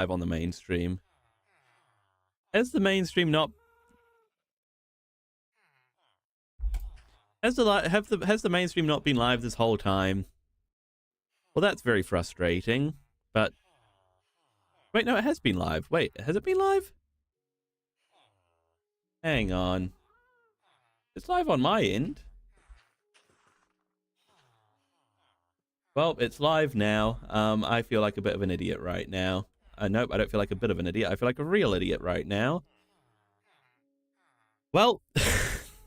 live on the mainstream. Has the mainstream not... Has the mainstream not been live this whole time? Well, that's very frustrating, but... Wait, no, it has been live. Wait, has it been live? Hang on. It's live on my end. Well, it's live now. I feel like a bit of an idiot right now. Nope, I don't feel like a bit of an idiot. I feel like a real idiot right now. Well,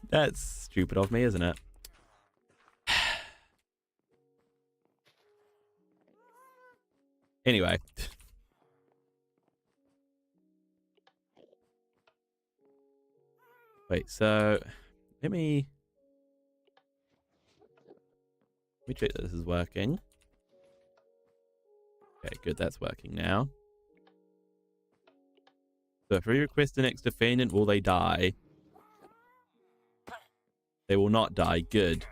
that's stupid of me, isn't it? Anyway. Wait, so let me check that this is working. Okay, good, that's working now. So if we request the next defendant, will they die? They will not die. Good.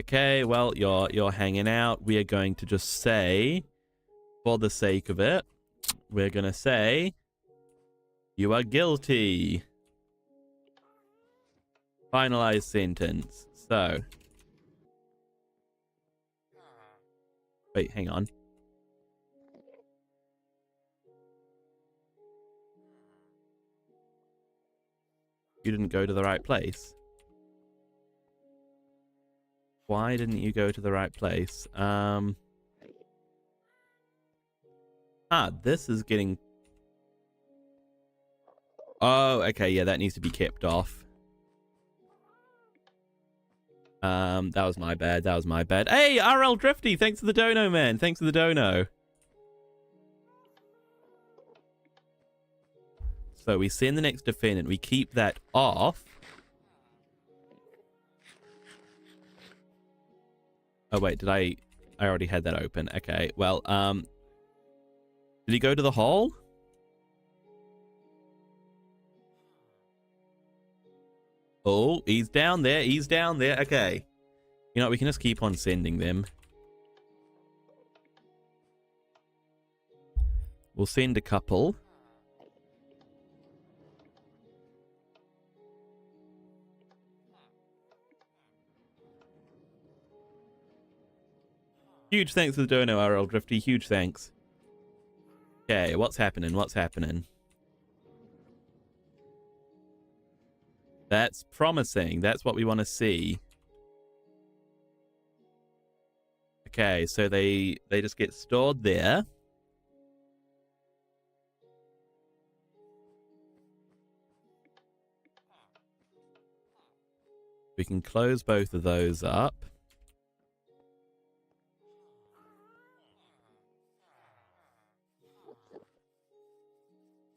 Okay, well, you're hanging out. We are going to just say, for the sake of it, we're gonna say you are guilty. Finalized sentence. So, wait, hang on. You didn't go to the right place. Why didn't you go to the right place? This is getting... Oh, okay, yeah, that needs to be kept off. That was my bad. That was my bad. Hey, RL Drifty, thanks for the dono, man. Thanks for the dono. So we send the next defendant. We keep that off. Oh, wait, did I already had that open. Okay, well, did he go to the hole? Oh, he's down there. He's down there. Okay. You know, we can just keep on sending them. We'll send a couple. Huge thanks for the dono, RL Drifty. Huge thanks. Okay, what's happening? What's happening? That's promising. That's what we want to see. Okay, so they just get stored there. We can close both of those up.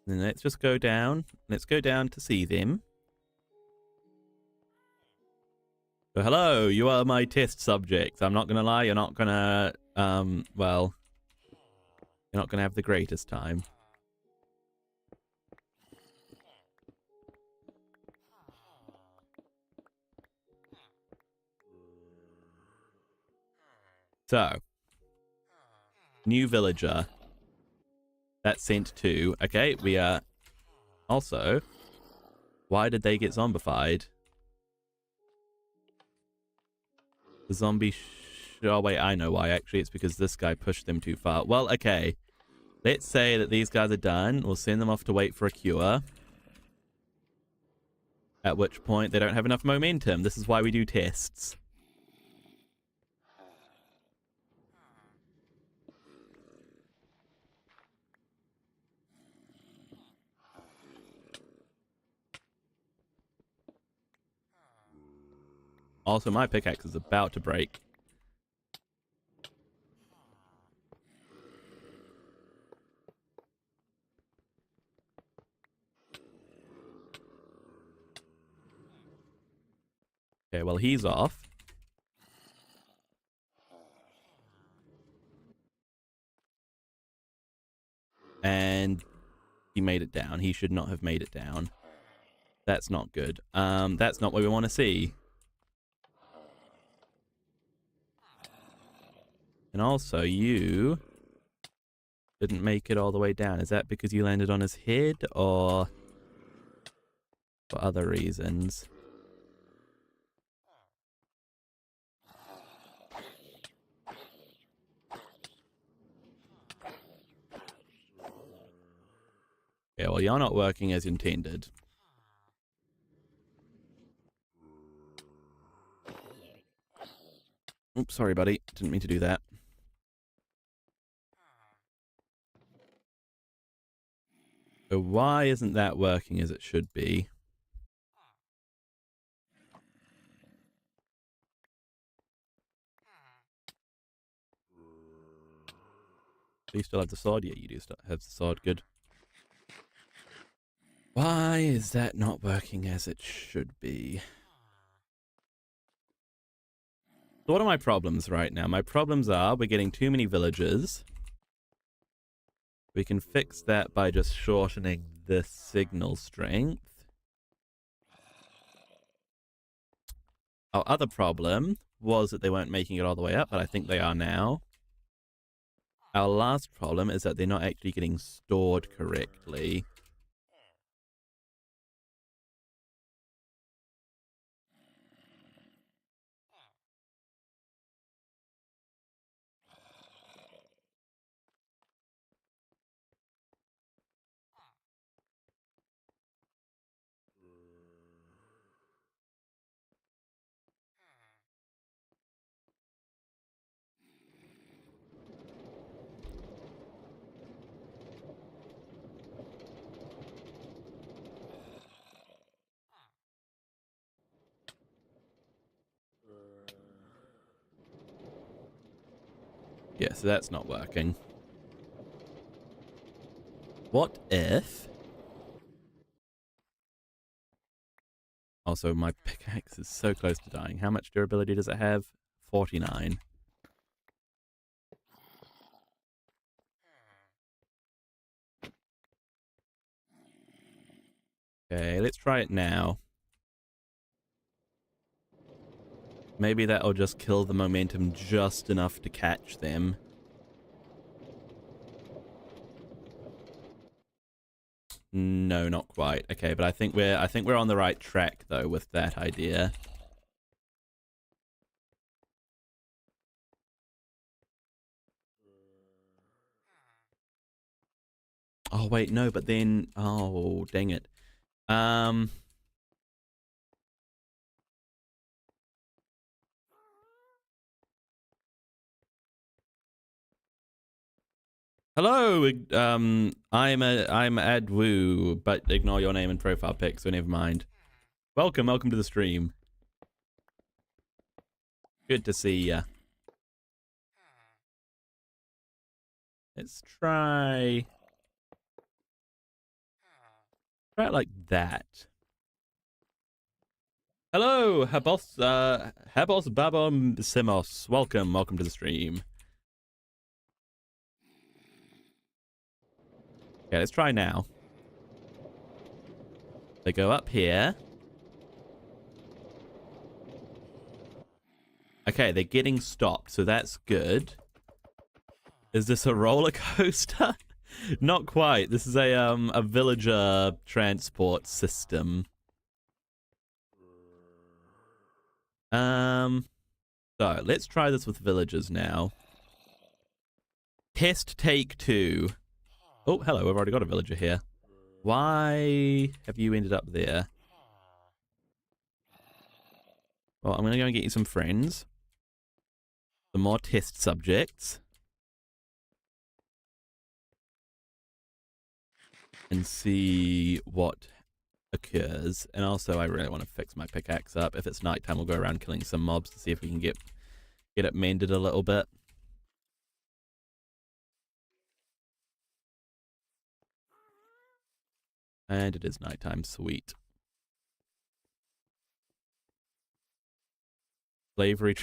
Then let's just go down. Let's go down to see them. So, hello, you are my test subjects. I'm not gonna lie, you're not gonna, well, you're not gonna have the greatest time. So, new villager. That's sent to. Okay, we are... Also, why did they get zombified? The zombie... Oh, wait, I know why, actually. It's because this guy pushed them too far. Well, okay. Let's say that these guys are done. We'll send them off to wait for a cure. At which point, they don't have enough momentum. This is why we do tests. Also, my pickaxe is about to break. Okay, well, he's off. And he made it down. He should not have made it down. That's not good. That's not what we want to see. And also, you didn't make it all the way down. Is that because you landed on his head or for other reasons? Yeah, well, you're not working as intended. Oops, sorry, buddy. Didn't mean to do that. So why isn't that working as it should be? Do you still have the sword? Yeah, you do still have the sword. Good. Why is that not working as it should be? So what are my problems right now? My problems are we're getting too many villagers. We can fix that by just shortening the signal strength. Our other problem was that they weren't making it all the way up, but I think they are now. Our last problem is that they're not actually getting stored correctly. Yeah, so that's not working. What if... Also, my pickaxe is so close to dying. How much durability does it have? 49. Okay, let's try it now. Maybe that'll just kill the momentum just enough to catch them. No, not quite. Okay, but I think we're on the right track though with that idea. Oh wait, no, but then oh dang it. Hello, I'm Adwu, but ignore your name and profile pic, so never mind. Welcome to the stream. Good to see ya. Let's try it like that. Hello, Habos Babom Simos. Welcome to the stream. Okay, let's try now. They go up here. Okay, they're getting stopped, so that's good. Is this a roller coaster? Not quite. This is a villager transport system. So let's try this with villagers now. Test take 2. Oh, hello, I've already got a villager here. Why have you ended up there? Well, I'm gonna go and get you some friends. Some more test subjects. And see what occurs. And also, I really want to fix my pickaxe up. If it's nighttime, we'll go around killing some mobs to see if we can get it mended a little bit. And it is nighttime. Sweet. Slavery.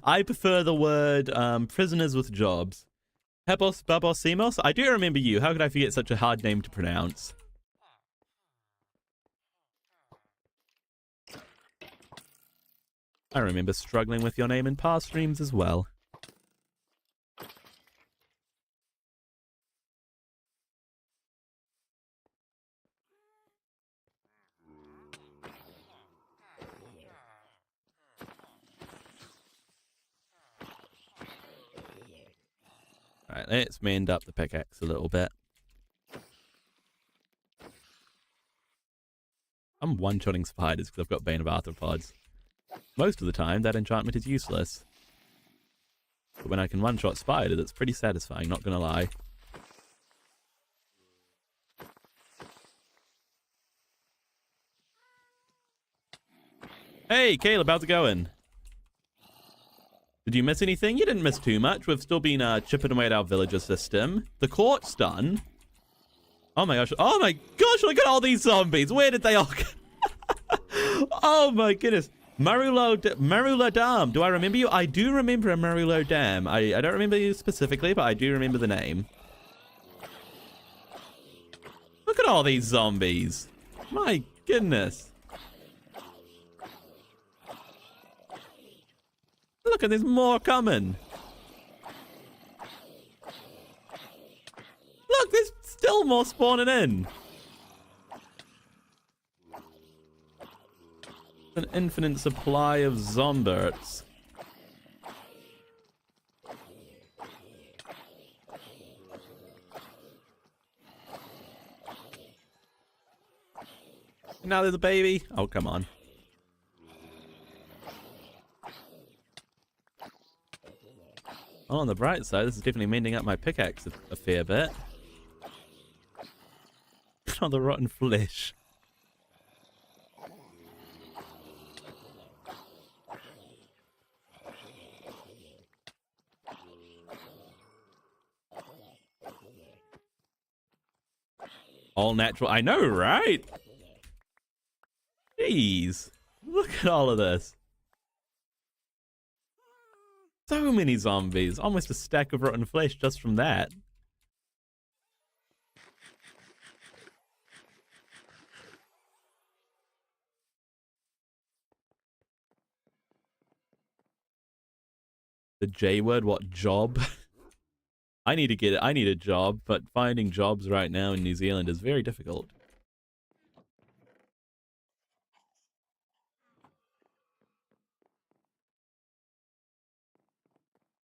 I prefer the word prisoners with jobs. Hebos Babosimos? I do remember you. How could I forget such a hard name to pronounce? I remember struggling with your name in past streams as well. let's mend up the pickaxe a little bit. I'm one-shotting spiders because I've got Bane of Arthropods. Most of the time, that enchantment is useless. But when I can one-shot spiders, it's pretty satisfying, not gonna lie. Hey, Caleb, how's it going? Did you miss anything? You didn't miss too much. We've still been chipping away at our villager system. The court's done. Oh my gosh. Oh my gosh, look at all these zombies. Where did they all go? Oh my goodness. Marula Dam. Do I remember you? I do remember a Marula Dam. I don't remember you specifically, but I do remember the name. Look at all these zombies. My goodness. Look, and there's more coming. Look, there's still more spawning in. An infinite supply of zomberts. Now there's a baby. Oh, come on. Oh, on the bright side, this is definitely mending up my pickaxe a fair bit. Oh, the rotten flesh. All natural. I know, right? Jeez. Look at all of this. So many zombies. Almost a stack of rotten flesh just from that. The J word, what job? I need a job, but finding jobs right now in New Zealand is very difficult.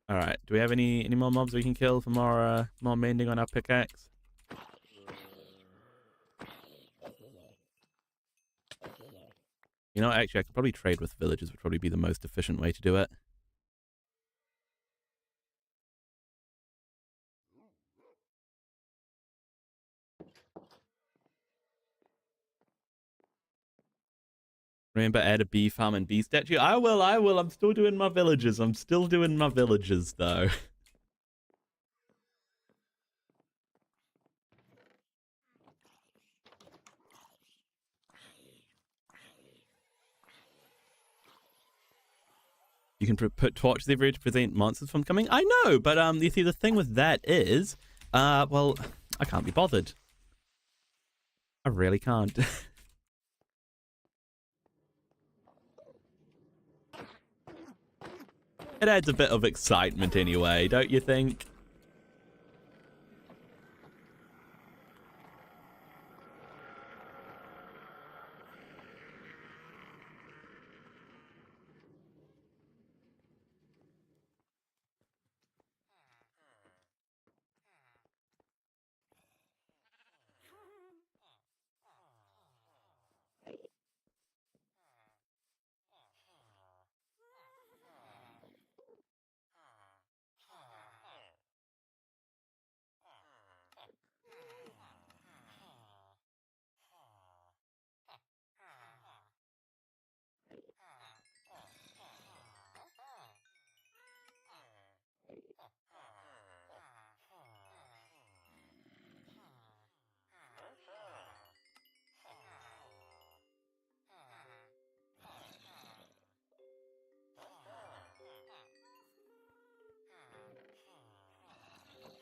Alright, do we have any more mobs we can kill for more mending on our pickaxe? You know, actually I could probably trade with villagers, would probably be the most efficient way to do it. Remember, add a bee farm and bee statue? I will. I'm still doing my villages. Though. You can put torches everywhere to prevent monsters from coming. I know, but you see, the thing with that is, well, I can't be bothered. I really can't. It adds a bit of excitement anyway, don't you think?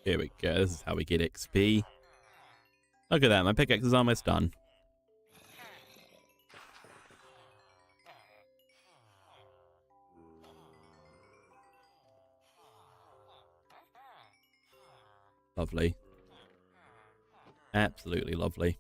Here we go. This is how we get XP. Look at that. My pickaxe is almost done. Lovely. Absolutely lovely.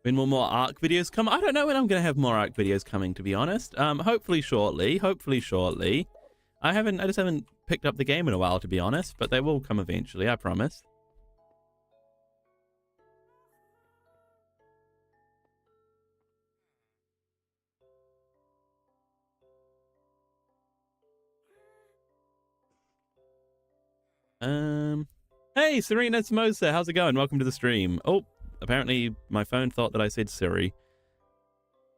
When will more ARC videos come? I don't know when I'm going to have more ARC videos coming, to be honest. Hopefully shortly. Hopefully shortly. I just haven't picked up the game in a while, to be honest, but they will come eventually, I promise. Hey, Serena Samosa, how's it going? Welcome to the stream. Oh, apparently my phone thought that I said Siri.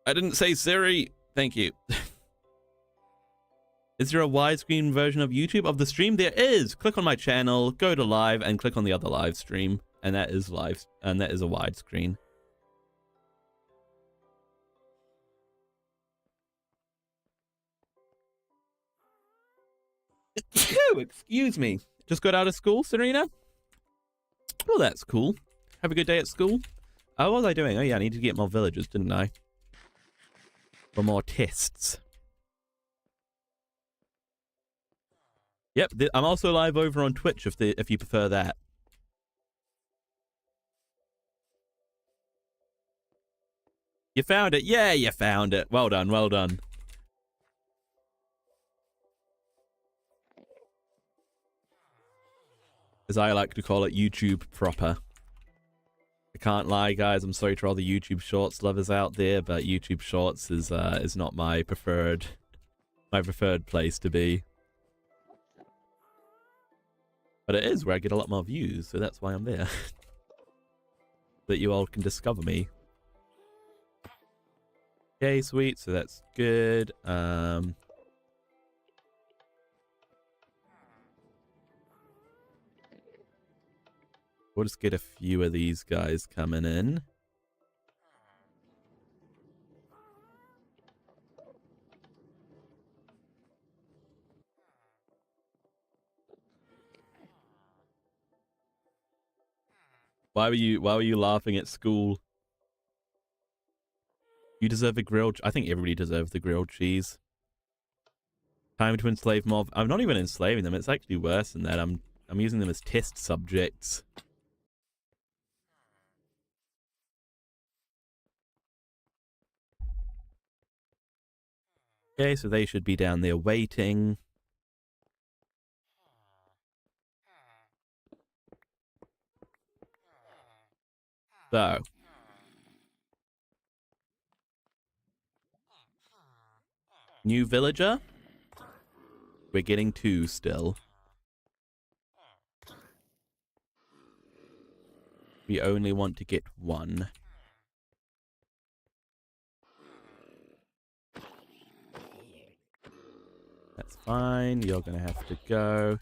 I didn't say Siri. Thank you. Is there a widescreen version of YouTube of the stream? There is. Click on my channel, go to live, and click on the other live stream, and that is live, and that is a widescreen. Excuse me. Just got out of school, Serena? Oh, that's cool. Have a good day at school. Oh, what was I doing? Oh, yeah, I needed to get more villagers, didn't I? For more tests. Yep, I'm also live over on Twitch if you prefer that. You found it. Yeah, you found it. Well done, well done. As I like to call it, YouTube proper. I can't lie, guys. I'm sorry to all the YouTube Shorts lovers out there, but YouTube Shorts is not my preferred place to be. But it is where I get a lot more views, so that's why I'm there. That you all can discover me. Okay, sweet. So that's good. We'll just get a few of these guys coming in. Why were you laughing at school? You deserve a grilled... I think everybody deserves the grilled cheese. Time to enslave more... I'm not even enslaving them. It's actually worse than that. I'm using them as test subjects. Okay, so they should be down there waiting. So. New villager. We're getting 2 still. We only want to get 1. That's fine. You're going to have to go.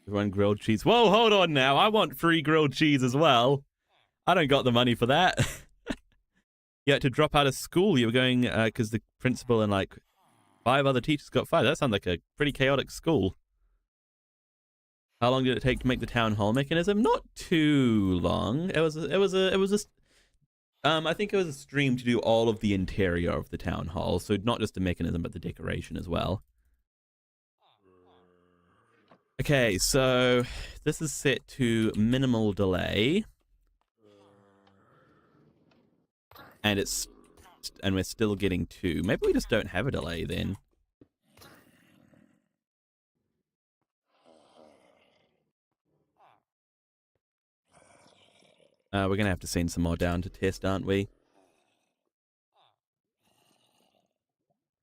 Everyone grilled cheese. Whoa, hold on now. I want free grilled cheese as well. I don't got the money for that. Yeah, to drop out of school, you were going because the principal and like 5 other teachers got fired. That sounds like a pretty chaotic school. How long did it take to make the town hall mechanism? Not too long. I think it was a stream to do all of the interior of the town hall, so not just the mechanism but the decoration as well. Okay, so this is set to minimal delay. And we're still getting 2. Maybe we just don't have a delay then. We're gonna have to send some more down to test, aren't we?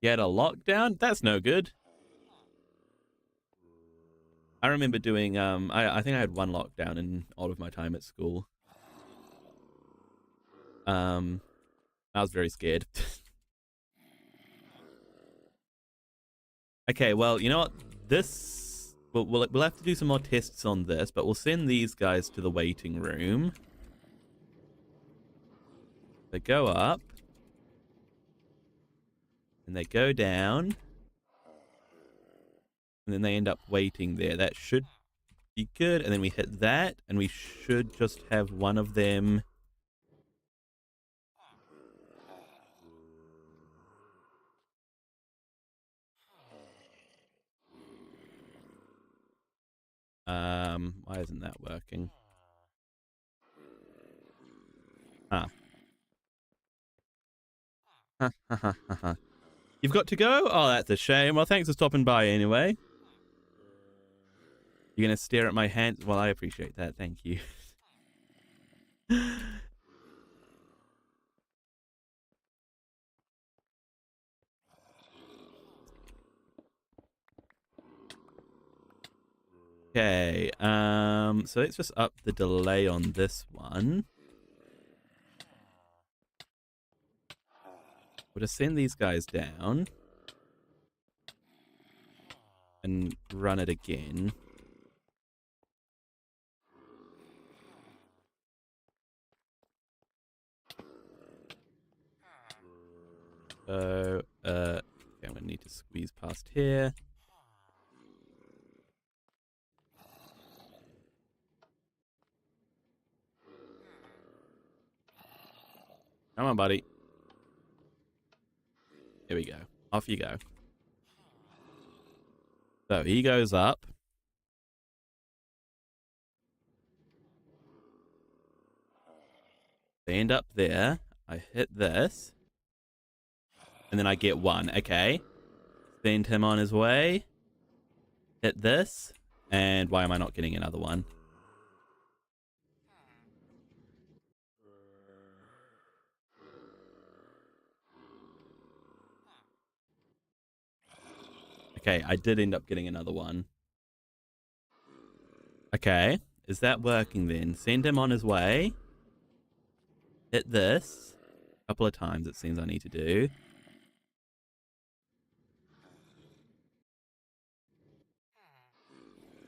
You had a lockdown? That's no good. I remember doing, I think I had 1 lockdown in all of my time at school. I was very scared. Okay, well, you know what? We'll have to do some more tests on this, but we'll send these guys to the waiting room. They go up. And they go down. And then they end up waiting there. That should be good. And then we hit that, and we should just have one of them. Why isn't that working? Huh. You've got to go? Oh, that's a shame. Well, thanks for stopping by anyway. You're going to stare at my hands? Well, I appreciate that. Thank you. Okay, so let's just up the delay on this one. We'll just send these guys down and run it again. So, okay, I'm gonna need to squeeze past here. Come on, buddy. Here we go. Off you go. So he goes up. They end up there. I hit this. And then I get one. Okay. Send him on his way. Hit this. And why am I not getting another one? Okay, I did end up getting another one. Okay, is that working then? Send him on his way. Hit this. A couple of times it seems I need to do.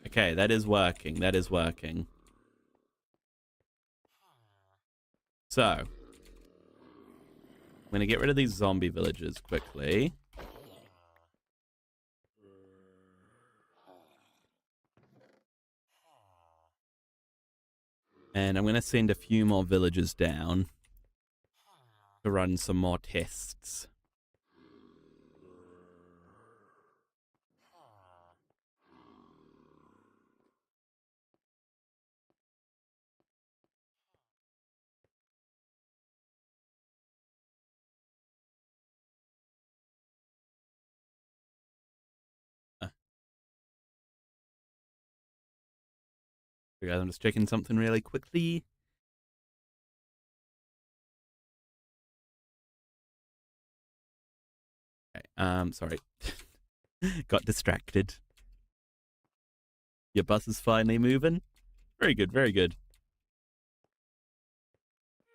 Okay, that is working. That is working. So, I'm going to get rid of these zombie villagers quickly. And I'm going to send a few more villagers down to run some more tests. Guys, I'm just checking something really quickly. Okay, sorry. Got distracted. Your bus is finally moving. Very good, very good.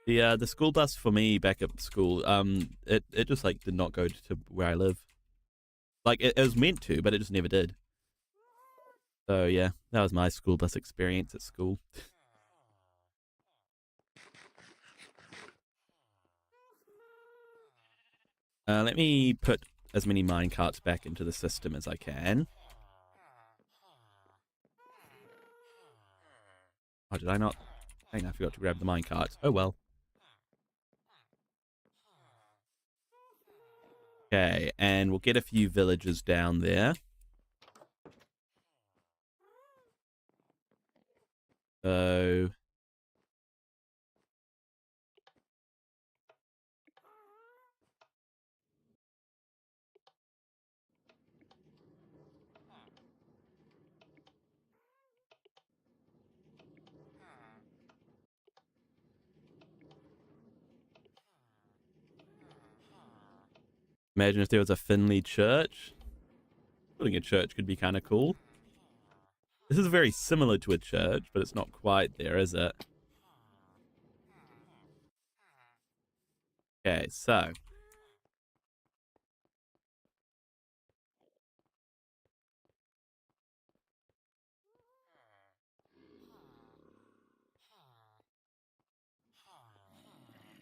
The school bus for me back at school, it just like did not go to where I live. Like it was meant to, but it just never did. So yeah, that was my school bus experience at school. Let me put as many minecarts back into the system as I can. Oh, did I not? Dang, I forgot to grab the minecarts. Oh well. Okay, and we'll get a few villagers down there. So... Imagine if there was a Finley church. Building a church could be kind of cool. This is very similar to a church, but it's not quite there, is it? Okay, so...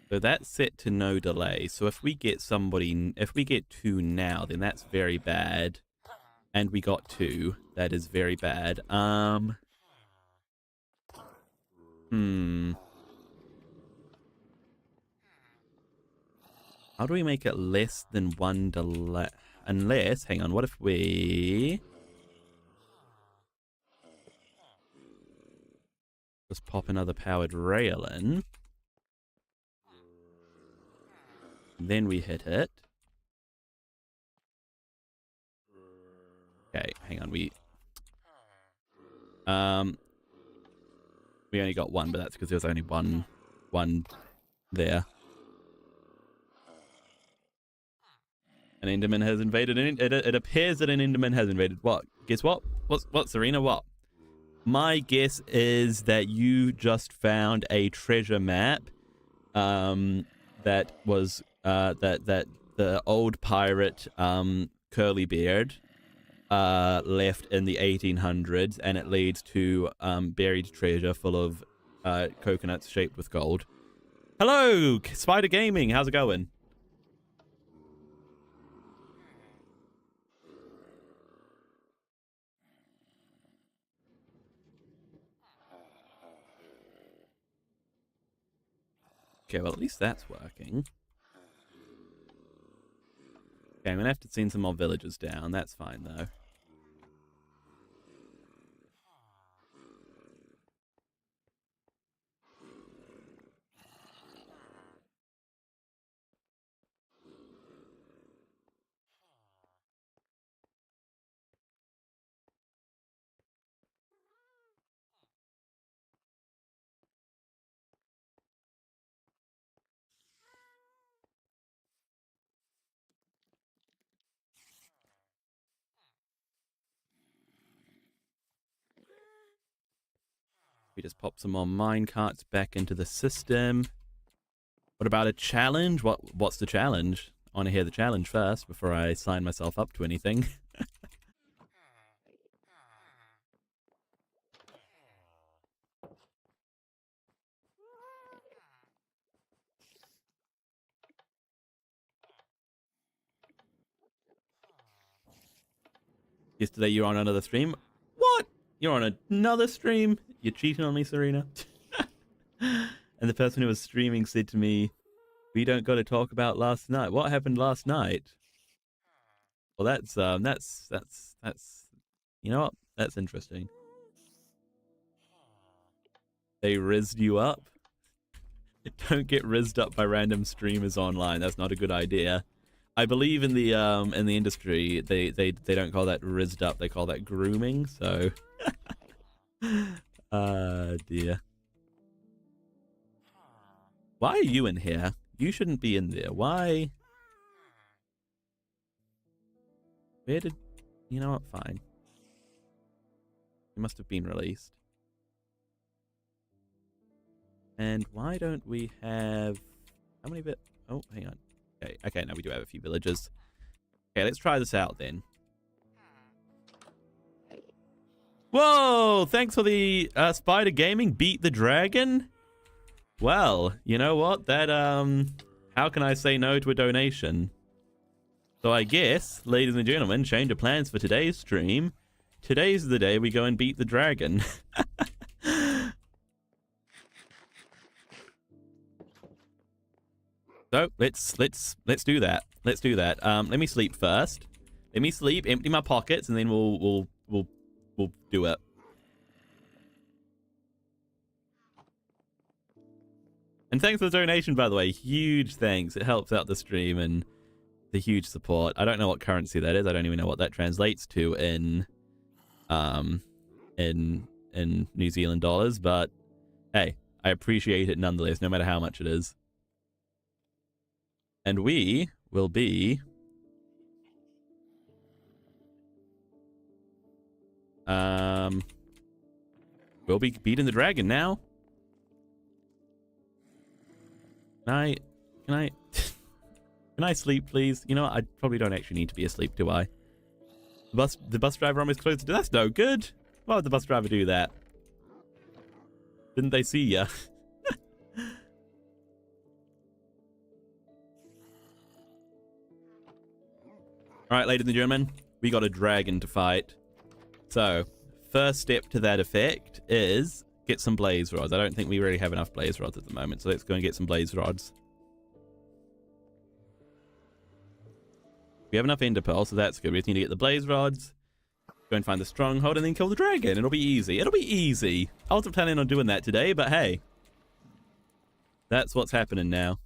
So that's set to no delay. So if we get somebody, if we get two now, then that's very bad. And we got two. That is very bad. How do we make it less than one delay? Unless, hang on, what if we... Just pop another powered rail in. Then we hit it. Okay, hang on. We only got one, but that's because there was only one there. An Enderman has invaded. It appears that an Enderman has invaded. What? Guess what? What, Serena? What? My guess is that you just found a treasure map. That was that the old pirate Curly Beard left in the 1800s, and it leads to buried treasure full of coconuts shaped with gold. Hello, Spider Gaming. How's it going? Okay, well, at least that's working. Okay, I'm gonna have to send some more villagers down. That's fine, though. We just pop some more minecarts back into the system. What about a challenge? What's the challenge? I want to hear the challenge first before I sign myself up to anything. Yesterday you were on another stream. What? You're on another stream? You're cheating on me, Serena? And the person who was streaming said to me, "We don't got to talk about last night." What happened last night? Well, that's you know what? That's interesting. They rizzed you up. Don't get rizzed up by random streamers online. That's not a good idea. I believe in the industry they don't call that rizzed up. They call that grooming. So, dear. Why are you in here? You shouldn't be in there. Why? Where did... You know what? Fine. You must have been released. And why don't we have... How many bit... Oh, hang on. Okay, now we do have a few villagers. Okay, let's try this out then. Whoa! Thanks for the Spider Gaming. Beat the Dragon? Well, you know what? That, how can I say no to a donation? So I guess, ladies and gentlemen, change of plans for today's stream. Today's the day we go and beat the dragon. So let's do that. Let's do that. Let me sleep first. Let me sleep, empty my pockets, and then we'll do it. And thanks for the donation, by the way. Huge thanks. It helps out the stream and the huge support. I don't know what currency that is. I don't even know what that translates to in New Zealand dollars, but hey, I appreciate it nonetheless, no matter how much it is. And we will be we'll be beating the dragon now. Can I sleep, please? You know what? I probably don't actually need to be asleep, do I? The bus driver almost closed. That's no good. Why would the bus driver do that? Didn't they see ya? Alright, ladies and gentlemen, we got a dragon to fight. So, first step to that effect is get some blaze rods. I don't think we really have enough blaze rods at the moment, so let's go and get some blaze rods. We have enough ender pearl, so that's good. We just need to get the blaze rods. Go and find the stronghold and then kill the dragon. It'll be easy. It'll be easy. I wasn't planning on doing that today, but hey. That's what's happening now.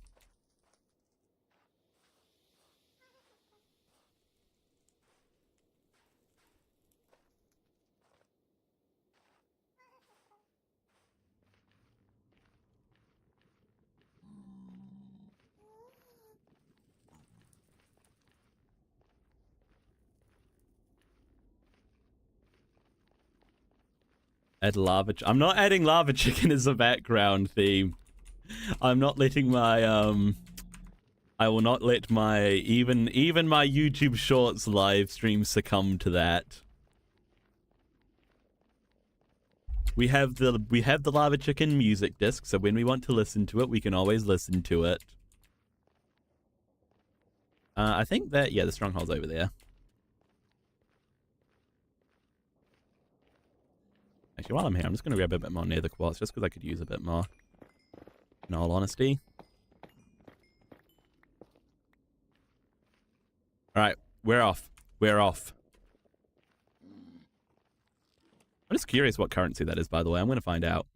Add lava. I'm not adding lava chicken as a background theme. I'm not letting my I will not let my even my YouTube Shorts live stream succumb to that. We have the lava chicken music disc, so when we want to listen to it, we can always listen to it. I think that the stronghold's over there. Actually, while I'm here, I'm just going to grab a bit more nether quartz, just because I could use a bit more. In all honesty. Alright, we're off. We're off. I'm just curious what currency that is, by the way. I'm going to find out.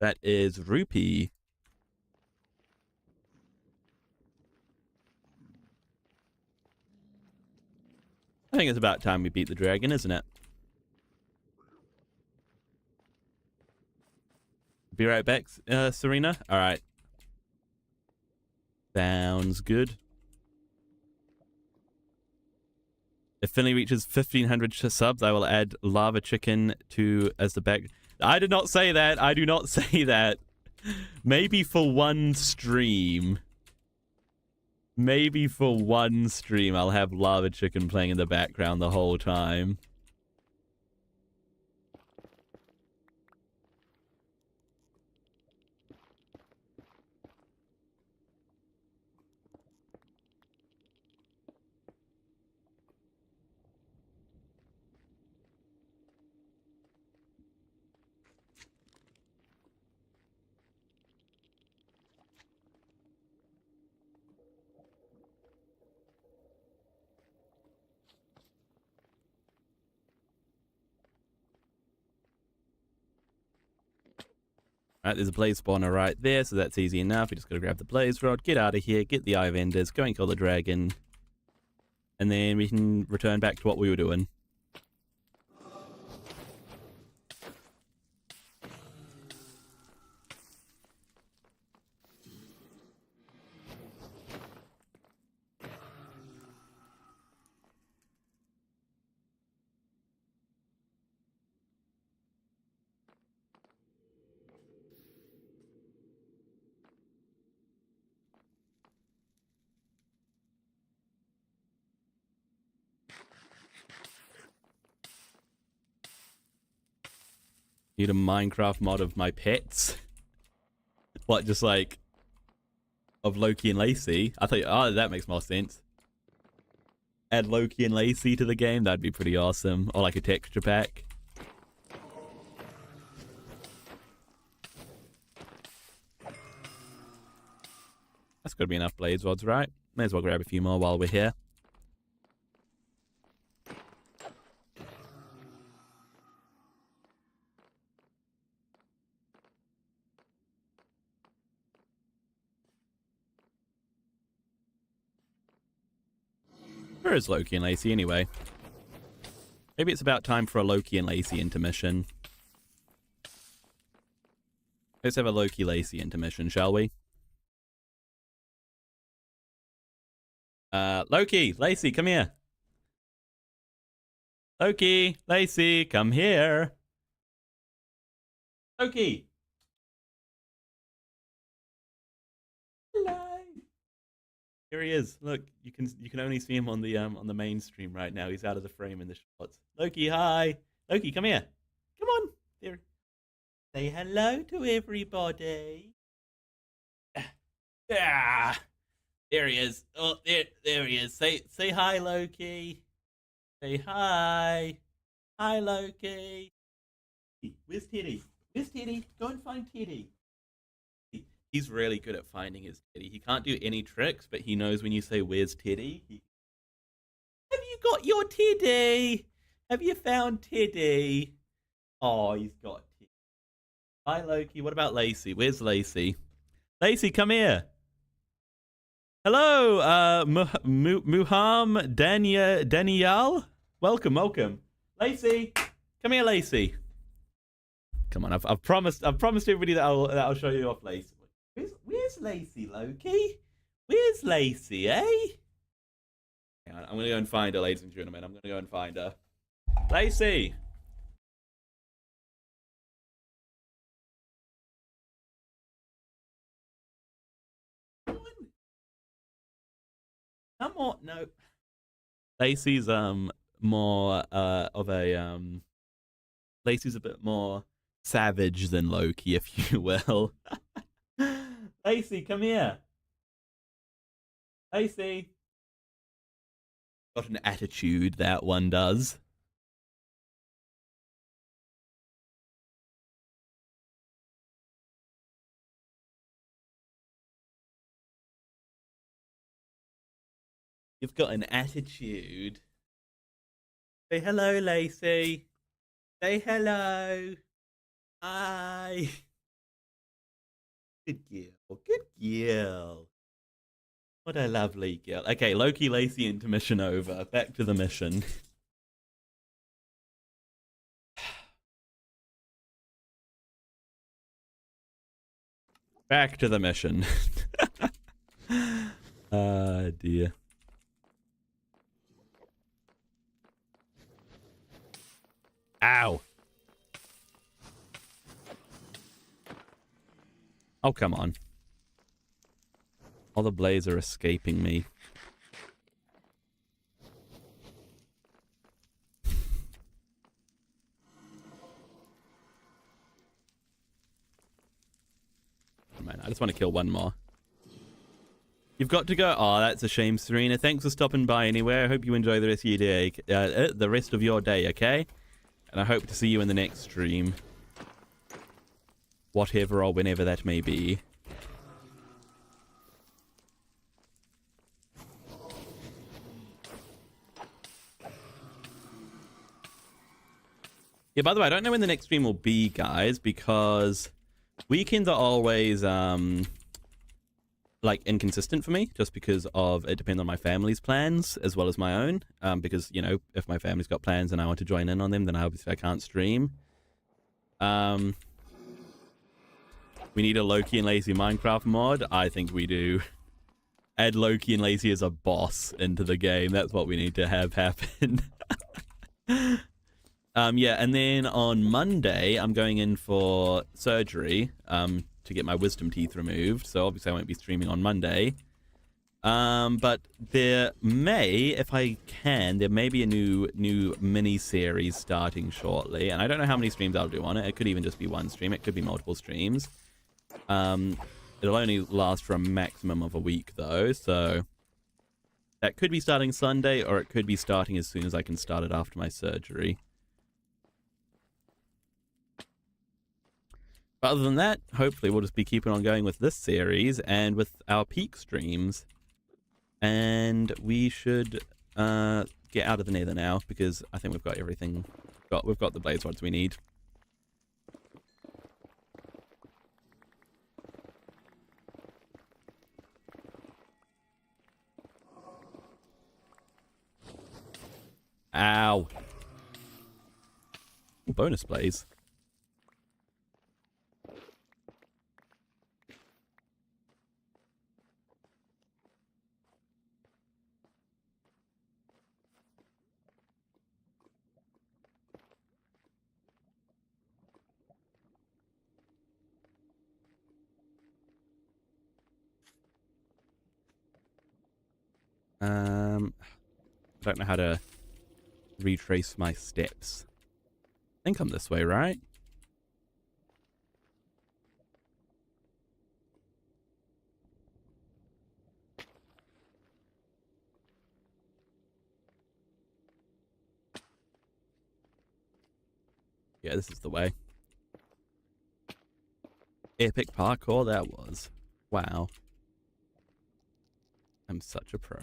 That is rupee. I think it's about time we beat the dragon, isn't it? Be right back, Serena. All right. Sounds good. If Finley reaches 1,500 subs, I will add lava chicken to as the back. I did not say that. I do not say that. Maybe for one stream. Maybe for one stream, I'll have lava chicken playing in the background the whole time. Alright, there's a blaze spawner right there, so that's easy enough. We just gotta grab the blaze rod, get out of here, get the eye vendors, go and kill the dragon. And then we can return back to what we were doing. Need a Minecraft mod of my pets. What, just like of Loki and Lacey? I thought, oh, that makes more sense. Add Loki and Lacey to the game, that'd be pretty awesome. Or like a texture pack. That's gotta be enough blaze rods, right? May as well grab a few more while we're here. Where is Loki and Lacey anyway? Maybe it's about time for a Loki and Lacey intermission. Let's have a Loki-Lacey intermission, shall we? Loki, Lacey, come here. Loki, Lacey, come here. Loki. Hello. Here he is. Look, you can only see him on the main stream right now. He's out of the frame in the shots. Loki, hi. Loki, come here. Come on. There. Say hello to everybody. Ah. There he is. Oh, there he is. Say hi, Loki. Say hi. Hi, Loki. Where's Teddy? Where's Teddy? Go and find Teddy. He's really good at finding his Teddy. He can't do any tricks, but he knows when you say, "Where's Teddy?" Have you got your Teddy? Have you found Teddy? Oh, he's got Teddy. Hi, Loki. What about Lacey? Where's Lacey? Lacey, come here. Hello, Muham Danielle. Welcome. Lacey, come here, Lacey. Come on, I've promised everybody that I'll show you off Lacey. Where's Lacey, Loki? Where's Lacey, eh? Hang on, I'm gonna go and find her, ladies and gentlemen. I'm gonna go and find her. Lacey. Come on, no. Lacey's more of a Lacey's a bit more savage than Loki, if you will. Lacey, come here. Lacey. Got an attitude, that one does. You've got an attitude. Say hello, Lacey. Say hello. Hi. Good girl. Good girl. What a lovely girl. Okay, Loki, Lacey into mission over. Back to the mission. Back to the mission. Ah, dear. Ow. Oh, come on. All the blades are escaping me. Man, I just want to kill one more. You've got to go. Oh, that's a shame, Serena. Thanks for stopping by anyway. I hope you enjoy the rest of your day. The rest of your day, okay? And I hope to see you in the next stream. Whatever or whenever that may be. Yeah, by the way, I don't know when the next stream will be, guys, because weekends are always, like, inconsistent for me, just because of, it depends on my family's plans, as well as my own, because, you know, if my family's got plans and I want to join in on them, then obviously I can't stream. We need a Loki and Lacey Minecraft mod? I think we do. Add Loki and Lacey as a boss into the game, that's what we need to have happen. Yeah, and then on Monday, I'm going in for surgery to get my wisdom teeth removed. So obviously I won't be streaming on Monday. But there may, if I can, there may be a new mini-series starting shortly. And I don't know how many streams I'll do on it. It could even just be one stream. It could be multiple streams. It'll only last for a maximum of a week, though. So that could be starting Sunday, or it could be starting as soon as I can start it after my surgery. But other than that, hopefully we'll just be keeping on going with this series and with our peak streams. And we should get out of the nether now, because I think we've got everything. We've got the blaze rods we need. Ow. Ooh, bonus blaze. I don't know how to retrace my steps. I think I'm this way, right? Yeah, this is the way. Epic parkour that was. Wow. I'm such a pro.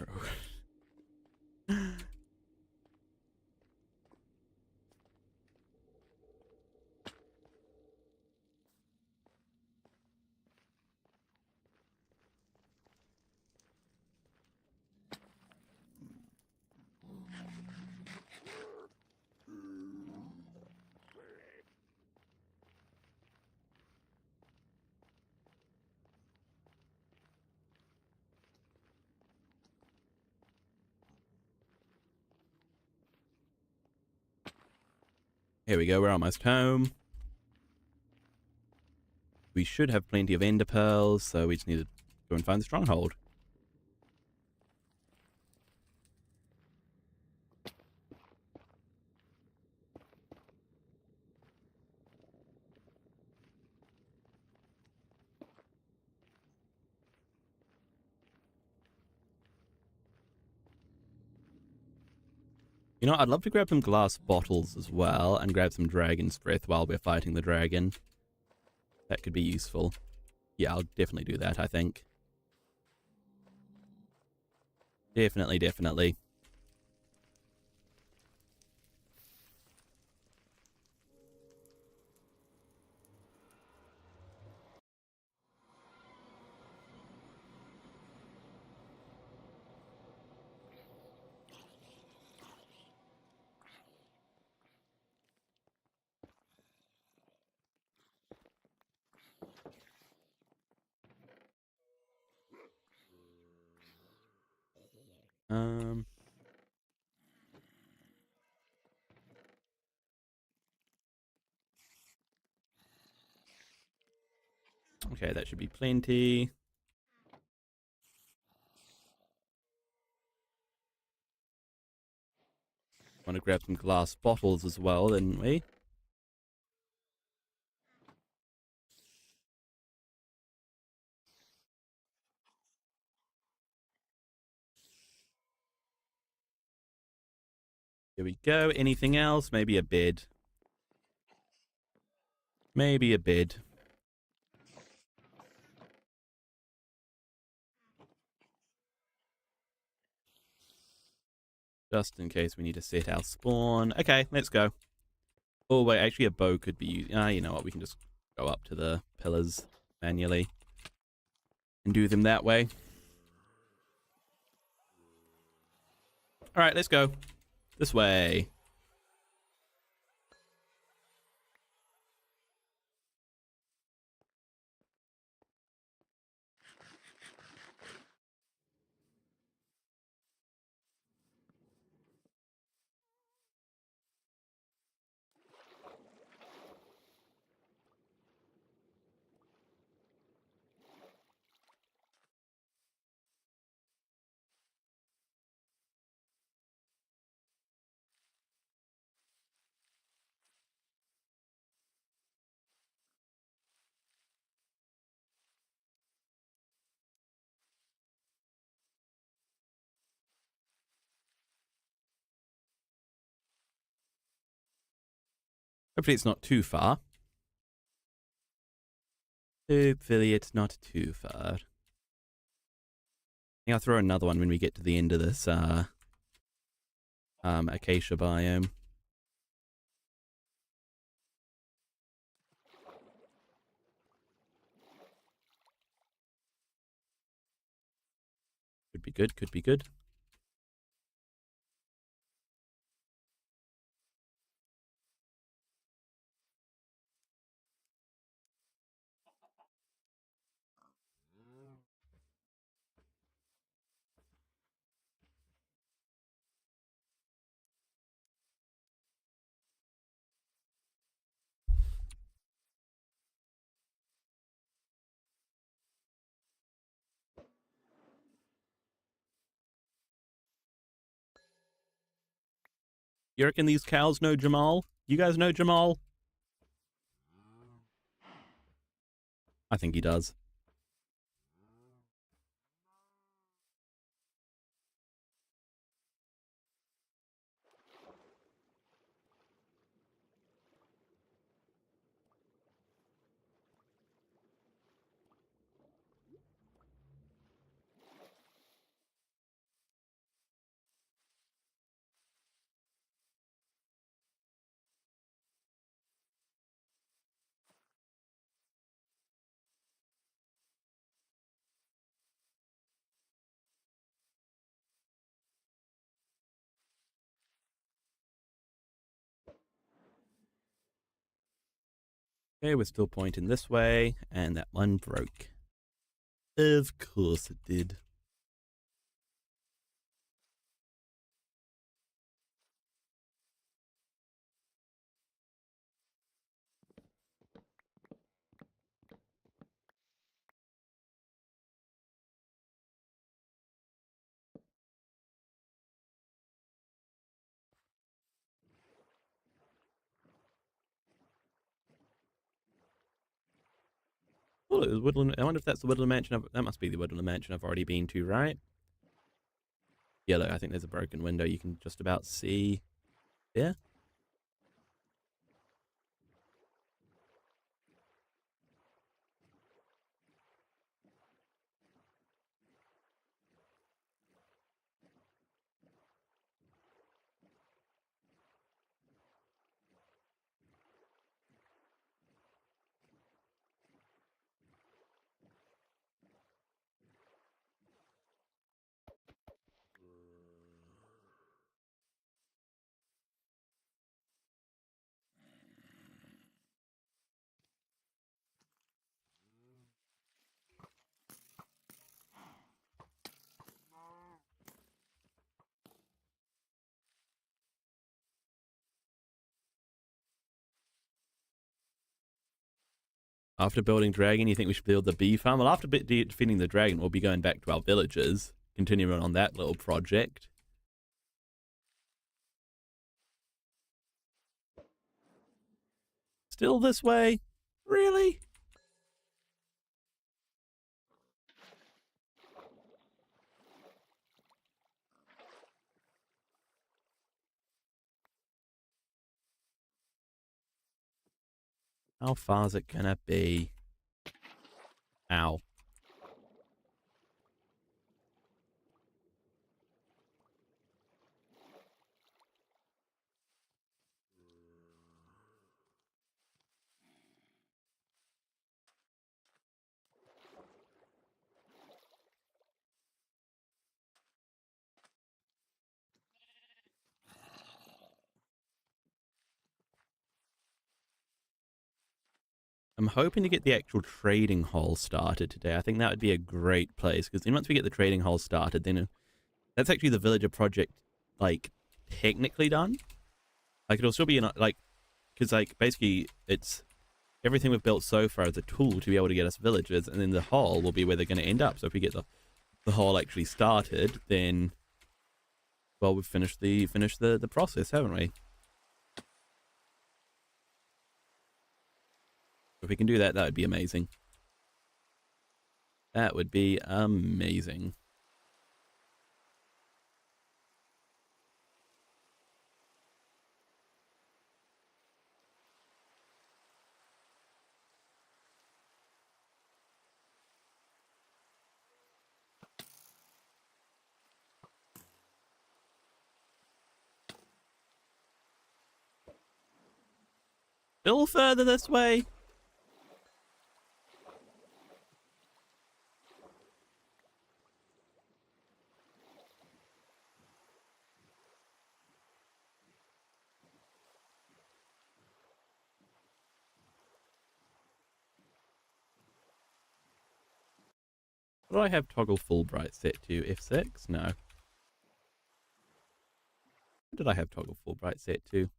Here we go, we're almost home. We should have plenty of ender pearls, so we just need to go and find the stronghold. You know, I'd love to grab some glass bottles as well and grab some dragon's breath while we're fighting the dragon. That could be useful. Yeah, I'll definitely do that, I think. Definitely, definitely. Okay, that should be plenty. Want to grab some glass bottles as well, didn't we? Here we go. Anything else? Maybe a bed. Maybe a bed. Just in case we need to set our spawn. Okay, let's go. Oh, wait, actually a bow could be used. You know what? We can just go up to the pillars manually and do them that way. All right, let's go. This way. Hopefully it's not too far. Hopefully it's not too far. I'll throw another one when we get to the end of this acacia biome. Could be good, could be good. You reckon these cows know Jamal? You guys know Jamal? I think he does. Okay, we're still pointing this way, and that one broke. Of course it did. Oh, it was Woodland. I wonder if that's the Woodland Mansion. That must be the Woodland Mansion I've already been to, right? Yeah, look, I think there's a broken window you can just about see. Yeah. After building Dragon, you think we should build the bee farm? Well, after defeating the dragon, we'll be going back to our villagers, continuing on that little project. Still this way? Really? How far is it gonna be? Ow. I'm hoping to get the actual trading hall started today. I think that would be a great place, because then once we get the trading hall started, then that's actually the villager project, like, technically done. Like, it'll still be, like, because, like, basically, it's everything we've built so far is a tool to be able to get us villagers, and then the hall will be where they're going to end up. So if we get the hall actually started, then, well, we've finished the process, haven't we? If we can do that, that would be amazing. That would be amazing. Still further this way. What do I have toggle Fulbright set to? F6? No. What did I have toggle Fulbright set to?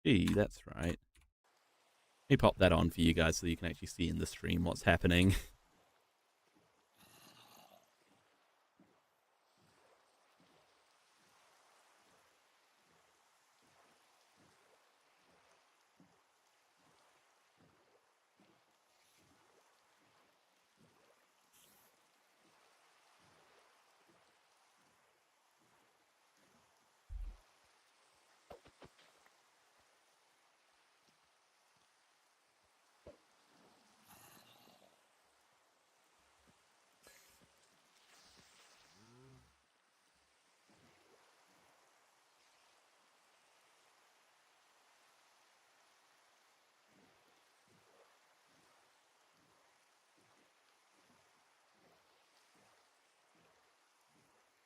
Gee, that's right. Let me pop that on for you guys so you can actually see in the stream what's happening.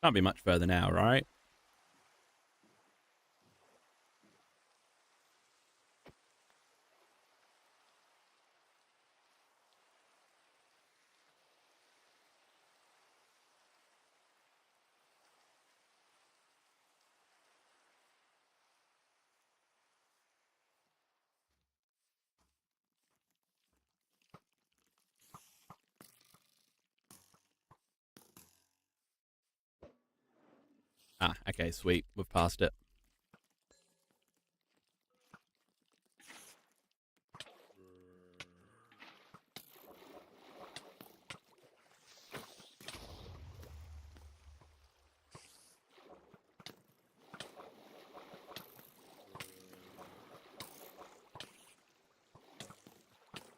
Can't be much further now, right? Ah, okay, sweet. We've passed it.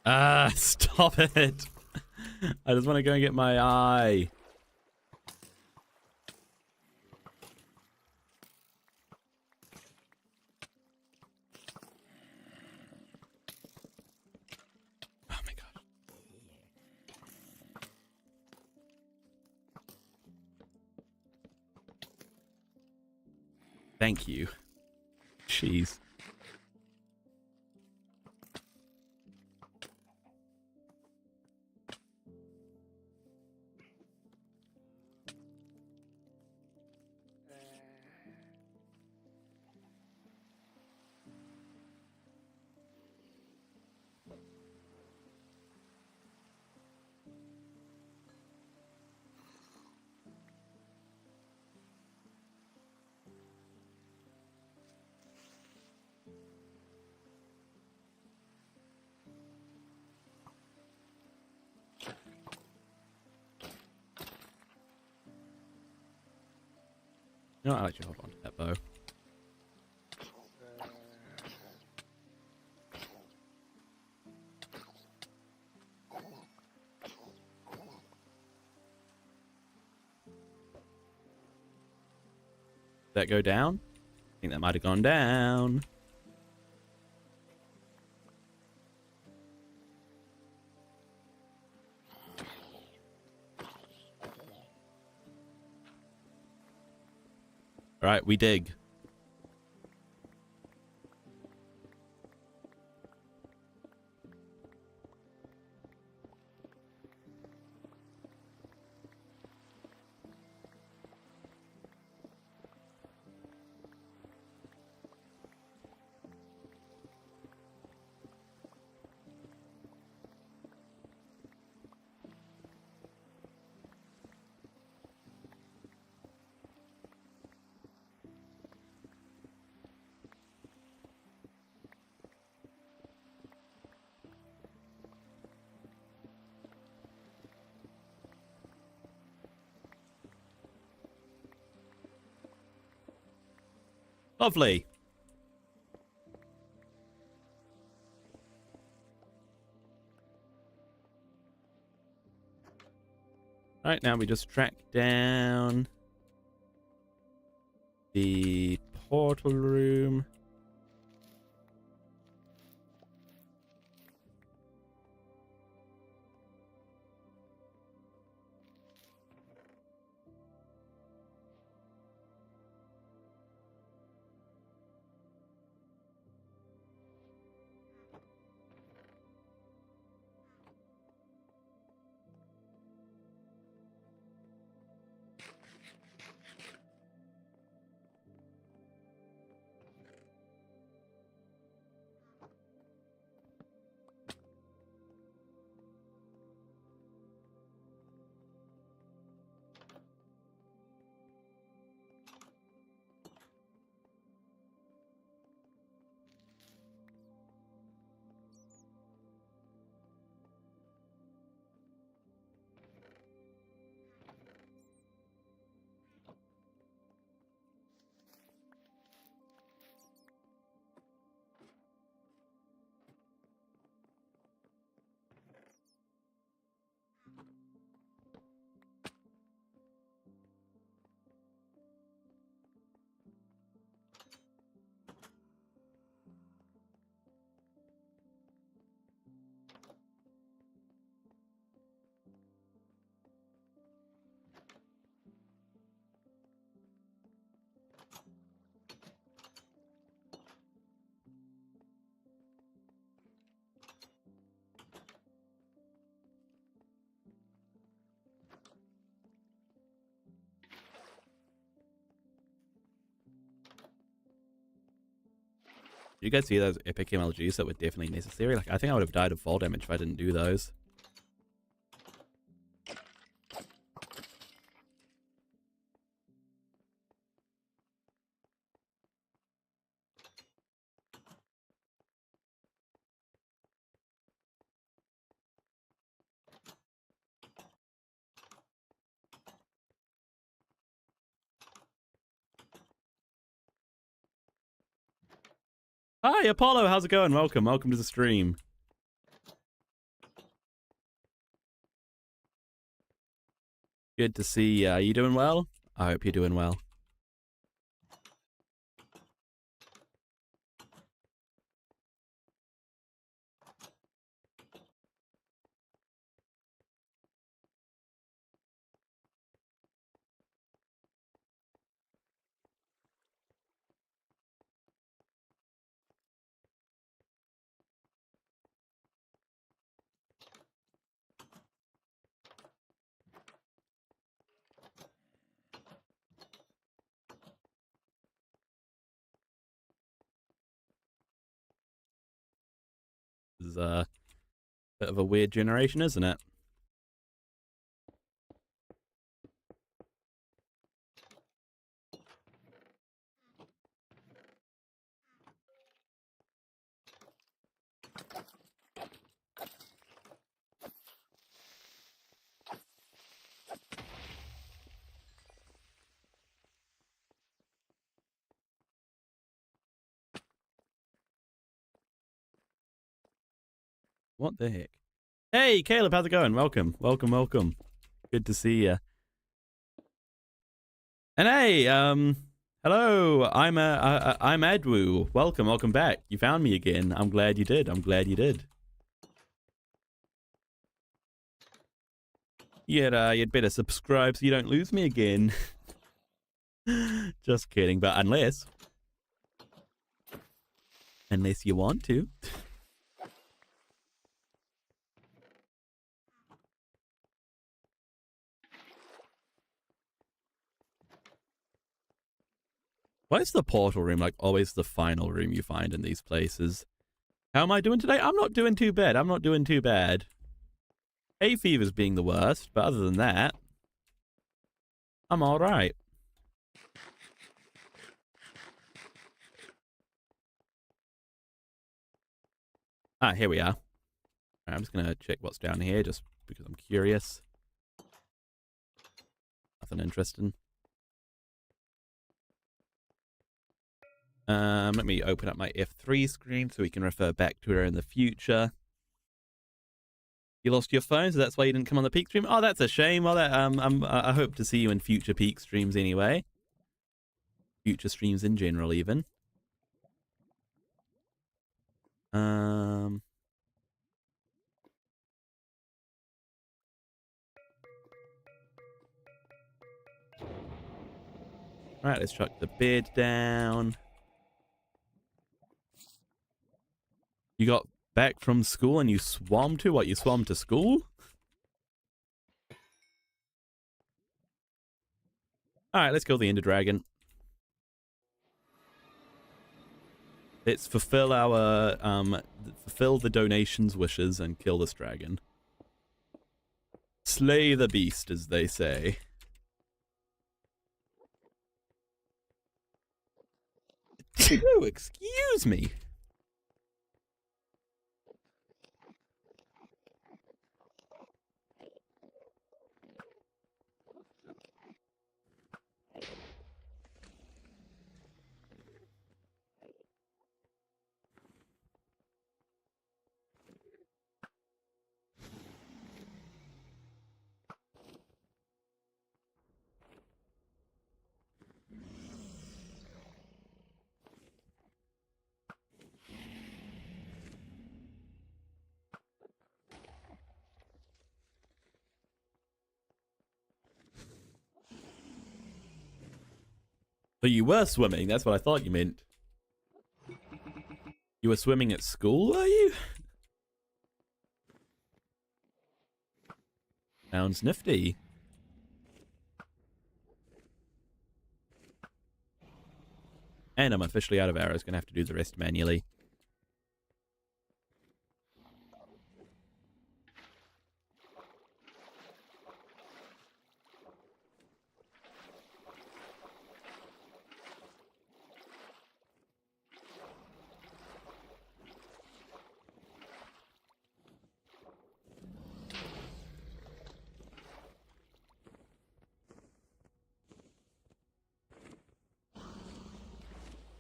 Ah, stop it. I just want to go and get my eye. Oh my god. Thank you. Jeez. You know what? I'll actually hold on to that bow. Did that go down? I think that might have gone down. All right, we dig. Lovely. All right, now we just track down the portal room. You guys see those epic MLGs that were definitely necessary? Like, I think I would have died of fall damage if I didn't do those. Hi, Apollo. How's it going? Welcome. Welcome to the stream. Good to see you. Are you doing well? I hope you're doing well. This is a bit of a weird generation, isn't it? What the heck? Hey, Caleb, how's it going? Welcome, welcome, welcome. Good to see you. And hey, hello. I'm Adwu. Welcome, welcome back. You found me again. I'm glad you did. I'm glad you did. You'd better subscribe so you don't lose me again. Just kidding, but unless you want to. Why is the portal room like always the final room you find in these places? How am I doing today? I'm not doing too bad. I'm not doing too bad. Hay fever's being the worst, but other than that, I'm all right. Ah, here we are. I'm just gonna check what's down here, just because I'm curious. Nothing interesting. Let me open up my F3 screen so we can refer back to her in the future. You lost your phone, so that's why you didn't come on the peak stream. Oh, that's a shame. Well, that I hope to see you in future peak streams anyway. Future streams in general, even. Right, let's chuck the bed down. You got back from school and you swam to what? You swam to school? Alright, let's kill the Ender Dragon. Let's fulfill our, fulfill the donation's wishes and kill this dragon. Slay the beast, as they say. Oh, excuse me. But you were swimming, that's what I thought you meant. You were swimming at school, were you? Sounds nifty. And I'm officially out of arrows. Gonna have to do the rest manually.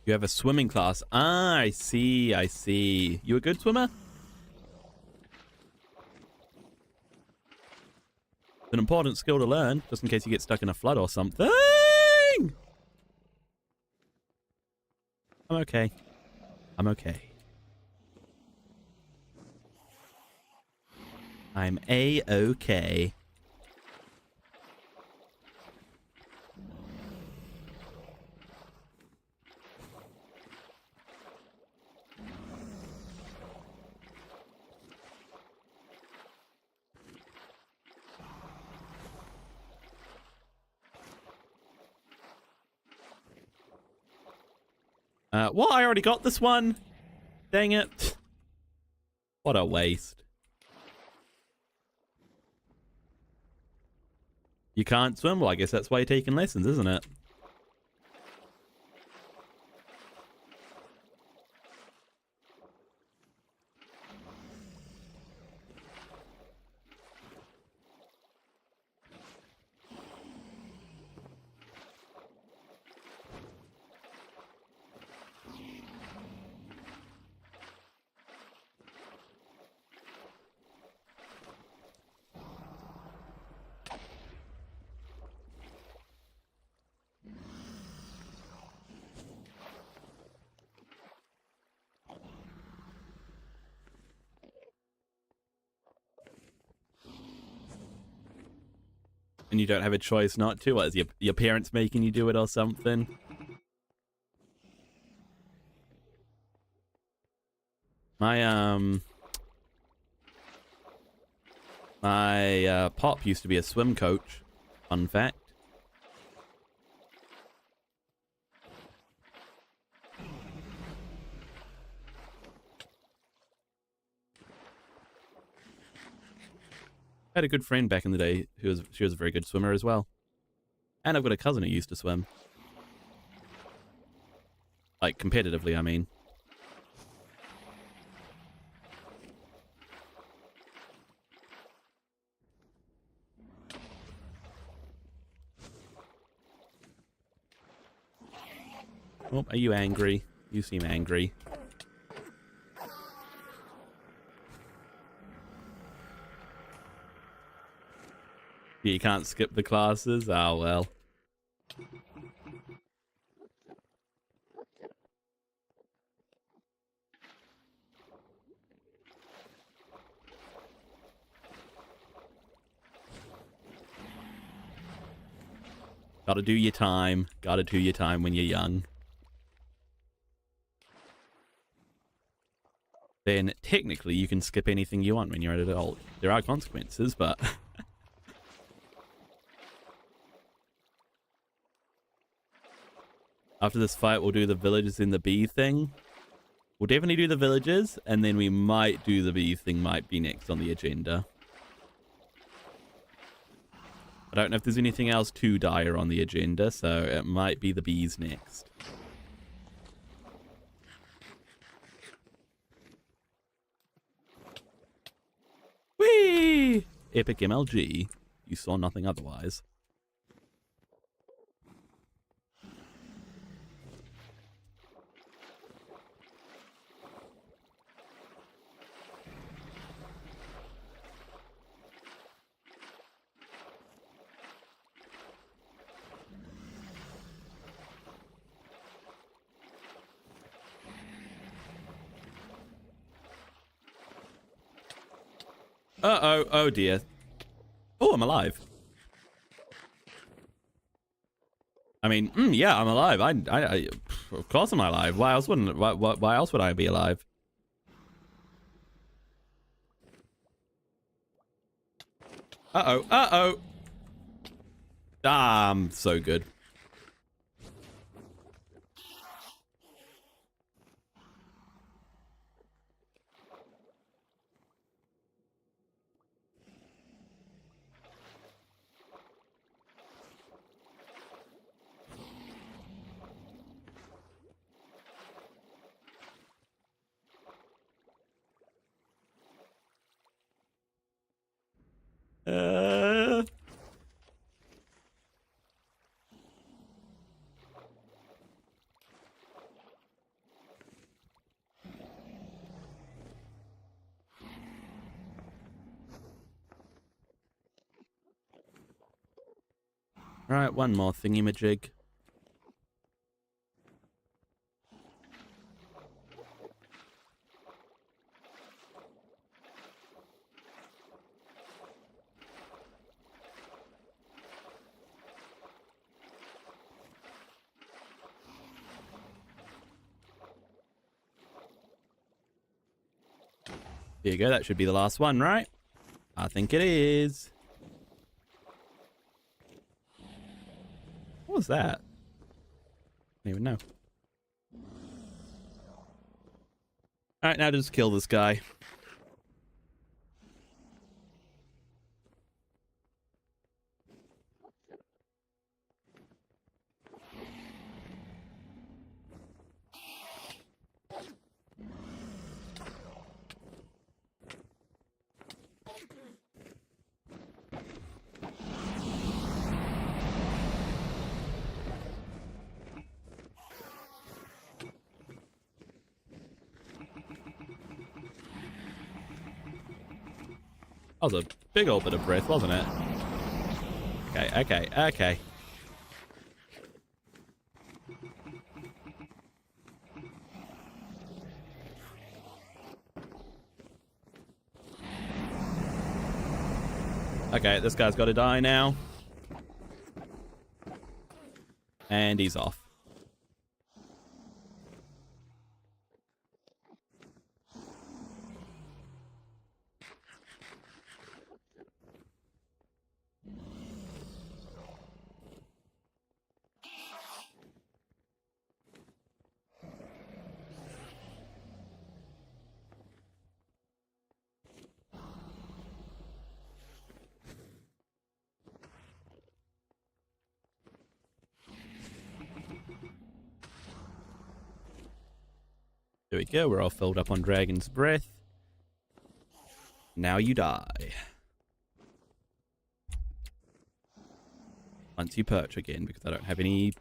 You have a swimming class. Ah, I see. I see. You a good swimmer? It's an important skill to learn, just in case you get stuck in a flood or something. I'm okay. I'm okay. I'm A-okay. What? I already got this one? Dang it. What a waste. You can't swim? Well, I guess that's why you're taking lessons, isn't it? And you don't have a choice not to? What, is your parents making you do it or something? My pop used to be a swim coach. Fun fact. I had a good friend back in the day she was a very good swimmer as well. And I've got a cousin who used to swim. Like, competitively, I mean. Oh, are you angry? You seem angry. You can't skip the classes? Oh, well. Gotta do your time. Gotta do your time when you're young. Then, technically, you can skip anything you want when you're an adult. There are consequences, but... After this fight, we'll do the villages in the bee thing. We'll definitely do the villages, and then we might do the bee thing, might be next on the agenda. I don't know if there's anything else too dire on the agenda, so it might be the bees next. Whee! Epic MLG. You saw nothing otherwise. Uh-oh. Oh, dear. Oh, I'm alive. I mean, yeah, I'm alive. Of course I'm alive. Why else wouldn't? Why else would I be alive? Uh-oh. Uh-oh. Ah, I'm so good. Right, one more thingy-majig. Here you go, that should be the last one, right? I think it is. What was that? I don't even know. Alright, now just kill this guy. That was a big old bit of breath, wasn't it? Okay. Okay, this guy's got to die now. And he's off. There we go, we're all filled up on Dragon's Breath. Now you die. Once you perch again, because I don't have any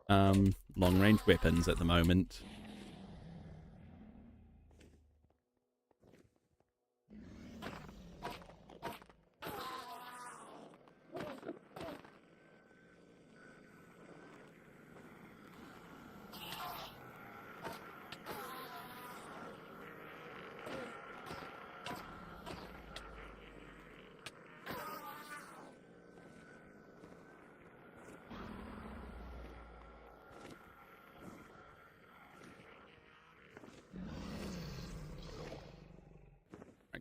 long-range weapons at the moment.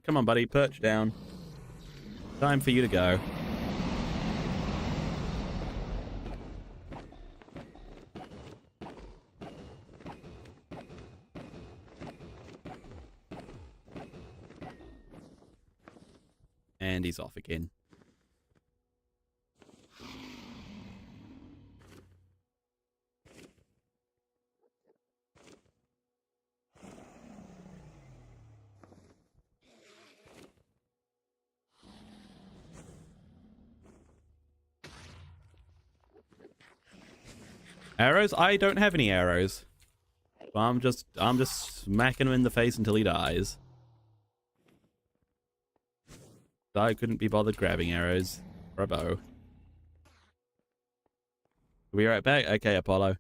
Come on, buddy, perch down. Time for you to go. And he's off again. Arrows? I don't have any arrows. I'm just smacking him in the face until he dies. I couldn't be bothered grabbing arrows or a bow. Are we right back? Okay, Apollo.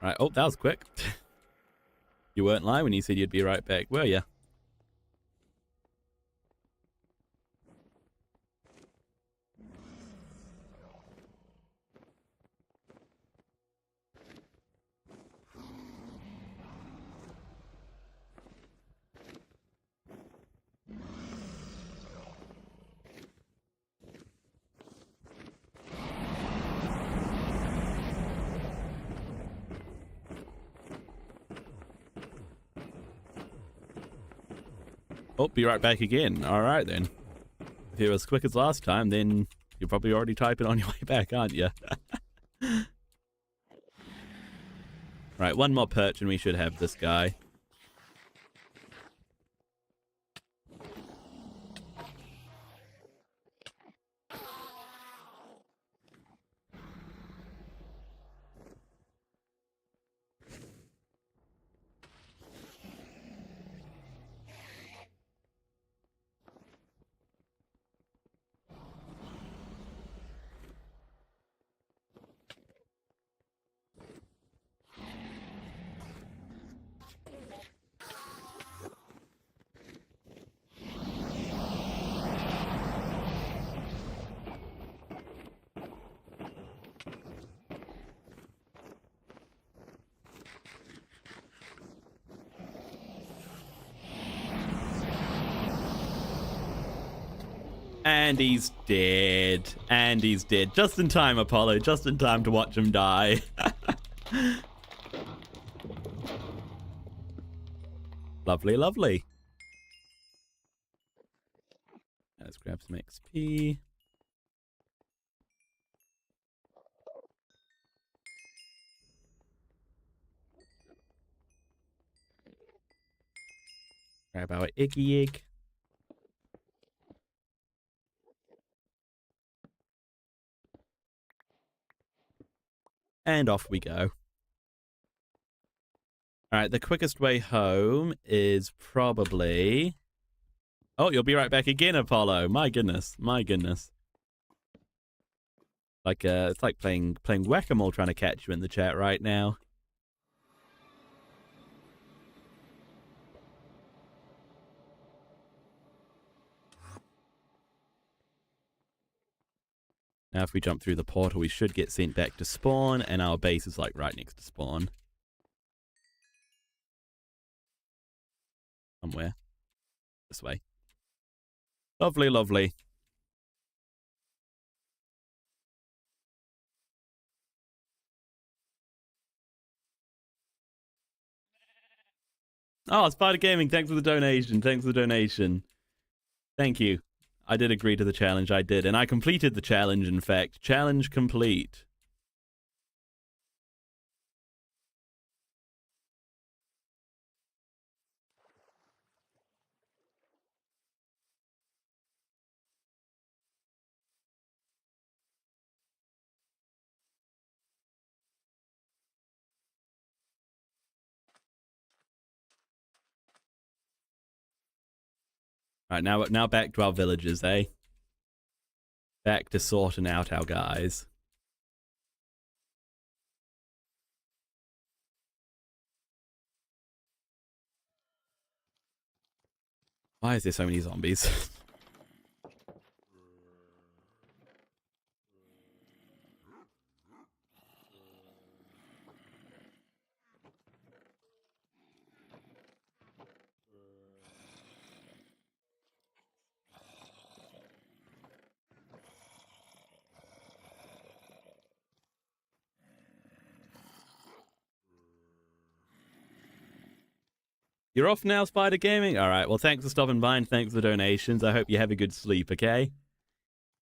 Right. Oh, that was quick. You weren't lying when you said you'd be right back, were you? Oh, be right back again. All right, then. If you're as quick as last time, then you're probably already typing on your way back, aren't you? Right, one more perch and we should have this guy. And he's dead. And he's dead. Just in time, Apollo. Just in time to watch him die. Lovely, lovely. Let's grab some XP. Grab our Iggy Egg. And off we go. Alright, the quickest way home is probably... Oh, you'll be right back again, Apollo. My goodness. My goodness. Like, it's like playing whack-a-mole trying to catch you in the chat right now. Now if we jump through the portal, we should get sent back to spawn, and our base is like right next to spawn. Somewhere. This way. Lovely, lovely. Oh, Spider Gaming, thanks for the donation. Thanks for the donation. Thank you. I did agree to the challenge, I did. And I completed the challenge, in fact. Challenge complete. Alright, now back to our villagers, eh? Back to sorting out our guys. Why is there so many zombies? You're off now, Spider Gaming? Alright, well thanks for stopping by and thanks for the donations. I hope you have a good sleep, okay?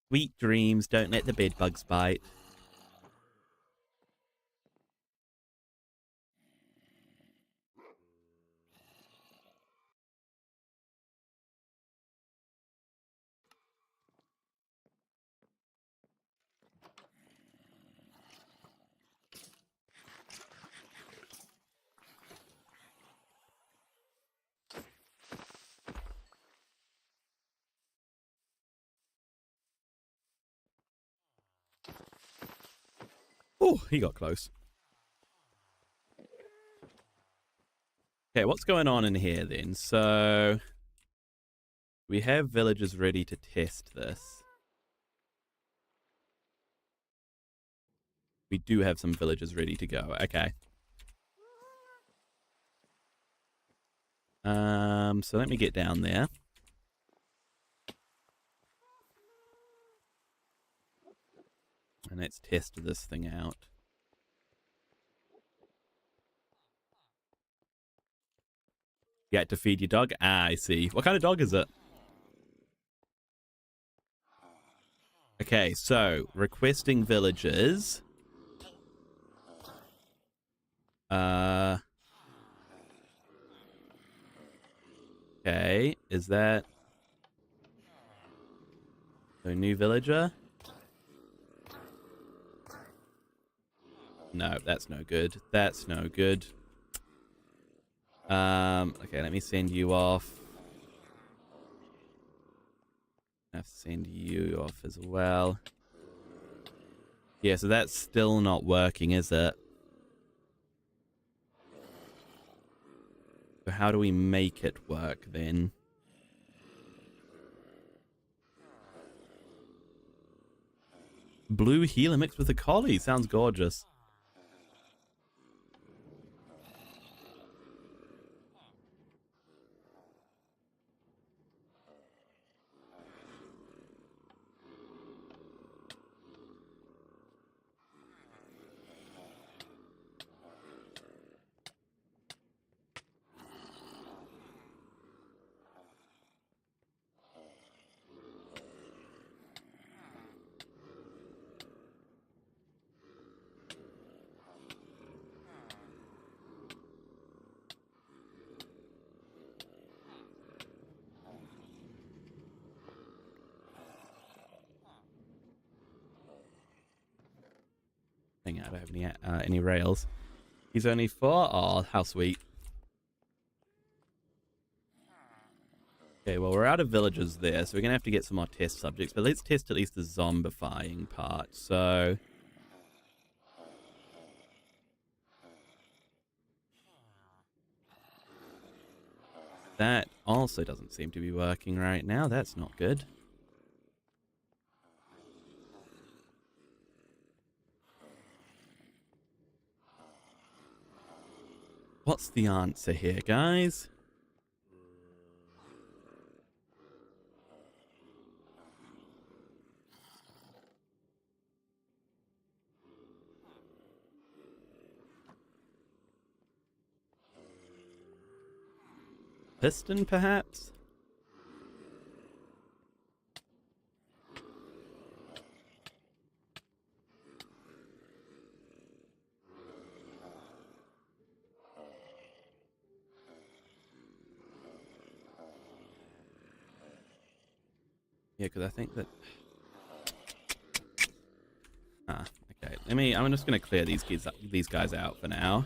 Sweet dreams, don't let the bed bugs bite. Oh, he got close. Okay, what's going on in here then? So, we have villagers ready to test this. We do have some villagers ready to go. Okay. So let me get down there. And let's test this thing out. You had to feed your dog? Ah, I see. What kind of dog is it? Okay, so requesting villagers. Uh, okay, is that a new villager? No, that's no good. That's no good. Okay, let me send you off. I have to send you off as well. Yeah, so that's still not working, is it? So how do we make it work then? Blue healer mixed with a collie. Sounds gorgeous. Hang on, I don't have any rails. He's only 4? Oh, how sweet. Okay, well, we're out of villagers there, so we're going to have to get some more test subjects. But let's test at least the zombifying part. So that also doesn't seem to be working right now. That's not good. What's the answer here, guys? Piston, perhaps? Yeah, because I think that... Ah, okay. I'm just going to clear these guys out for now.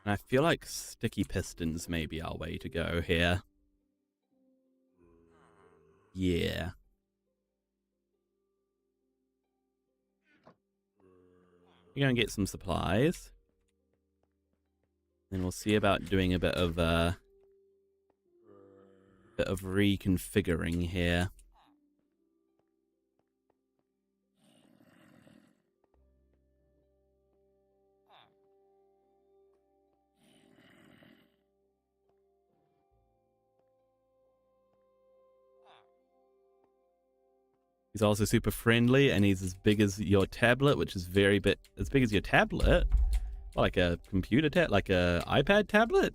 And I feel like sticky pistons may be our way to go here. Yeah. We're going to get some supplies. Then we'll see about doing a bit of reconfiguring here. He's also super friendly, and he's as big as your tablet, which is as big as your tablet, like a like a iPad tablet.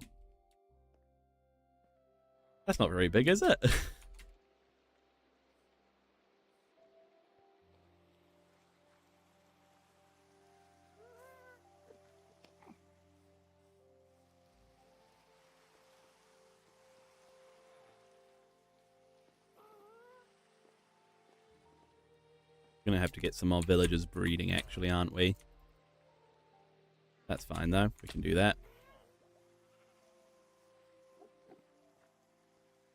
That's not very big, is it? Gonna have to get some more villagers breeding, actually, aren't we? That's fine, though. We can do that.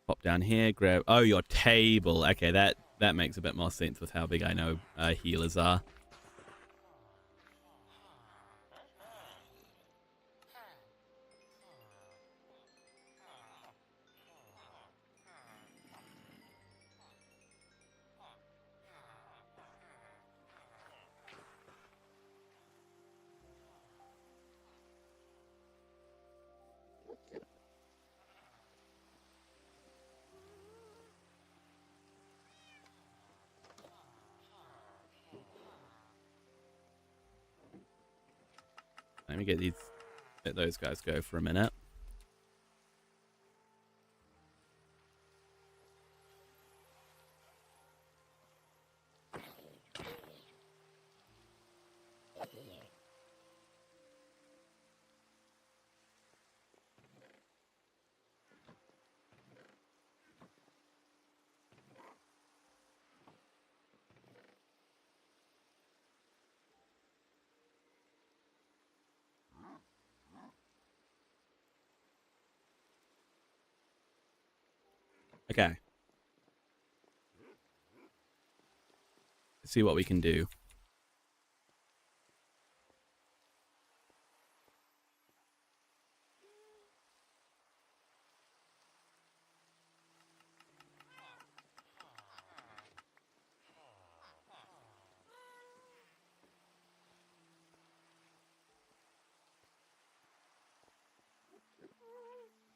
Pop down here, grab... Oh, your table. Okay, that makes a bit more sense with how big I know healers are. Let me let those guys go for a minute. Okay. Let's see what we can do.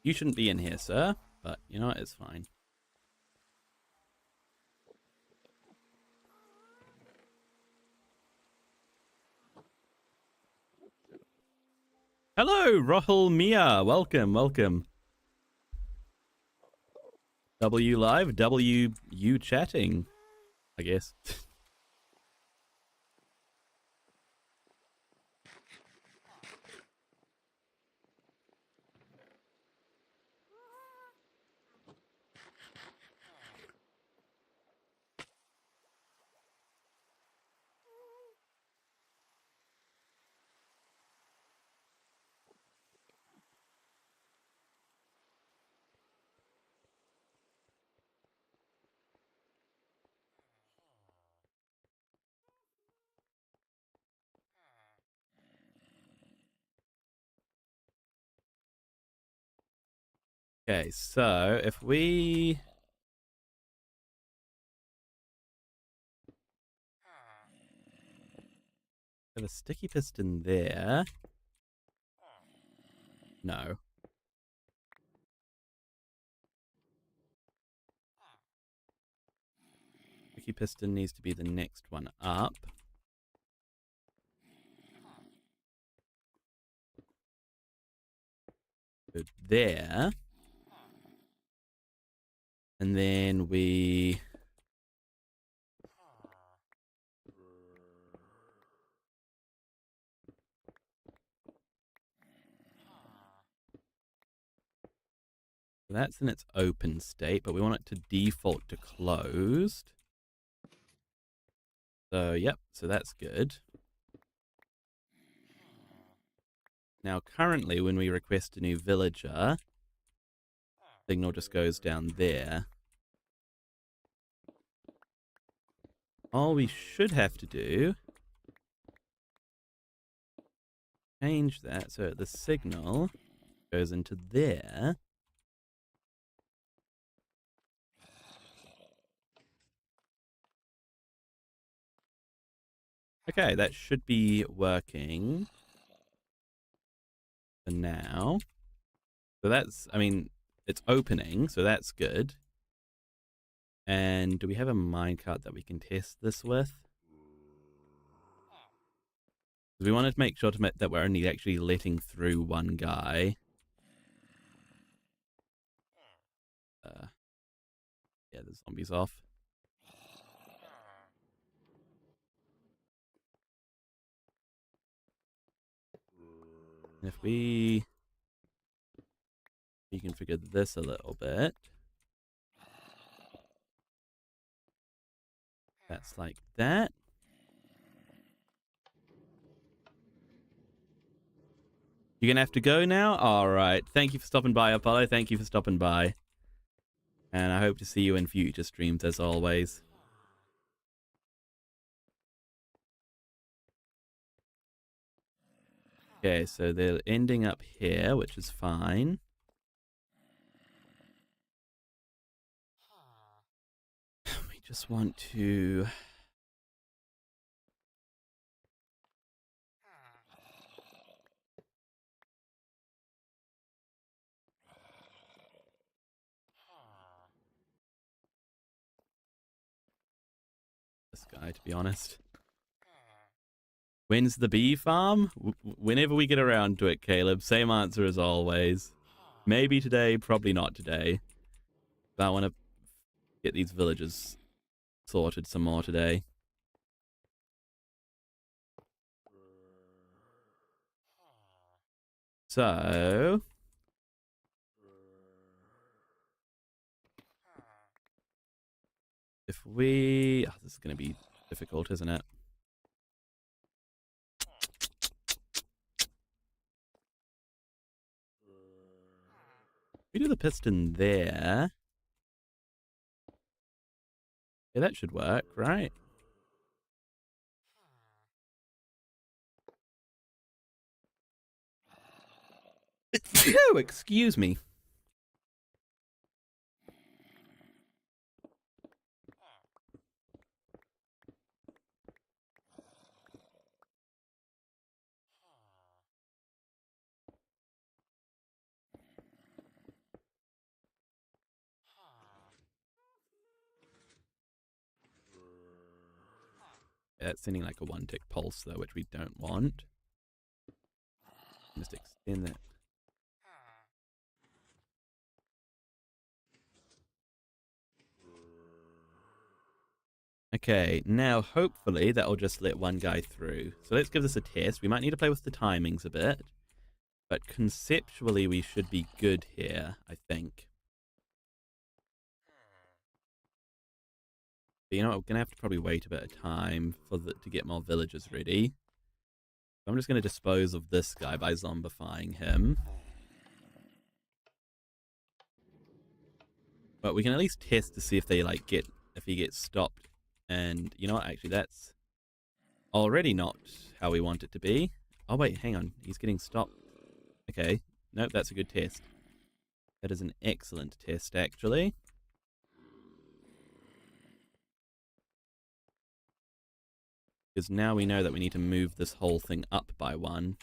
You shouldn't be in here, sir. But, you know what? It's fine. Hello, Rahul Mia. Welcome, welcome. W live, W you chatting, I guess. Okay, so if we have a sticky piston there. No. Sticky piston needs to be the next one up. So there. And then we... That's in its open state, but we want it to default to closed. So, yep, so that's good. Now, currently, when we request a new villager, signal just goes down there. All we should have to do, change that so the signal goes into there. Okay, that should be working for now. So that's, I mean, it's opening, so that's good. And do we have a minecart that we can test this with? We wanted to make sure that we're only actually letting through one guy. Yeah, the zombie's off. And if we reconfigure this a little bit. That's like that. You're going to have to go now? All right. Thank you for stopping by, Apollo. Thank you for stopping by. And I hope to see you in future streams, as always. Okay, so they're ending up here, which is fine. We just want to... this guy, to be honest. When's the bee farm? Whenever we get around to it, Caleb. Same answer as always. Maybe today, probably not today. But I want to get these villages sorted some more today. So... if we... oh, this is going to be difficult, isn't it? We do the piston there. Yeah, that should work, right? Oh, excuse me. Yeah, it's sending like a 1-tick pulse though, which we don't want. Just extend that. Okay, now hopefully that will just let one guy through. So let's give this a test. We might need to play with the timings a bit, but conceptually we should be good here, I think. But you know what, we're going to have to probably wait a bit of time for to get more villagers ready. So I'm just going to dispose of this guy by zombifying him. But we can at least test to see if they like if he gets stopped. And you know what, actually that's already not how we want it to be. Oh wait, hang on, he's getting stopped. Okay, nope, that's a good test. That is an excellent test, actually. Because now we know that we need to move this whole thing up by 1.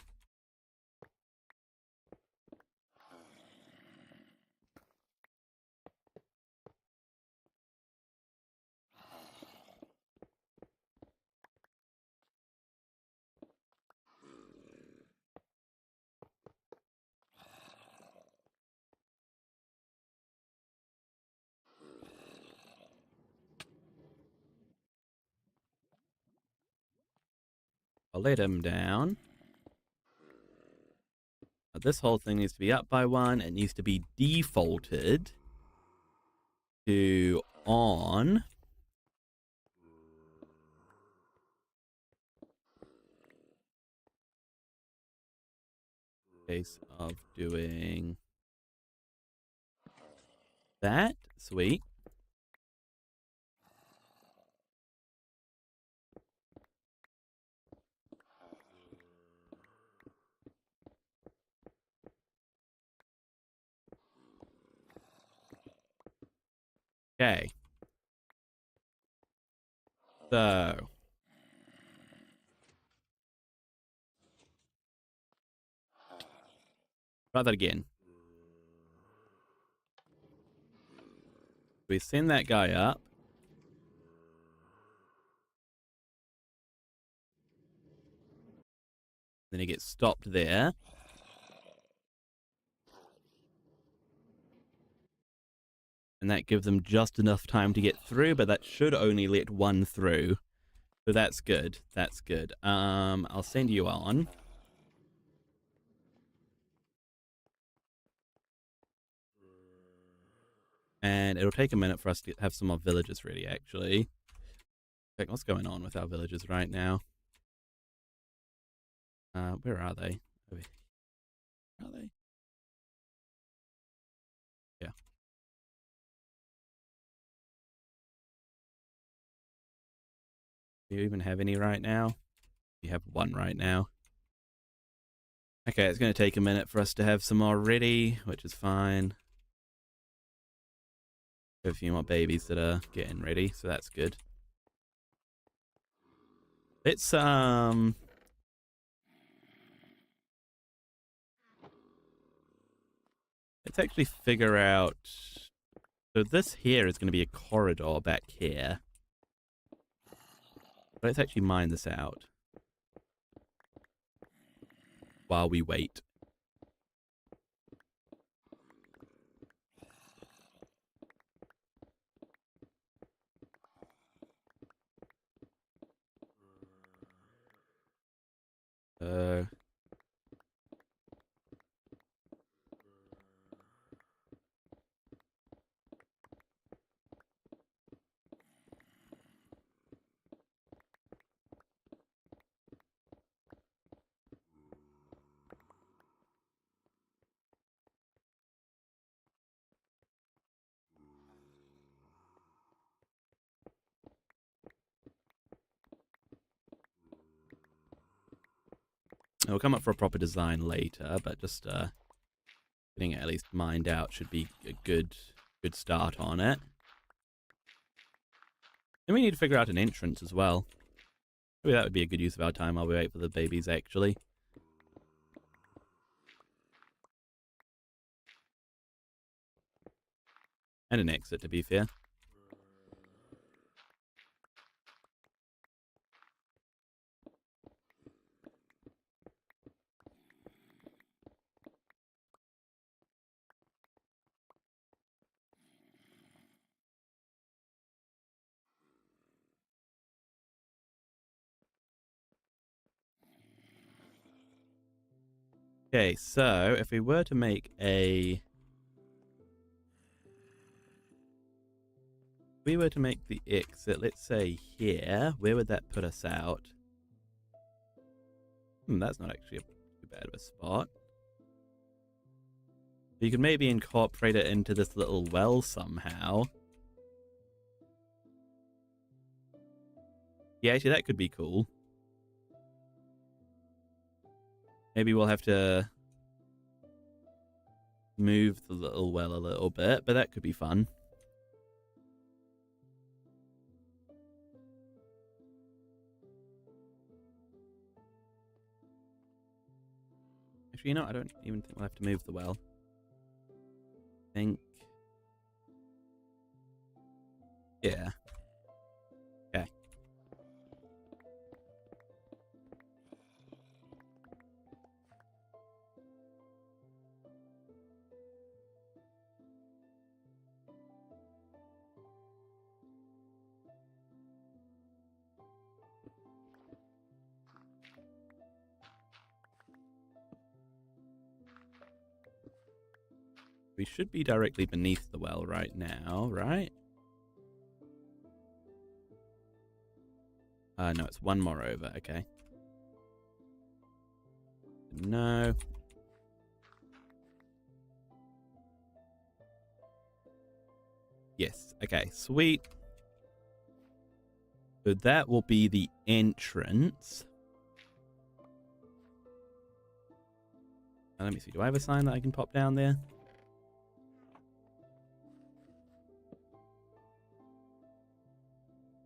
I'll let him down. Now this whole thing needs to be up by 1. It needs to be defaulted to on. Case of doing that. Sweet. Okay. So. Try that again. We send that guy up. Then he gets stopped there. And that gives them just enough time to get through, but that should only let 1 through. So that's good. That's good. I'll send you on. And it'll take a minute for us to have some more villagers ready, actually. Like, what's going on with our villagers right now? Where are they? Over here. Are they? Yeah. Do you even have any right now? You have 1 right now. Okay, it's going to take a minute for us to have some more ready, which is fine. We have a few more babies that are getting ready, so that's good. Let's actually figure out. So this here is going to be a corridor back here. Let's actually mine this out. while we wait. We'll come up for a proper design later, but just getting it at least mined out should be a good start on it. And we need to figure out an entrance as well. Maybe that would be a good use of our time while we wait for the babies, actually. And an exit, to be fair. Okay, so if we were to make a... If we were to make the exit, let's say here, where would that put us out? That's not actually too bad of a spot. You could maybe incorporate it into this little well somehow. Yeah, actually that could be cool. Maybe we'll have to move the little well a little bit, but that could be fun. Actually, you know, I don't even think we'll have to move the well. I think... Yeah. Okay. We should be directly beneath the well right now, right? No, it's one more over. Okay. No. Yes. Okay, sweet. So that will be the entrance. Now, let me see. Do I have a sign that I can pop down there?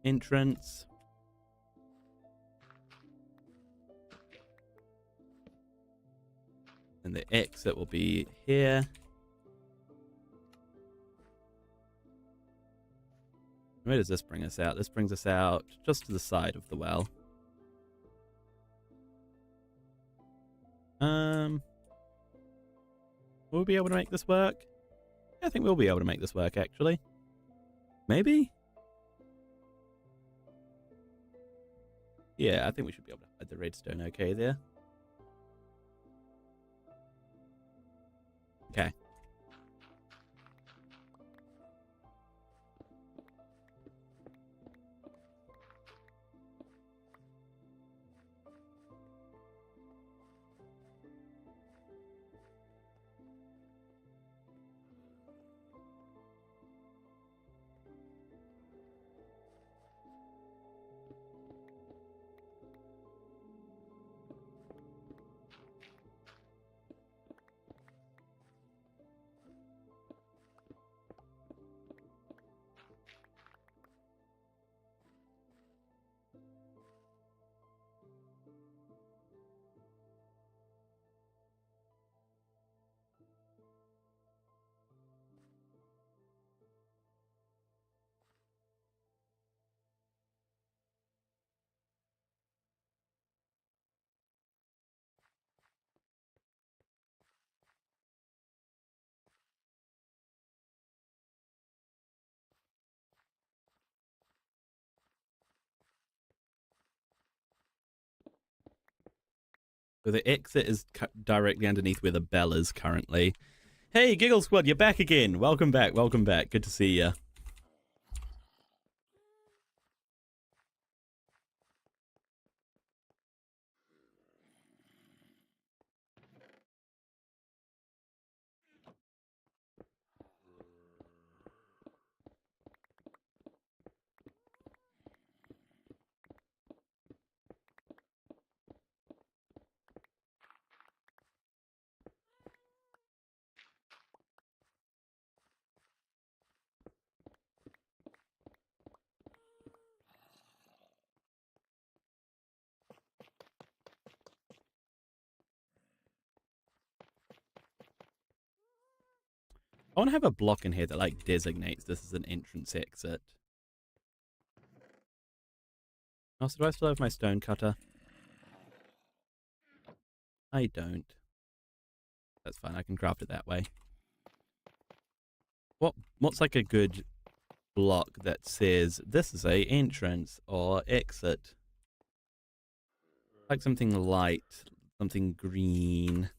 Entrance. And the exit will be here. Where does this bring us out? This brings us out just to the side of the well. Will we be able to make this work? I think we'll be able to make this work, actually. Maybe? Yeah, I think we should be able to hide the redstone okay there. Okay. So the exit is directly underneath where the bell is currently. Hey, Giggle Squad, you're back again. Welcome back. Welcome back. Good to see you. I want to have a block in here that like designates this as an entrance exit. Oh, so do I still have my stone cutter? I don't. That's fine. I can craft it that way. What's like a good block that says this is a entrance or exit? Like something light, something green.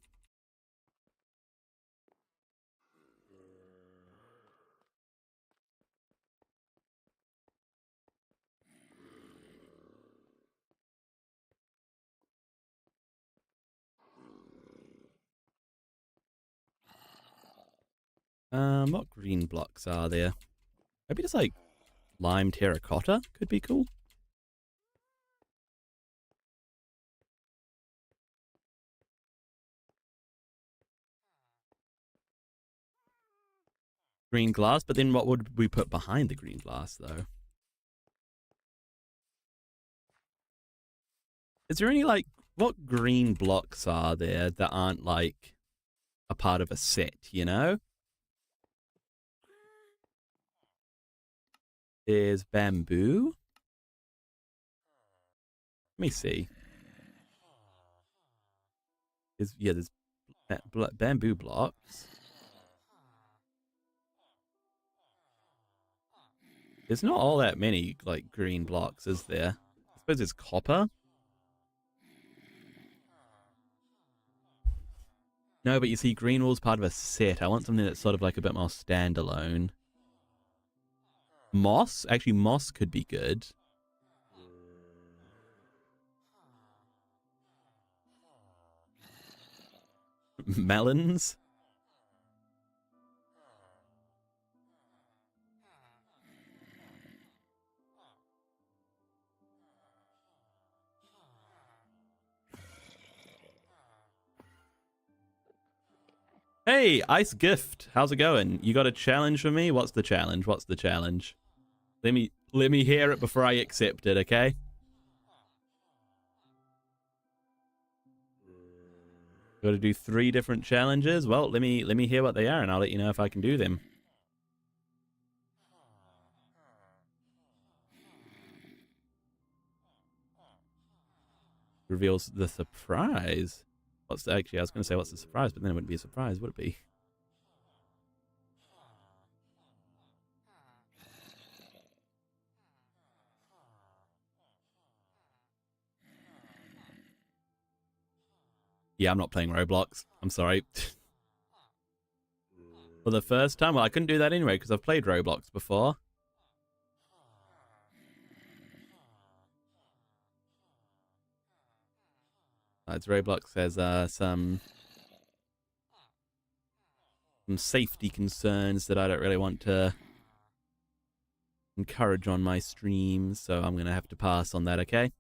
What green blocks are there? Maybe just like lime terracotta could be cool. Green glass, but then what would we put behind the green glass though? Is there any like, what green blocks are there that aren't like a part of a set, you know? There's bamboo. Let me see. There's bamboo blocks. There's not all that many like green blocks, is there? I suppose it's copper. No, but you see, green wool's part of a set. I want something that's sort of like a bit more standalone. Moss? Actually, moss could be good. Melons? Hey, Ice Gift, how's it going? You got a challenge for me? What's the challenge? What's the challenge? Let me hear it before I accept it, okay? Got to do 3 different challenges. Well, let me hear what they are, and I'll let you know if I can do them. Reveals the surprise. Actually, I was going to say what's the surprise, but then it wouldn't be a surprise, would it be? Yeah, I'm not playing Roblox. I'm sorry. For the first time? Well, I couldn't do that anyway because I've played Roblox before. Roblox has some safety concerns that I don't really want to encourage on my streams, so I'm going to have to pass on that, okay?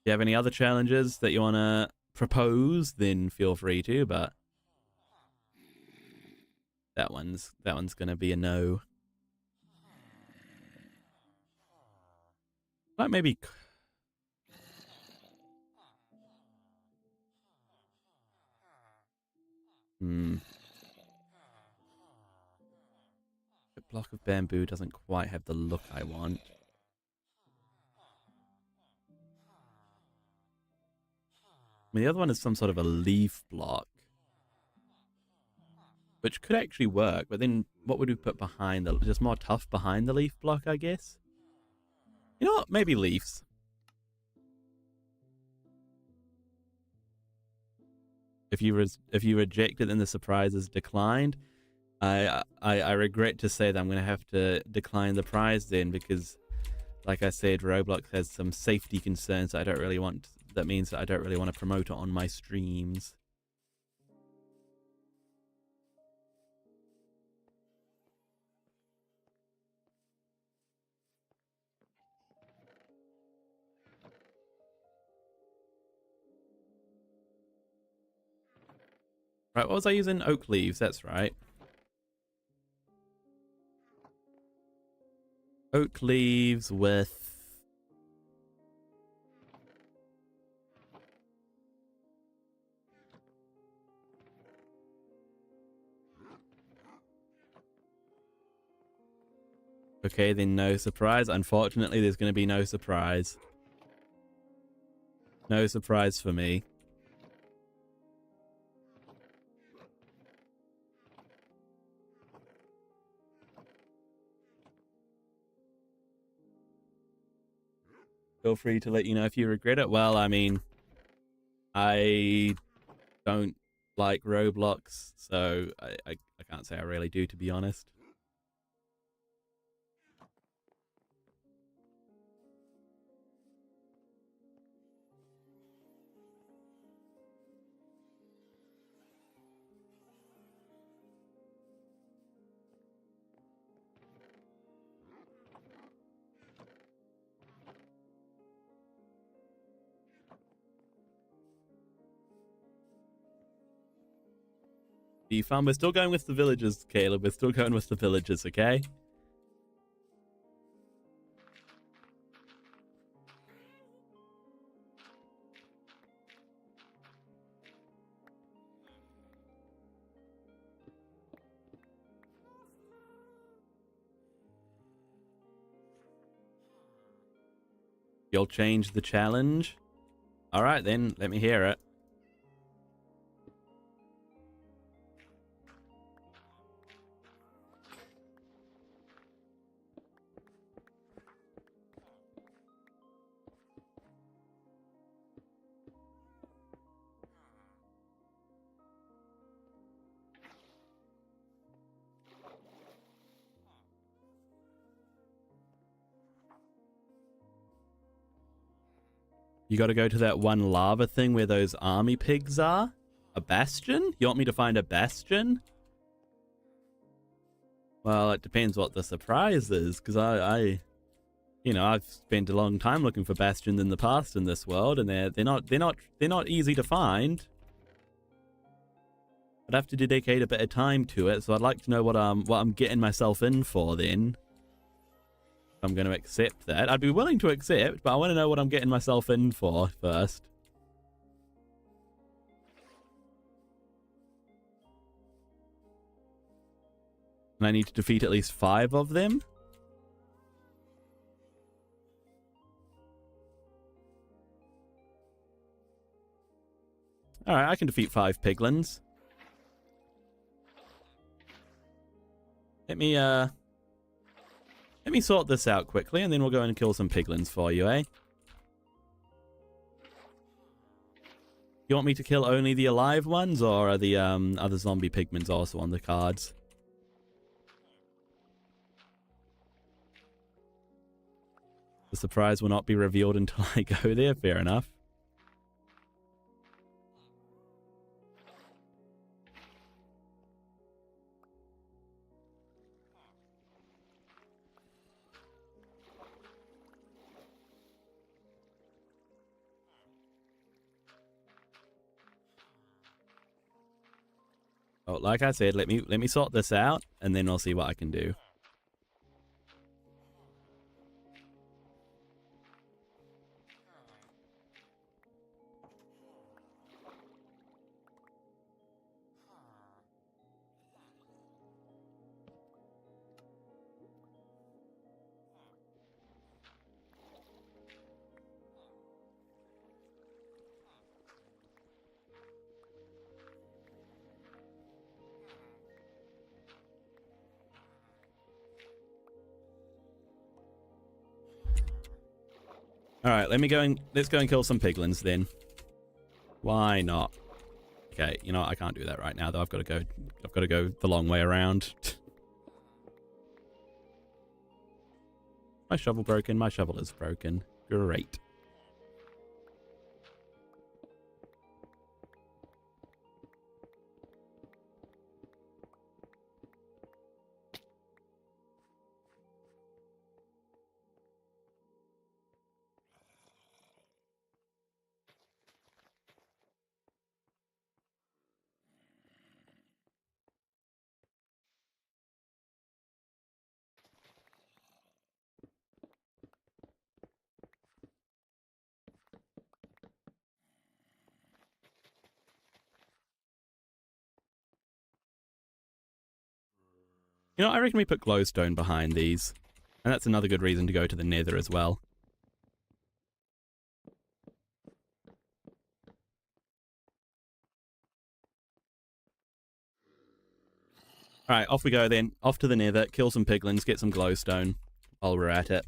If you have any other challenges that you want to propose, then feel free to, but that one's going to be a no. Like maybe a block of bamboo doesn't quite have the look I want. I mean, the other one is some sort of a leaf block, which could actually work, but then what would we put behind the... Just more tough behind the leaf block, I guess? You know what? Maybe leaves. If you reject it, then the prize is declined. I regret to say that I'm gonna have to decline the prize then, because, like I said, Roblox has some safety concerns I don't really want. That means that I don't really want to promote it on my streams. Right, what was I using? Oak leaves, that's right. Oak leaves with... Okay, then no surprise. Unfortunately, there's going to be no surprise. No surprise for me. Feel free to let you know if you regret it. Well, I mean, I don't like Roblox, so I can't say I really do, to be honest. Be fun. We're still going with the villagers, Caleb. We're still going with the villagers, okay? You'll change the challenge? Alright then, let me hear it. You gotta go to that one lava thing where those army pigs are? A bastion? You want me to find a bastion? Well, it depends what the surprise is, because you know, I've spent a long time looking for bastions in the past in this world, and they're not easy to find. I'd have to dedicate a bit of time to it, so I'd like to know what I'm getting myself in for then. I'm going to accept that. I'd be willing to accept, but I want to know what I'm getting myself in for first. And I need to defeat at least 5 of them. Alright, I can defeat 5 piglins. Let me sort this out quickly, and then we'll go and kill some piglins for you, eh? You want me to kill only the alive ones, or are the other zombie pigments also on the cards? The surprise will not be revealed until I go there, fair enough. Oh, like I said, let me sort this out, and then I'll see what I can do. All right, let's go and kill some piglins then. Why not? Okay, you know what? I can't do that right now, though. I've got to go the long way around. My shovel broken. My shovel is broken. Great. You know, I reckon we put glowstone behind these. And that's another good reason to go to the nether as well. Alright, off we go then. Off to the nether, kill some piglins, get some glowstone while we're at it.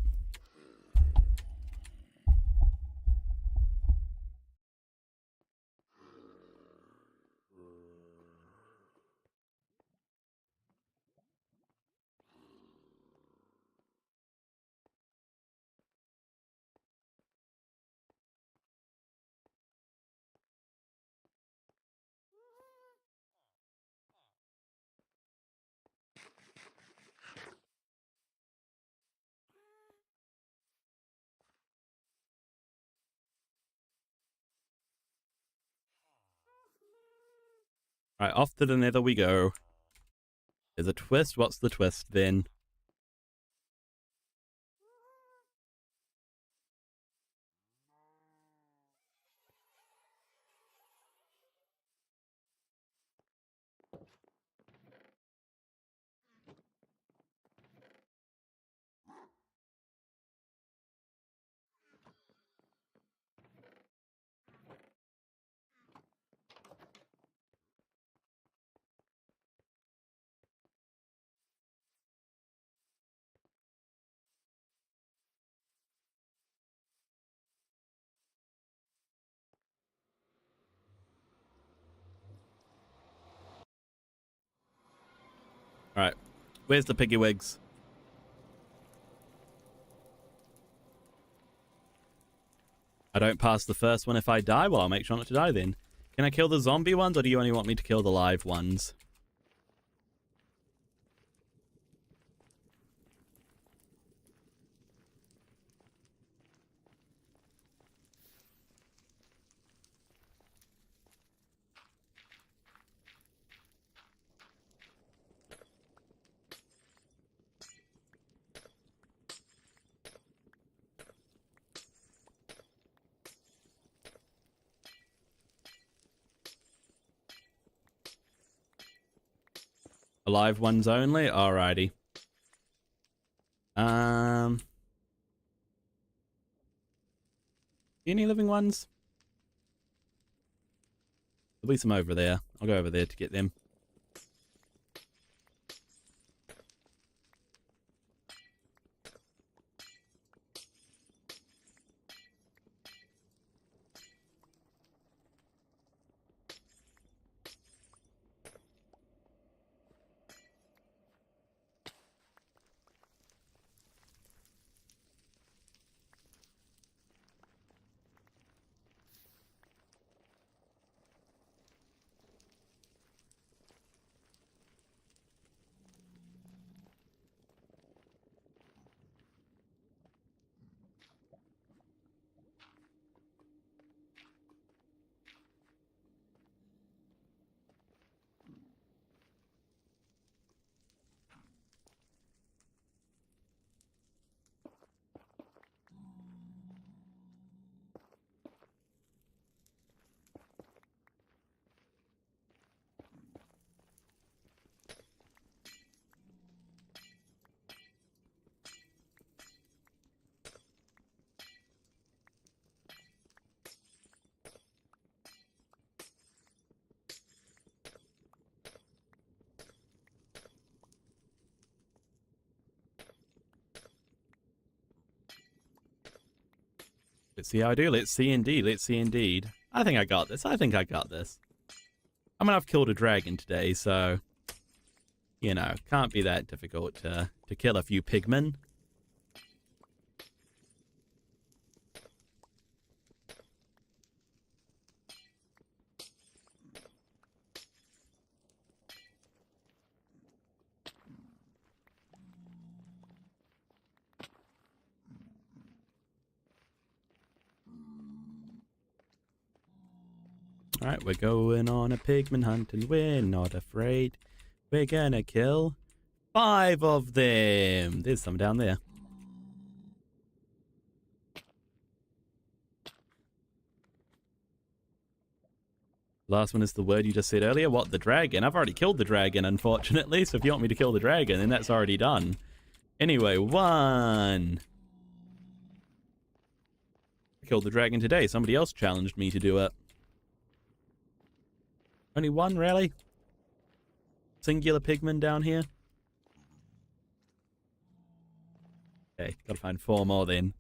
Alright, off to the nether we go. There's a twist. What's the twist then? Alright, where's the piggy wigs? I don't pass the first one if I die? Well, I'll make sure not to die then. Can I kill the zombie ones, or do you only want me to kill the live ones? Live ones only? Alrighty. Any living ones? There'll be some over there. I'll go over there to get them. Let's see how I do. Let's see indeed. Let's see indeed. I think I got this. I think I got this. I mean, I've killed a dragon today, so, you know, can't be that difficult to kill a few pigmen. Alright, we're going on a pigman hunt and we're not afraid. We're gonna kill 5 of them. There's some down there. Last one is the word you just said earlier. What, the dragon? I've already killed the dragon, unfortunately. So if you want me to kill the dragon, then that's already done. Anyway, 1. I killed the dragon today. Somebody else challenged me to do it. Only 1, really? Singular pigman down here? Okay, gotta find 4 more then.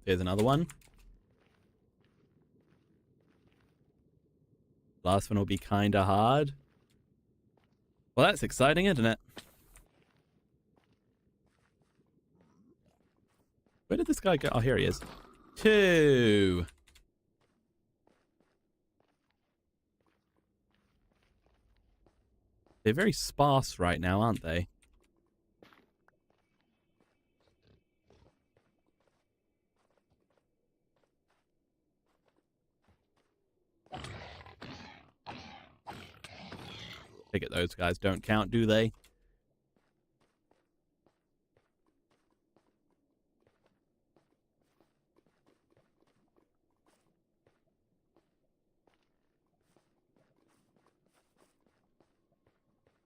There's another one. Last one will be kinda hard. Well, that's exciting, isn't it? Where did this guy go? Oh, here he is. 2. They're very sparse right now, aren't they? Take it, those guys don't count, do they?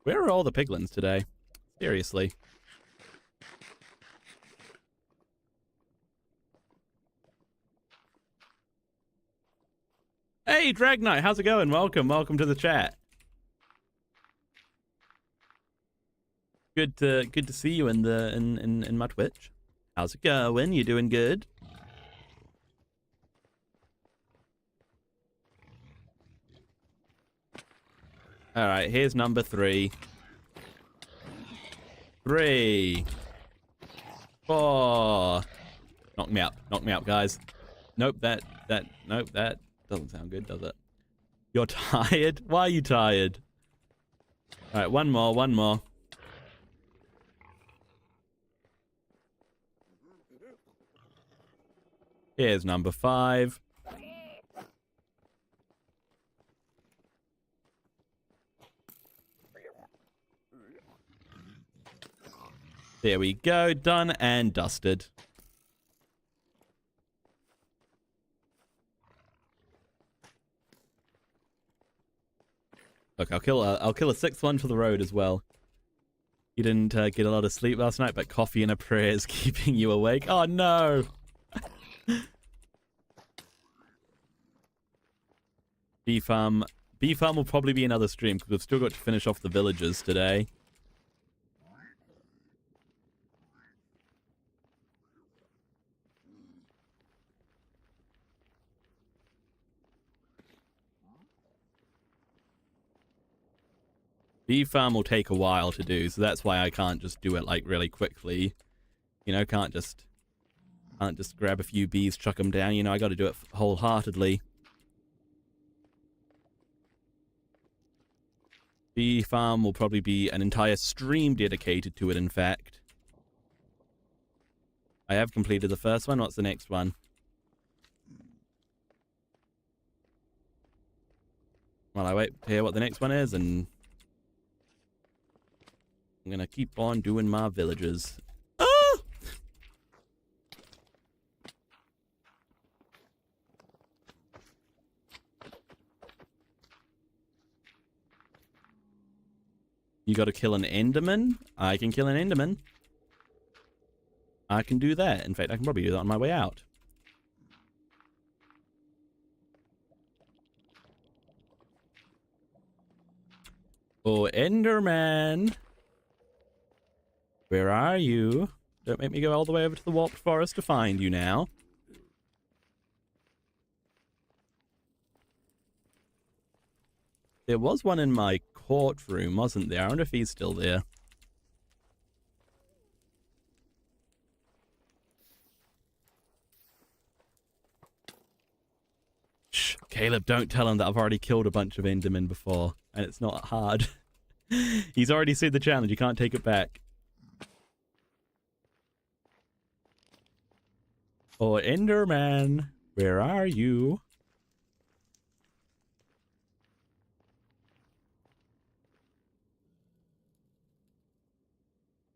Where are all the piglins today? Seriously. Hey, Drag Knight, how's it going? Welcome to the chat. Good to see you in my Twitch. How's it going? You doing good? All right, here's number 3. 3, 4. Knock me out, guys. Nope, that doesn't sound good, does it? You're tired? Why are you tired? All right, one more. Here's number 5. There we go. Done and dusted. Look, I'll kill a 6th one for the road as well. You didn't get a lot of sleep last night, but coffee and a prayer is keeping you awake. Oh no! Bee farm will probably be another stream because we've still got to finish off the villagers today. Bee farm will take a while to do, so that's why I can't just do it like really quickly. You know, can't just grab a few bees, chuck them down. You know, I got to do it wholeheartedly. Bee farm will probably be an entire stream dedicated to it, in fact. I have completed the first one. What's the next one? Well, I wait to hear what the next one is, and I'm gonna keep on doing my villages. Ah! You gotta kill an Enderman? I can kill an Enderman. I can do that. In fact, I can probably do that on my way out. Oh, Enderman. Where are you? Don't make me go all the way over to the Warped Forest to find you now. There was one in my courtroom, wasn't there? I wonder if he's still there. Shh, Caleb, don't tell him that I've already killed a bunch of Endermen before, and it's not hard. He's already seen the challenge, you can't take it back. Oh, Enderman, where are you?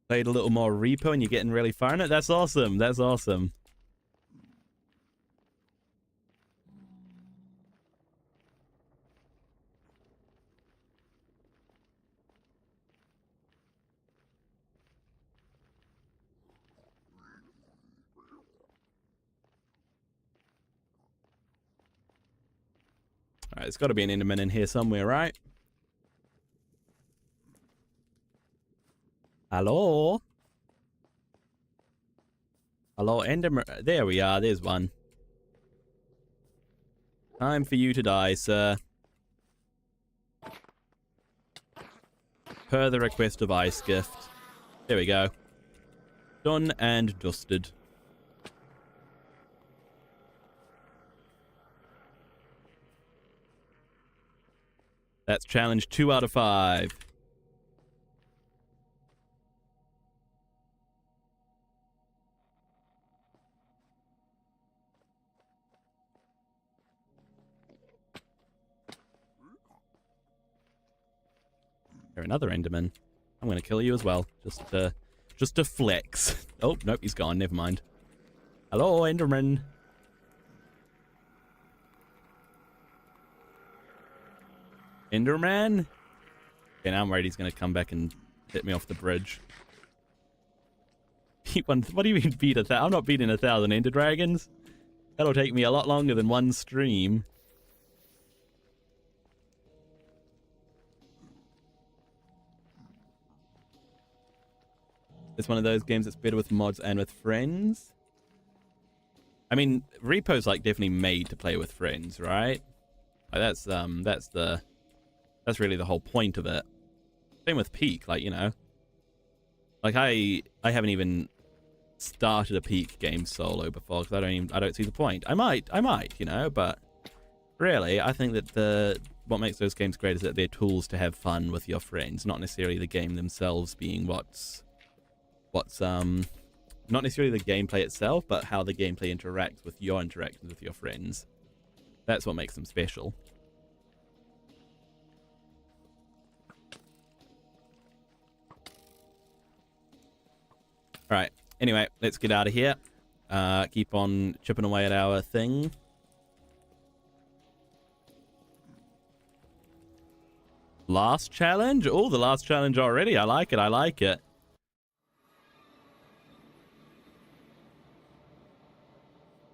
Played a little more Repo and you're getting really far in it? That's awesome. That's awesome. Alright, there's got to be an Enderman in here somewhere, right? Hello? Hello, Enderman. There we are. There's one. Time for you to die, sir. Per the request of Ice Gift. There we go. Done and dusted. That's challenge 2 out of 5. You're another Enderman. I'm gonna kill you as well. Just to flex. Oh, nope, he's gone. Never mind. Hello, Enderman. Enderman? Okay, now I'm worried he's gonna come back and hit me off the bridge. Beat one. What do you mean beat 1,000? I'm not beating 1,000 Ender Dragons. That'll take me a lot longer than one stream. It's one of those games that's better with mods and with friends. I mean, Repo's like definitely made to play with friends, right? Like that's really the whole point of it. Same with Peak, like, you know. Like I haven't even started a Peak game solo before because I don't see the point. I might, you know, but really I think that what makes those games great is that they're tools to have fun with your friends, not necessarily the game themselves being what's not necessarily the gameplay itself, but how the gameplay interacts with your interactions with your friends. That's what makes them special. Alright, anyway, let's get out of here. Keep on chipping away at our thing. Last challenge? Oh, the last challenge already. I like it, I like it.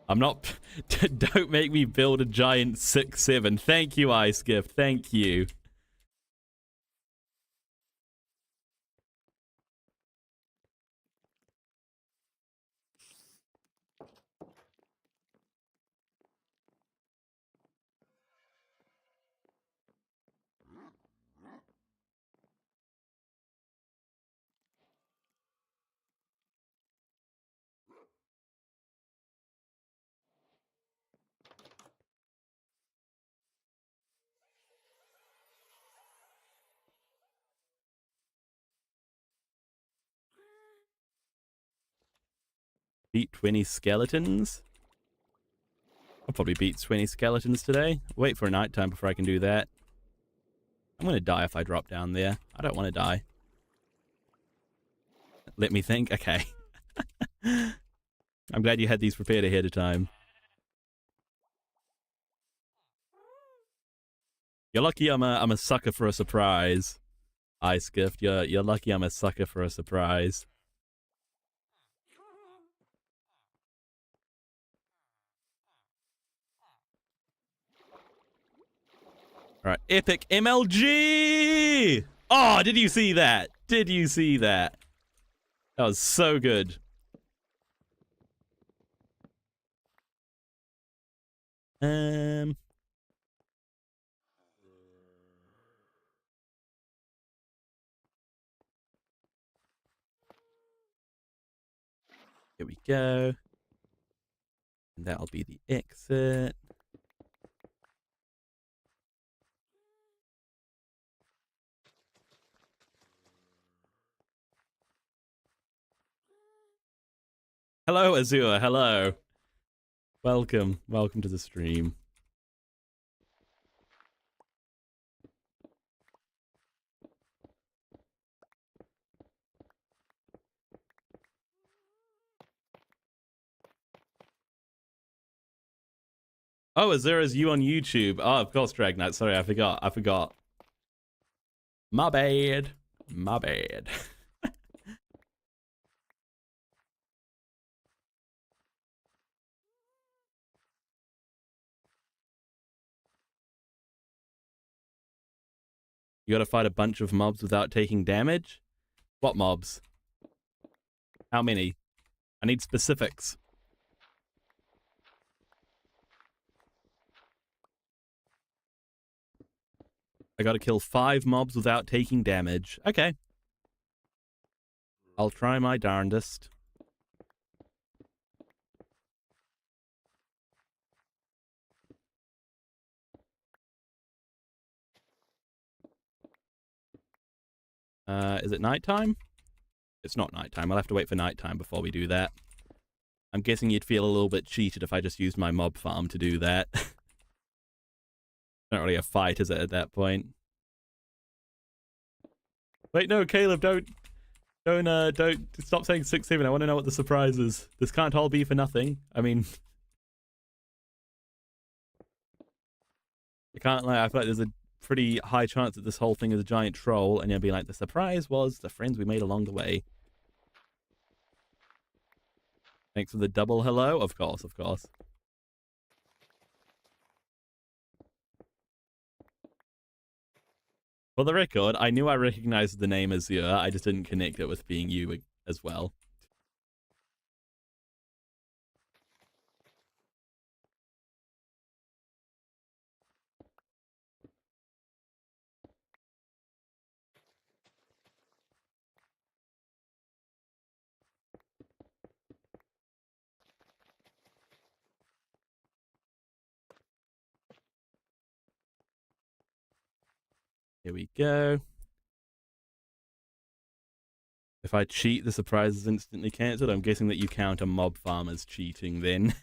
I'm not... Don't make me build a giant 6-7. Thank you, Ice Gift. Thank you. Beat 20 skeletons. I'll probably beat 20 skeletons today. Wait for nighttime before I can do that. I'm gonna die if I drop down there. I don't want to die. Let me think. Okay. I'm glad you had these prepared ahead of time. You're lucky I'm a sucker for a surprise. Ice Gift. You're lucky I'm a sucker for a surprise. Alright, epic MLG! Oh, did you see that? Did you see that? That was so good. Here we go. And that'll be the exit. Hello, Azure. Hello. Welcome. Welcome to the stream. Oh, Azure is you on YouTube. Oh, of course, Dragnite. Sorry, I forgot. My bad. My bad. You gotta fight a bunch of mobs without taking damage? What mobs? How many? I need specifics. I gotta kill 5 mobs without taking damage. Okay. I'll try my darndest. Is it nighttime? It's not nighttime. I'll have to wait for nighttime before we do that. I'm guessing you'd feel a little bit cheated if I just used my mob farm to do that. Not really a fight, is it, at that point? Wait, no, Caleb, don't stop saying 6-7. I want to know what the surprise is. This can't all be for nothing. I mean, I can't lie. I feel like there's a pretty high chance that this whole thing is a giant troll, and you'll be like, the surprise was the friends we made along the way. Thanks for the double hello. Of course, of course. For the record, I knew I recognized the name Azure. I just didn't connect it with being you as well. Here we go. If I cheat, the surprise is instantly cancelled. I'm guessing that you count a mob farm as cheating then.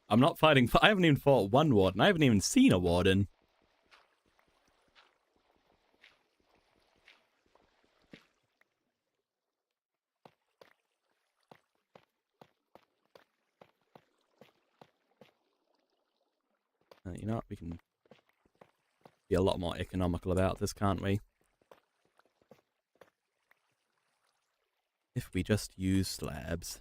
I'm not fighting. I haven't even fought one warden. I haven't even seen a warden. You know what? We can be a lot more economical about this, can't we? If we just use slabs.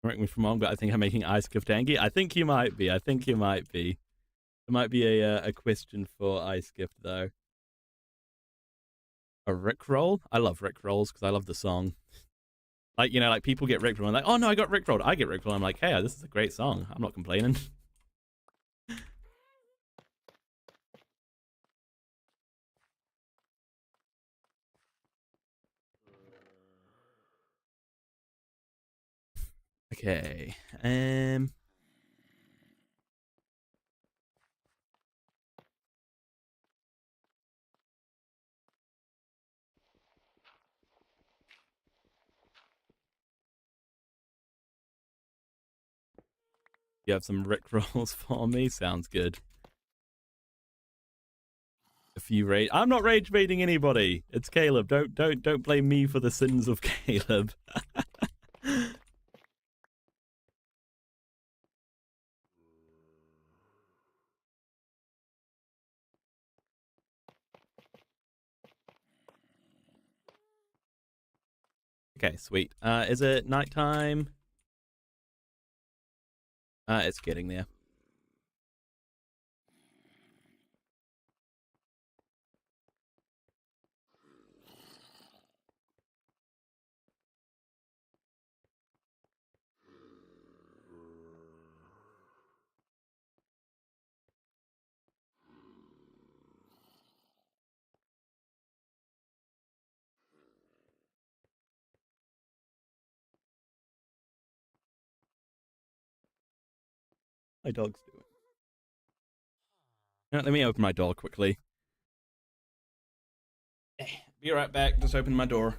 Correct me if I'm wrong, but I think I'm making Ice Gift angry. I think you might be. I think you might be. There might be a question for Ice Gift, though. A Rickroll? I love Rickrolls because I love the song. Like, you know, like people get Rickrolled and like, oh no, I got Rickrolled. I get Rickrolled. I'm like, hey, this is a great song. I'm not complaining. Okay. You have some Rick rolls for me? Sounds good. If you rage, I'm not rage baiting anybody. It's Caleb. Don't blame me for the sins of Caleb. Okay, sweet. Is it nighttime? It's getting there. My dog's doing. Let me open my door quickly. Be right back. Just open my door.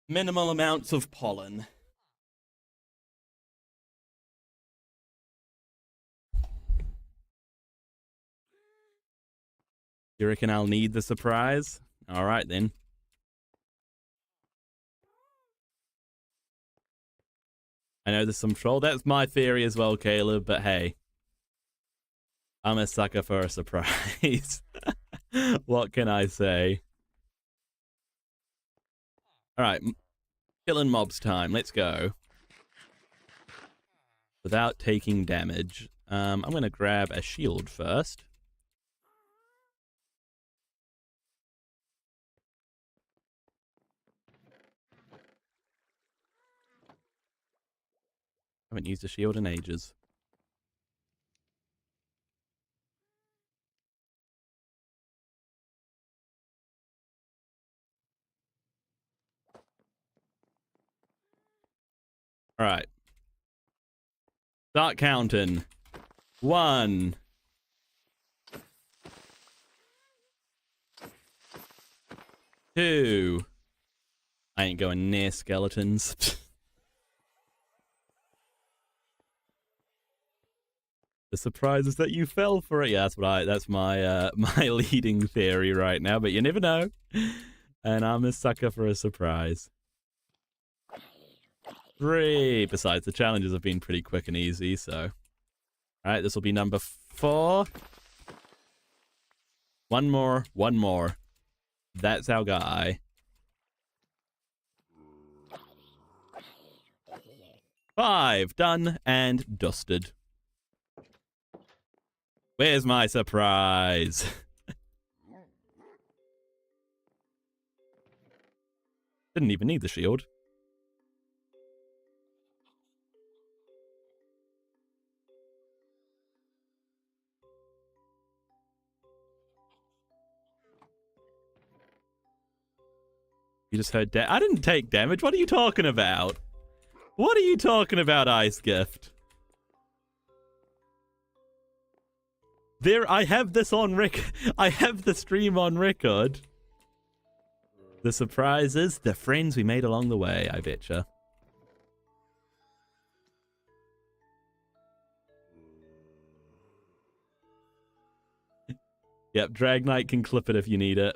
Minimal amounts of pollen. You reckon I'll need the surprise? All right, then. I know there's some troll. That's my theory as well, Caleb, but hey. I'm a sucker for a surprise. What can I say? All right, killing mobs time. Let's go. Without taking damage. I'm going to grab a shield first. Haven't used a shield in ages. All right. Start counting. 1. 2. I ain't going near skeletons. The surprise is that you fell for it. Yeah, that's my my leading theory right now, but you never know. And I'm a sucker for a surprise. 3. Besides, the challenges have been pretty quick and easy, so. Alright, this will be number 4. One more. That's our guy. 5. Done and dusted. Where's my surprise? Didn't even need the shield. You just heard I didn't take damage. What are you talking about? What are you talking about, Ice Gift? I have this on I have the stream on record. The surprise is the friends we made along the way, I betcha. Yep, Drag Knight can clip it if you need it.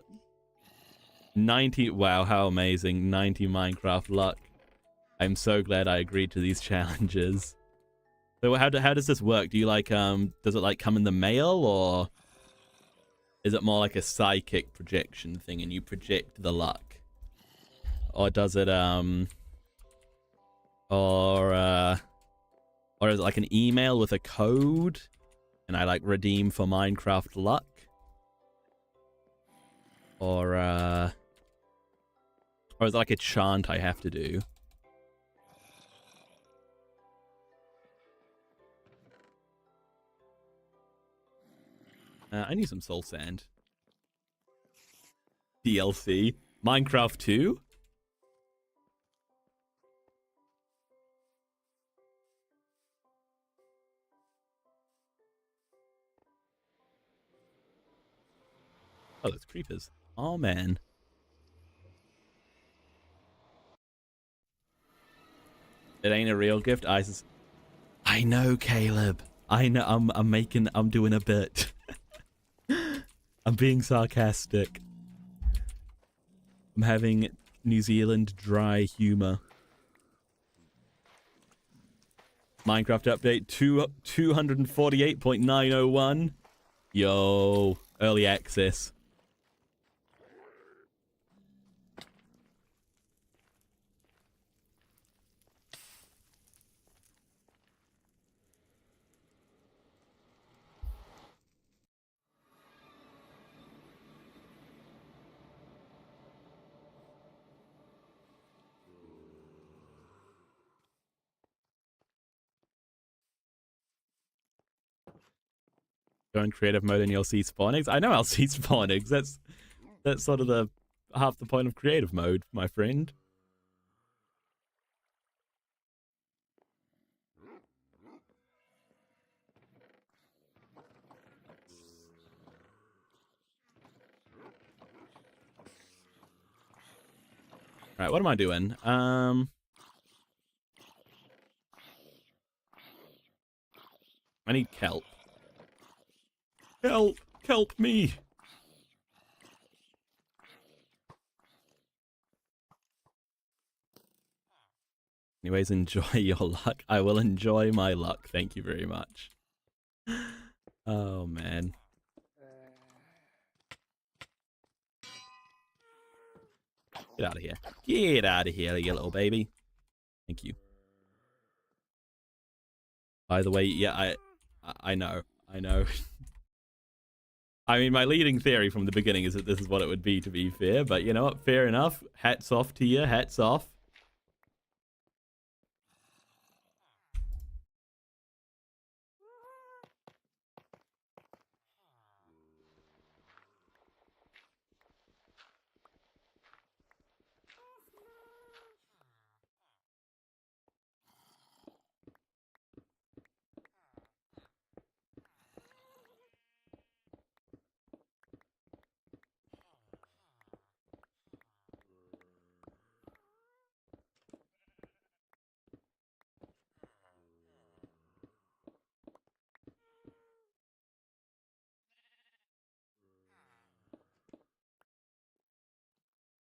90, wow, how amazing. 90 Minecraft luck. I'm so glad I agreed to these challenges. So how does this work? Do you like, does it like come in the mail, or is it more like a psychic projection thing and you project the luck? Or does it, or is it like an email with a code and I like redeem for Minecraft luck? Or is it like a chant I have to do? I need some soul sand. DLC. Minecraft 2? Oh, those creepers. Oh, man. It ain't a real gift. I know, Caleb. I know. I'm doing a bit. I'm being sarcastic. I'm having New Zealand dry humor. Minecraft update 248.901. Yo, early access. Go in creative mode and you'll see spawn eggs. I know I'll see spawn eggs. That's sort of the half the point of creative mode, my friend. Right, what am I doing? I need kelp. Help! Help me! Anyways, enjoy your luck. I will enjoy my luck. Thank you very much. Oh, man. Get out of here. Get out of here, you little baby. Thank you. By the way, yeah, I know. I know. I mean, my leading theory from the beginning is that this is what it would be, to be fair. But you know what? Fair enough. Hats off to you. Hats off.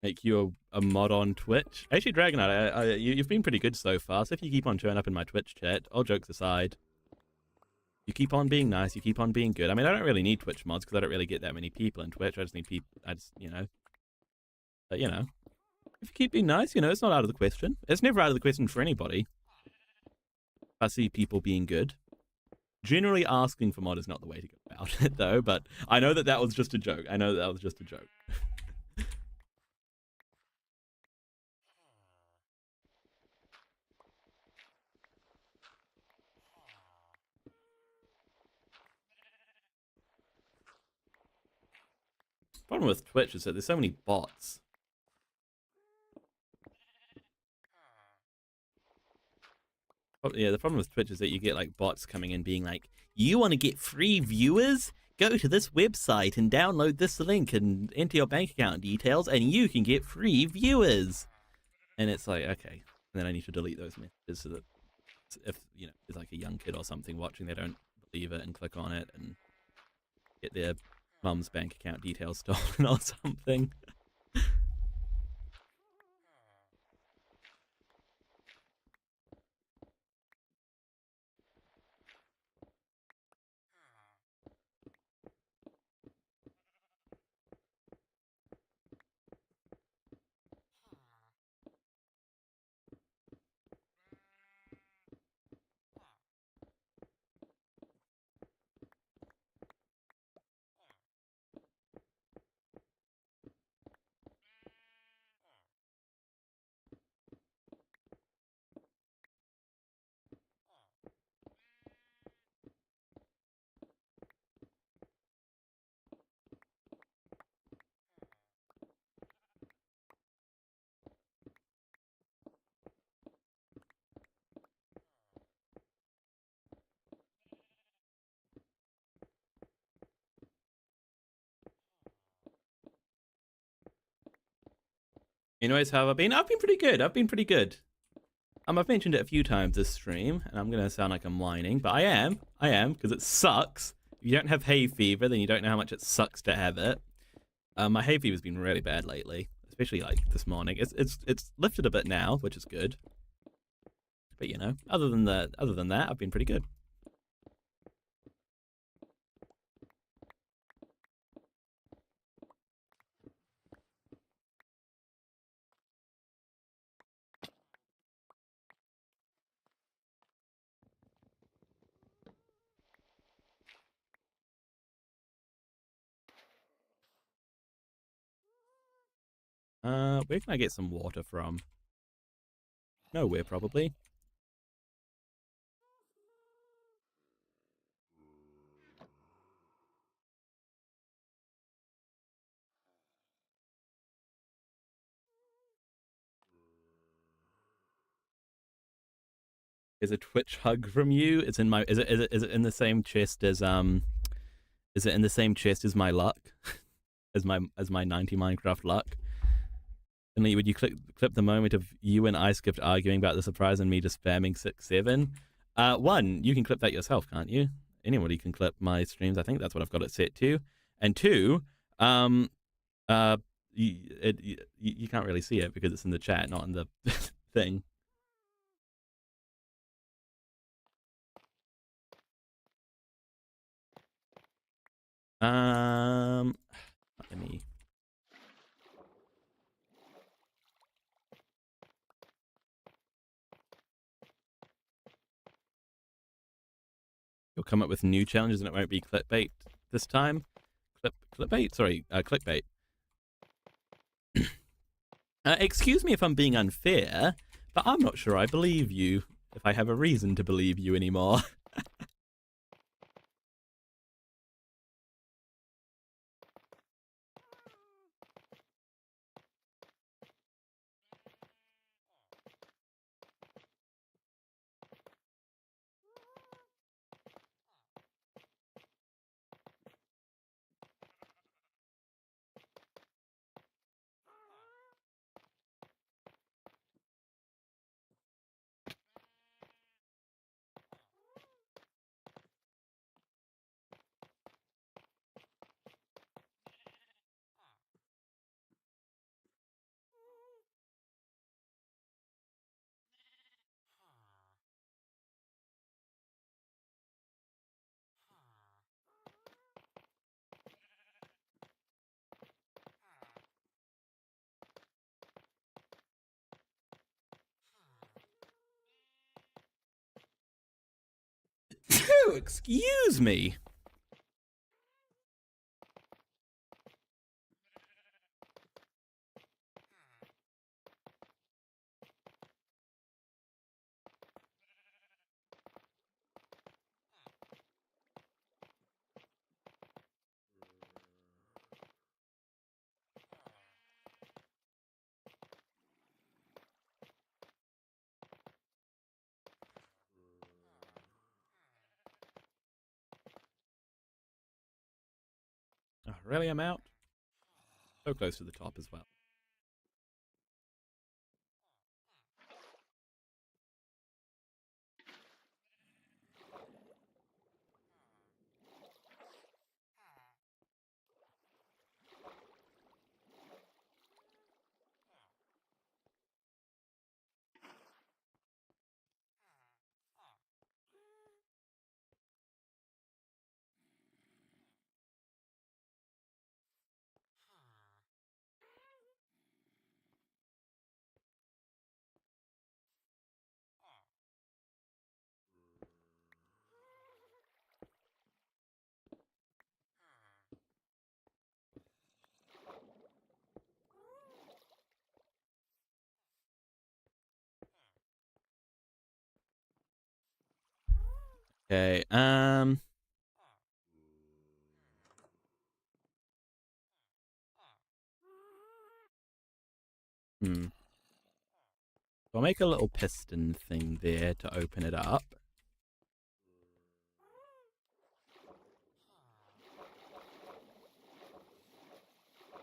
Make you a mod on Twitch. Actually, Dragonite, you've been pretty good so far. So if you keep on showing up in my Twitch chat, all jokes aside, you keep on being nice. You keep on being good. I mean, I don't really need Twitch mods because I don't really get that many people in Twitch. I just need people. But if you keep being nice, it's not out of the question. It's never out of the question for anybody. I see people being good. Generally, asking for mod is not the way to go about it, though. But I know that was just a joke. Problem with Twitch is that there's so many bots. Yeah, the problem with Twitch is that you get like bots coming in being like, you want to get free viewers? Go to this website and download this link and enter your bank account details and you can get free viewers. And it's like, okay. And then I need to delete those messages so that if, there's like a young kid or something watching, they don't believe it and click on it and get their mum's bank account details stolen or something. Anyways, how have I been? I've been pretty good. I've been pretty good. I've mentioned it a few times this stream, and I'm gonna sound like I'm whining, but I am, because it sucks. If you don't have hay fever, then you don't know how much it sucks to have it. My hay fever's been really bad lately, especially like this morning. It's lifted a bit now, which is good. But you know, other than that, I've been pretty good. Where can I get some water from? Nowhere, probably. Is a Twitch hug from you? It's in my. Is it in the same chest as Is it in the same chest as my luck? as my 90 Minecraft luck? And would you clip the moment of you and iSkipped arguing about the surprise and me just spamming 6-7? One, you can clip that yourself, can't you? Anybody can clip my streams. I think that's what I've got it set to. And two, you can't really see it because it's in the chat, not in the thing. Let me. You'll come up with new challenges and it won't be clickbait this time. Clickbait? Sorry, clickbait. Excuse me if I'm being unfair, but I'm not sure I believe you, if I have a reason to believe you anymore. Excuse me. Oh, really, I'm out? So close to the top as well. Okay, I'll make a little piston thing there to open it up.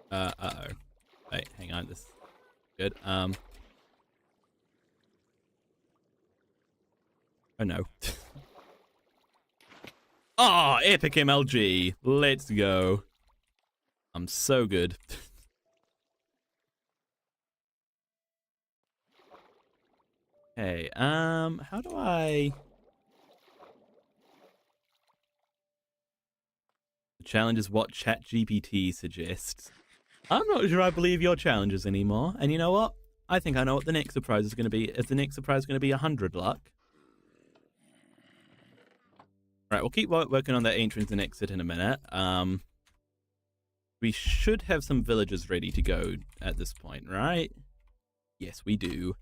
Uh-oh. Wait, hang on. Good. Oh no. Oh, epic MLG. Let's go. I'm so good. Okay, how do I... The challenge is what ChatGPT suggests. I'm not sure I believe your challenges anymore. And you know what? I think I know what the next surprise is going to be. Is the next surprise going to be 100 luck? Right, we'll keep working on that entrance and exit in a minute. We should have some villagers ready to go at this point, right? Yes, we do.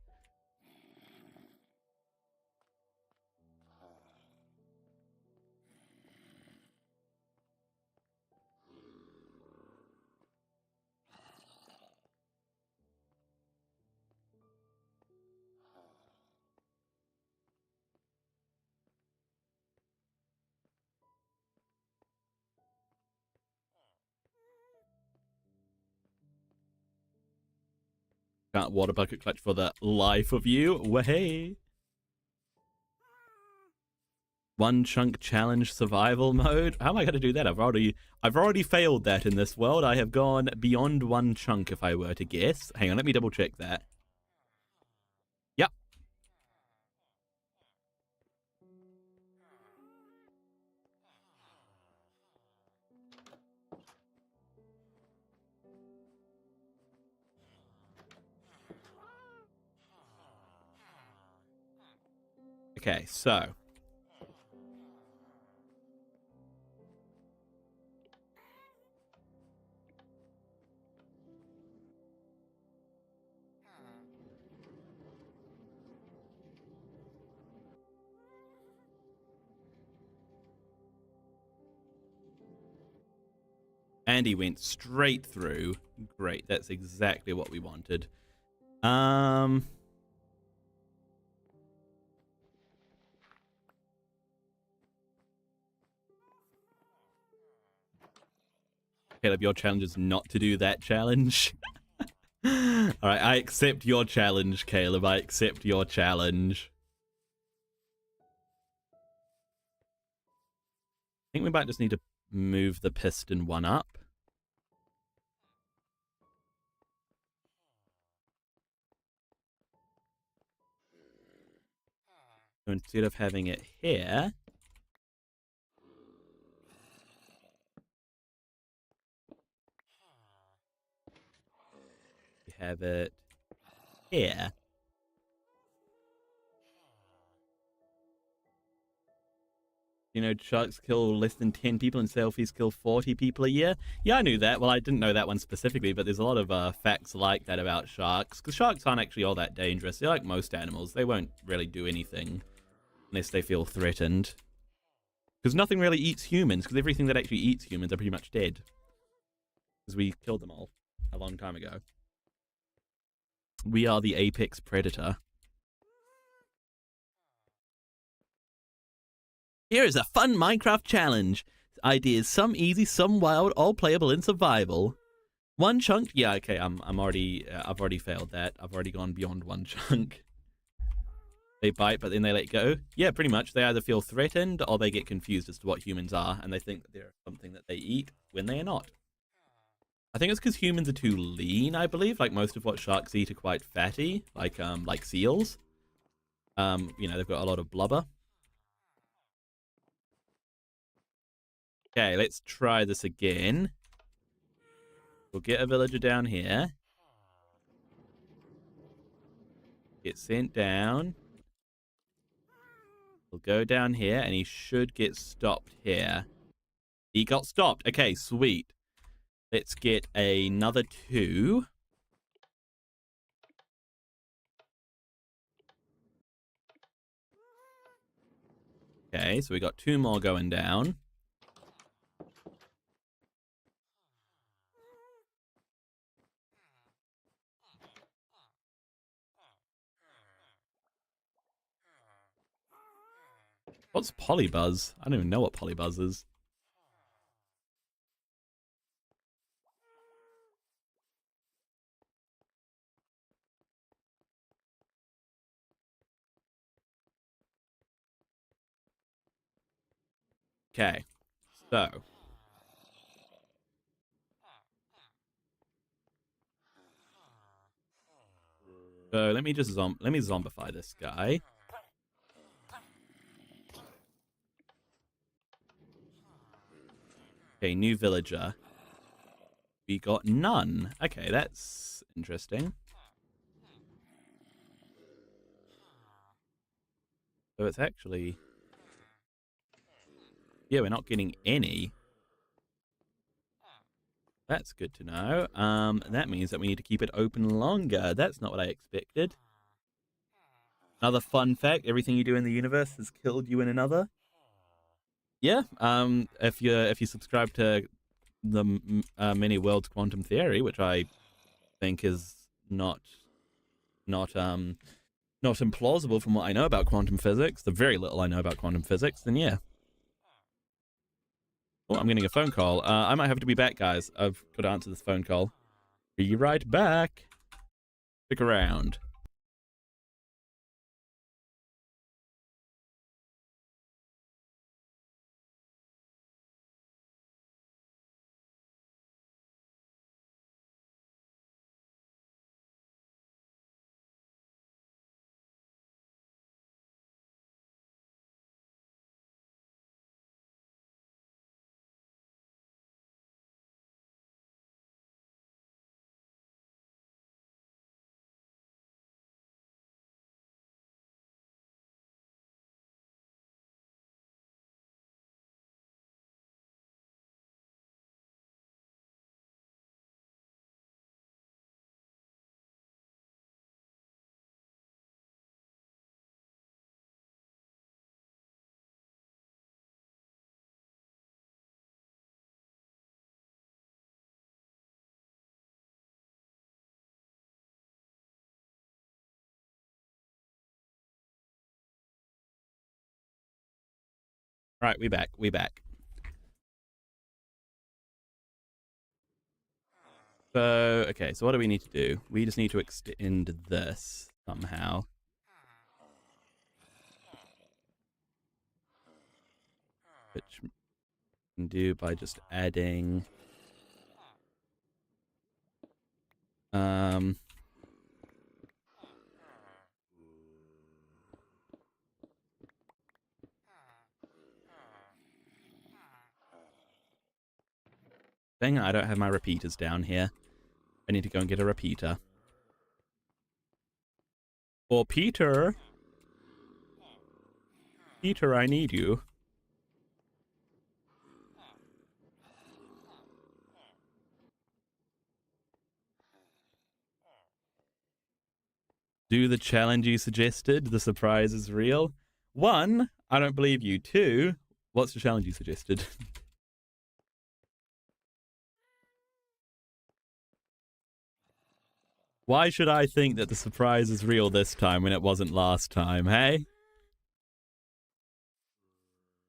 Can't water bucket clutch for the life of you. Way. One chunk challenge survival mode. How am I going to do that? I've already failed that in this world. I have gone beyond one chunk if I were to guess. Hang on, let me double check that. Yep. Okay, so Andy went straight through. Great, that's exactly what we wanted. Caleb, your challenge is not to do that challenge. Alright, I accept your challenge, Caleb. I accept your challenge. I think we might just need to move the piston one up. So instead of having it here, we have it here. You know, sharks kill less than 10 people and sailfish kill 40 people a year. Yeah, I knew that. Well, I didn't know that one specifically, but there's a lot of facts like that about sharks. Because sharks aren't actually all that dangerous. They're like most animals. They won't really do anything unless they feel threatened. Because nothing really eats humans, because everything that actually eats humans are pretty much dead. Because we killed them all a long time ago. We are the apex predator. Here is a fun Minecraft challenge. Ideas, some easy, some wild, all playable in survival. One chunk. Yeah, okay. I've already failed that. I've already gone beyond one chunk. They bite, but then they let go. Yeah, pretty much. They either feel threatened or they get confused as to what humans are, and they think that they're something that they eat when they are not. I think it's because humans are too lean, I believe. Like most of what sharks eat are quite fatty, like seals. You know, they've got a lot of blubber. Okay, let's try this again. We'll get a villager down here. Get sent down. We'll go down here, and he should get stopped here. He got stopped. Okay, sweet. Let's get another 2. Okay, so we got 2 more going down. What's Polybuzz? I don't even know what Polybuzz is. Okay, so let me just let me zombify this guy. Okay, new villager. We got none. Okay, that's interesting. So it's actually... Yeah, we're not getting any. That's good to know. That means that we need to keep it open longer. That's not what I expected. Another fun fact, everything you do in the universe has killed you in another. Yeah, if you subscribe to the many worlds quantum theory, which I think is not not implausible from what I know about quantum physics, the very little I know about quantum physics, then yeah. Oh, I'm getting a phone call. I might have to be back, guys. I've got to answer this phone call. Be right back. Stick around. Right, we back. We back. So, okay, so what do we need to do? We just need to extend this somehow. Which we can do by just adding... Um... Dang, I don't have my repeaters down here. I need to go and get a repeater. Or Peter! Peter, I need you. Do the challenge you suggested. The surprise is real. 1, I don't believe you. 2, what's the challenge you suggested? Why should I think that the surprise is real this time when it wasn't last time, hey?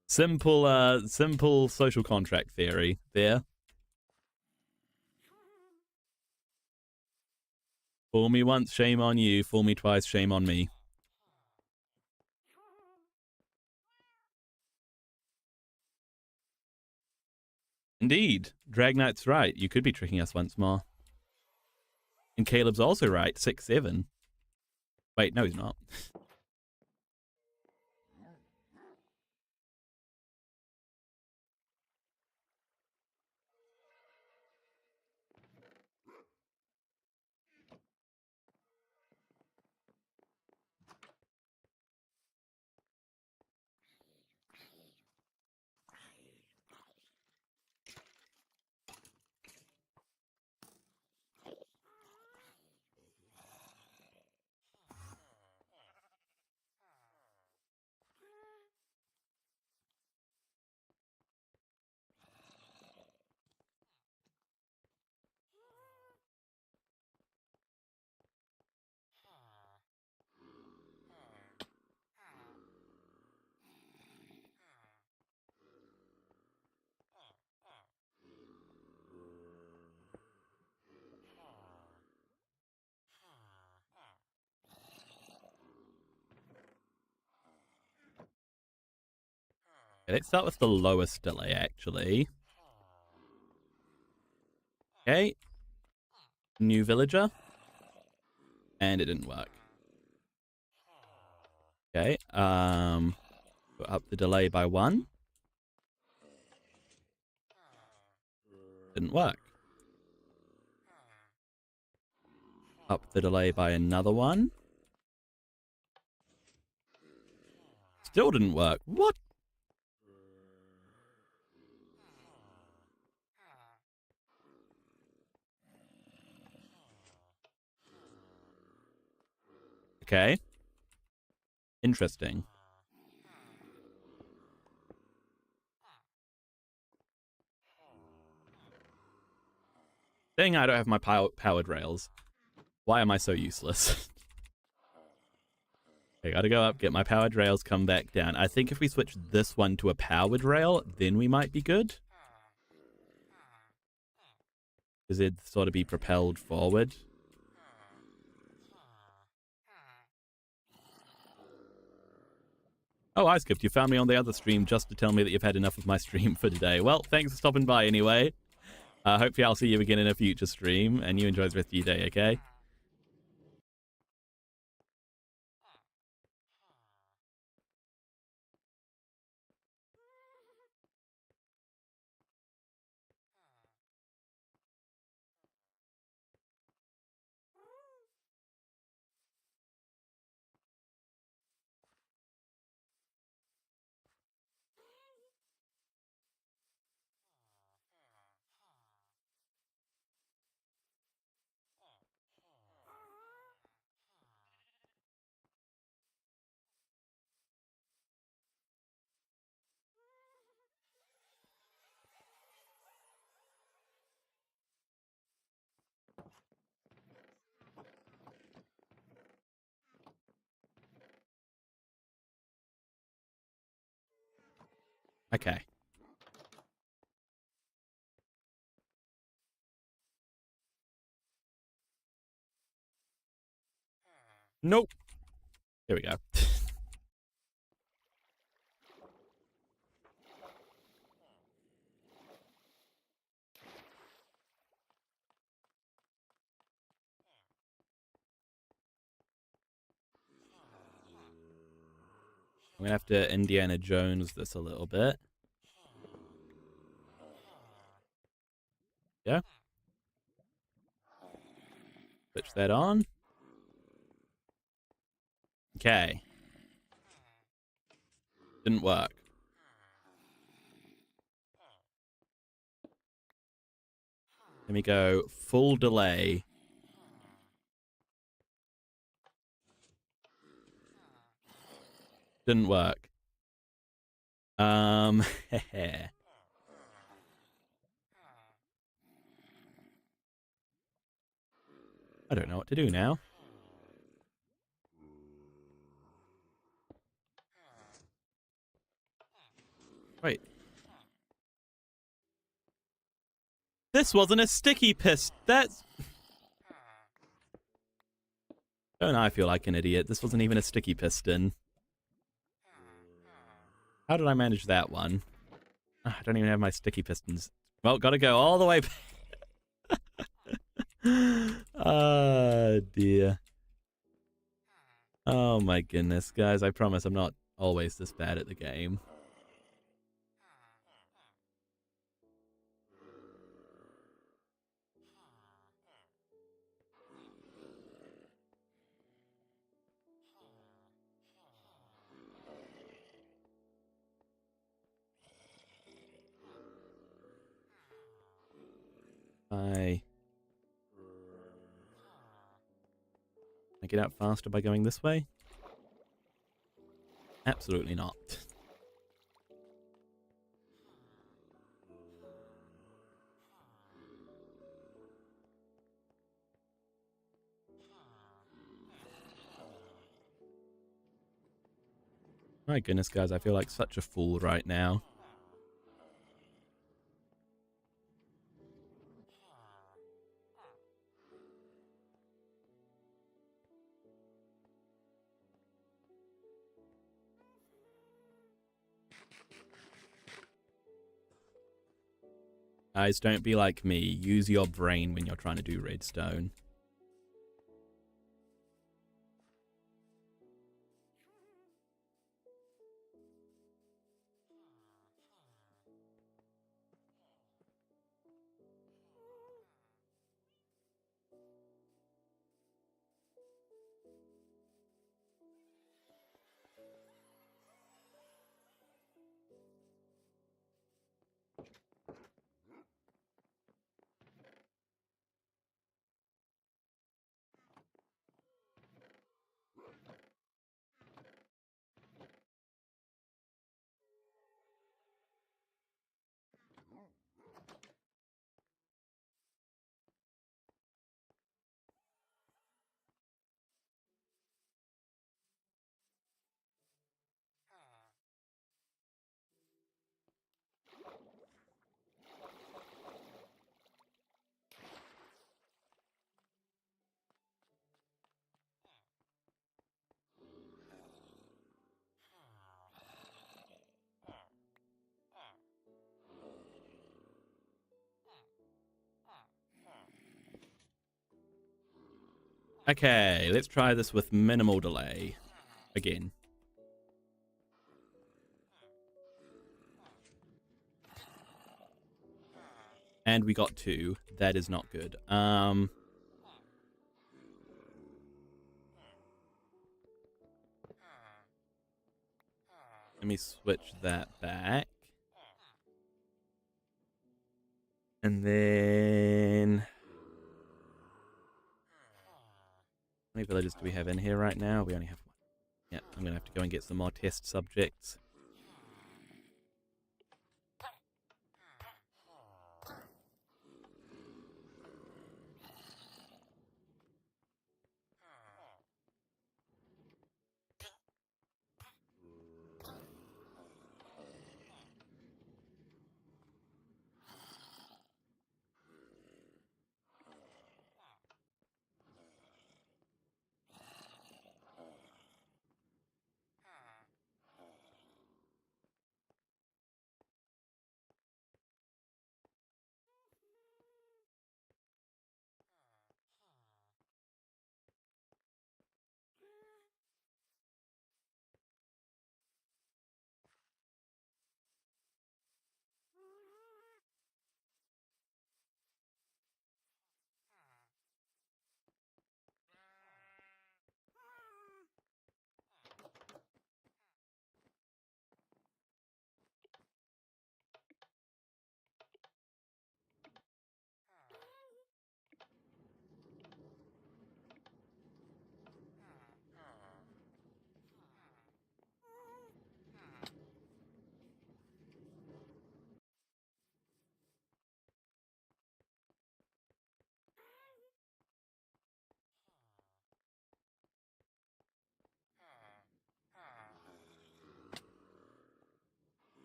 Simple social contract theory there. Fool me once, shame on you. Fool me twice, shame on me. Indeed. Drag Knight's right. You could be tricking us once more. And Caleb's also right. 6-7. Wait, no, he's not. Okay, let's start with the lowest delay, actually. Okay. New villager. And it didn't work. Okay. Put up the delay by 1. Didn't work. Up the delay by another 1. Still didn't work. What? Okay. Interesting. Dang, I don't have my powered rails. Why am I so useless? I gotta go up, get my powered rails, come back down. I think if we switch this one to a powered rail, then we might be good. Because it'd sort of be propelled forward. Oh, I skipped. You found me on the other stream just to tell me that you've had enough of my stream for today. Well, thanks for stopping by anyway. Hopefully I'll see you again in a future stream, and you enjoy the rest of your day, okay? Okay. Nope. Here we go. I'm gonna have to Indiana Jones this a little bit. Yeah. Switch that on. Okay. Didn't work. Let me go full delay. Didn't work. I don't know what to do now. Wait. This wasn't a sticky piston. That's... Don't I feel like an idiot? This wasn't even a sticky piston. How did I manage that one? I don't even have my sticky pistons. Well, gotta go all the way back. Oh, dear. Oh, my goodness. Guys, I promise I'm not always this bad at the game. Can I get out faster by going this way? Absolutely not. My goodness, guys, I feel like such a fool right now. Guys, don't be like me. Use your brain when you're trying to do redstone. Okay, let's try this with minimal delay. Again. And we got 2. That is not good. Let me switch that back. And then... how many villagers do we have in here right now? We only have 1. Yeah, I'm going to have to go and get some more test subjects.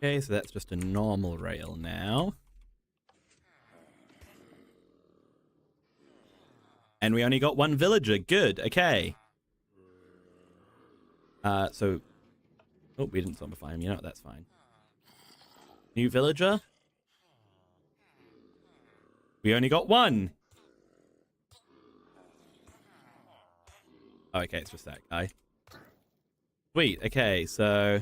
Okay, so that's just a normal rail now. And we only got 1 villager. Good, okay. So... oh, we didn't zombify him. You know what, that's fine. New villager? We only got 1! Oh, okay, it's just that guy. Sweet, okay, so...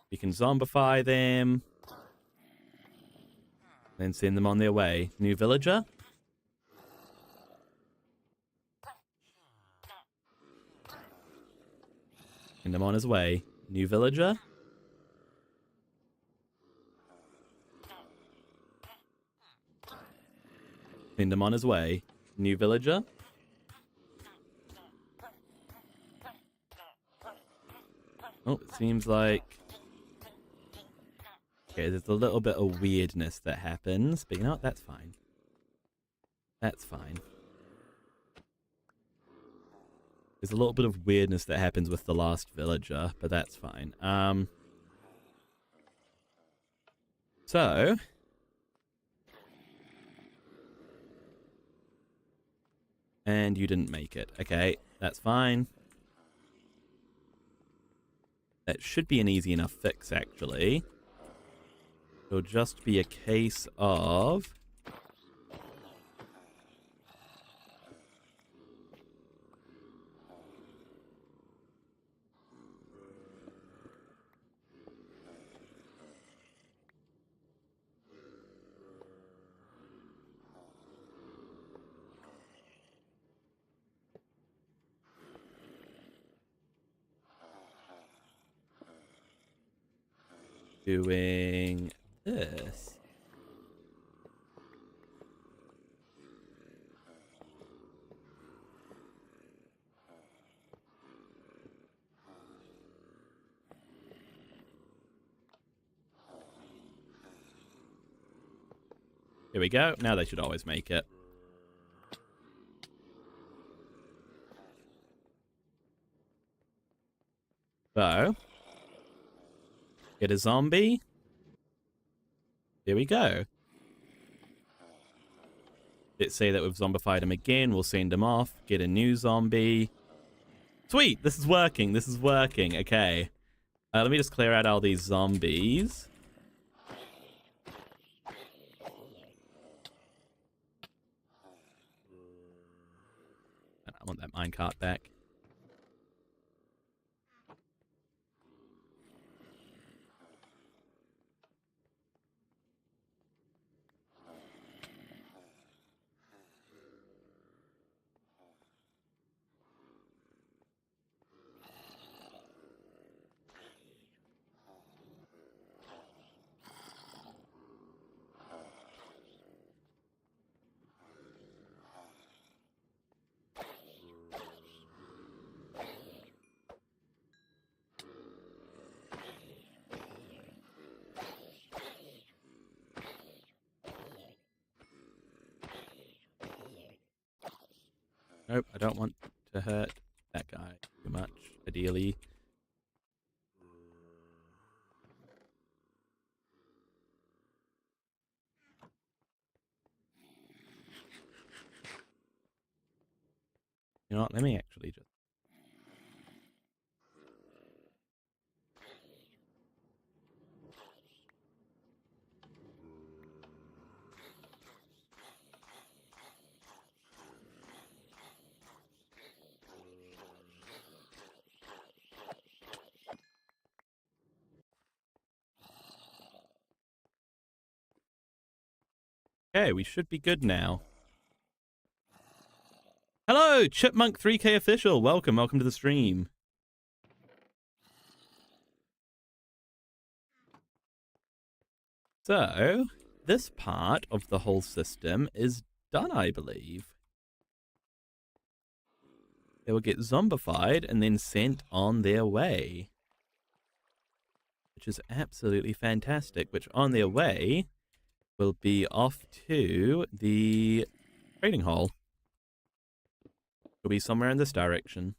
we can zombify them. Then send them on their way. New villager? Send him on his way. New villager? Send him on his way. New villager? Oh, it seems like... okay, there's a little bit of weirdness that happens, but you know what? That's fine. That's fine. There's a little bit of weirdness that happens with the last villager, but that's fine. So... and you didn't make it. Okay, that's fine. That should be an easy enough fix, actually. It'll just be a case of... doing this. Here we go. Now they should always make it. So, get a zombie. Here we go. Let's say that we've zombified him again. We'll send him off. Get a new zombie. Sweet! This is working. This is working. Okay. Let me just clear out all these zombies. I want that minecart back. Nope, I don't want to hurt that guy too much, ideally. You know what, let me actually just... Okay, we should be good now. Hello, Chipmunk 3K official. Welcome to the stream. So, this part of the whole system is done, I believe. They will get zombified and then sent on their way. Which is absolutely fantastic. Which on their way will be off to the trading hall. It'll be somewhere in this direction.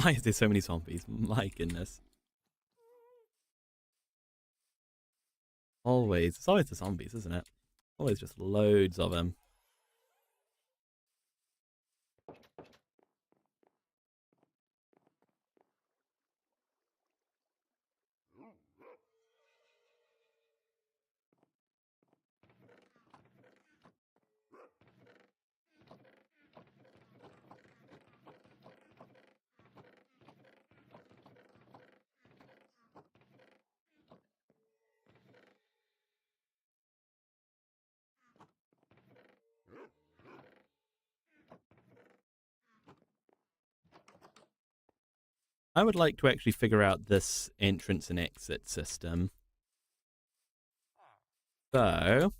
Why is there so many zombies? My goodness. Always. It's always the zombies, isn't it? Always just loads of them. I would like to actually figure out this entrance and exit system. So,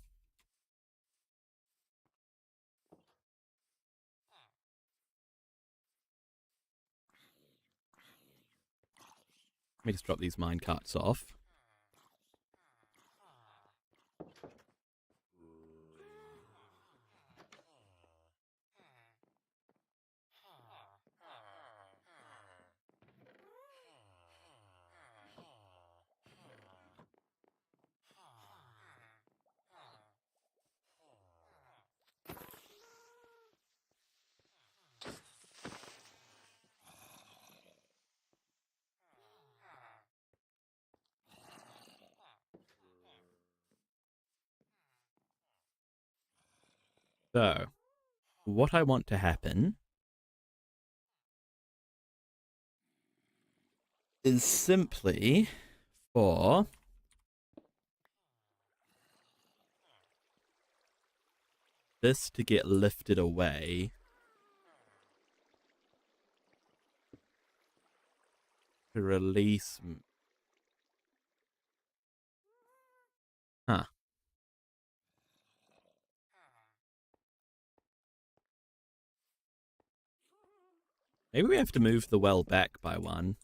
let me just drop these mine carts off. So, what I want to happen is simply for this to get lifted away to release. Huh. Maybe we have to move the well back by one.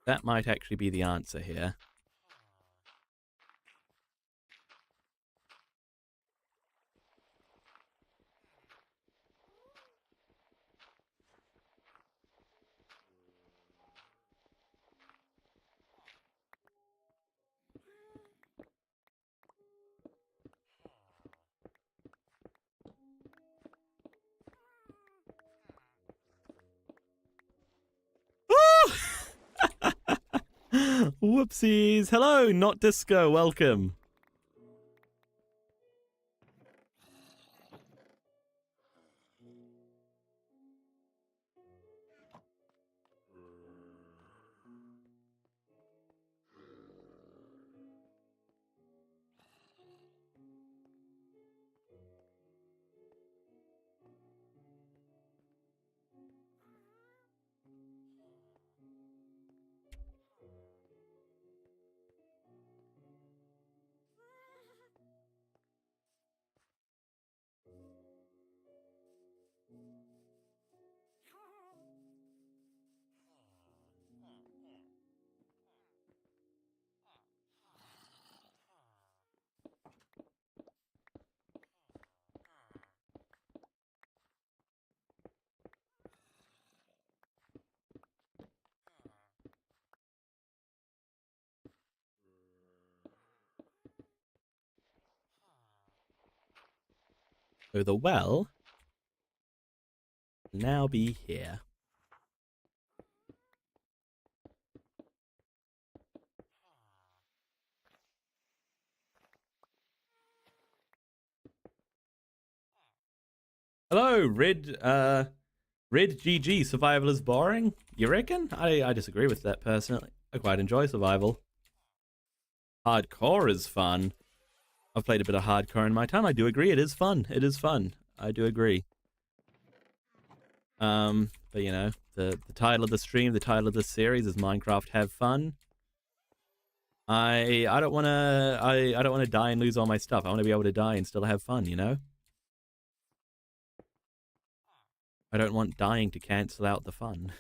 That might actually be the answer here. Whoopsies. Hello, not disco. Welcome. So the well now be here. Hello, Red GG. Survival is boring. You reckon? I disagree with that personally. I quite enjoy survival. Hardcore is fun. I've played a bit of hardcore in my time. I do agree. It is fun. It is fun. I do agree. But you know, the title of the stream, the title of this series is Minecraft Have Fun. I don't want to I don't want to die and lose all my stuff. I want to be able to die and still have fun, you know? I don't want dying to cancel out the fun.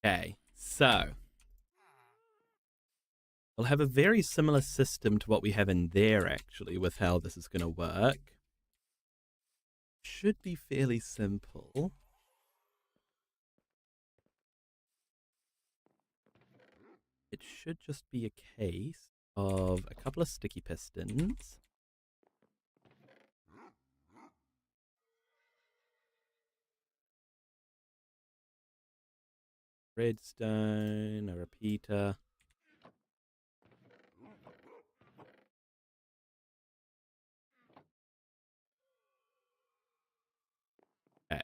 Okay, so we'll have a very similar system to what we have in there, actually, with how this is going to work. Should be fairly simple. It should just be a case of a couple of sticky pistons. Redstone, a repeater. Okay.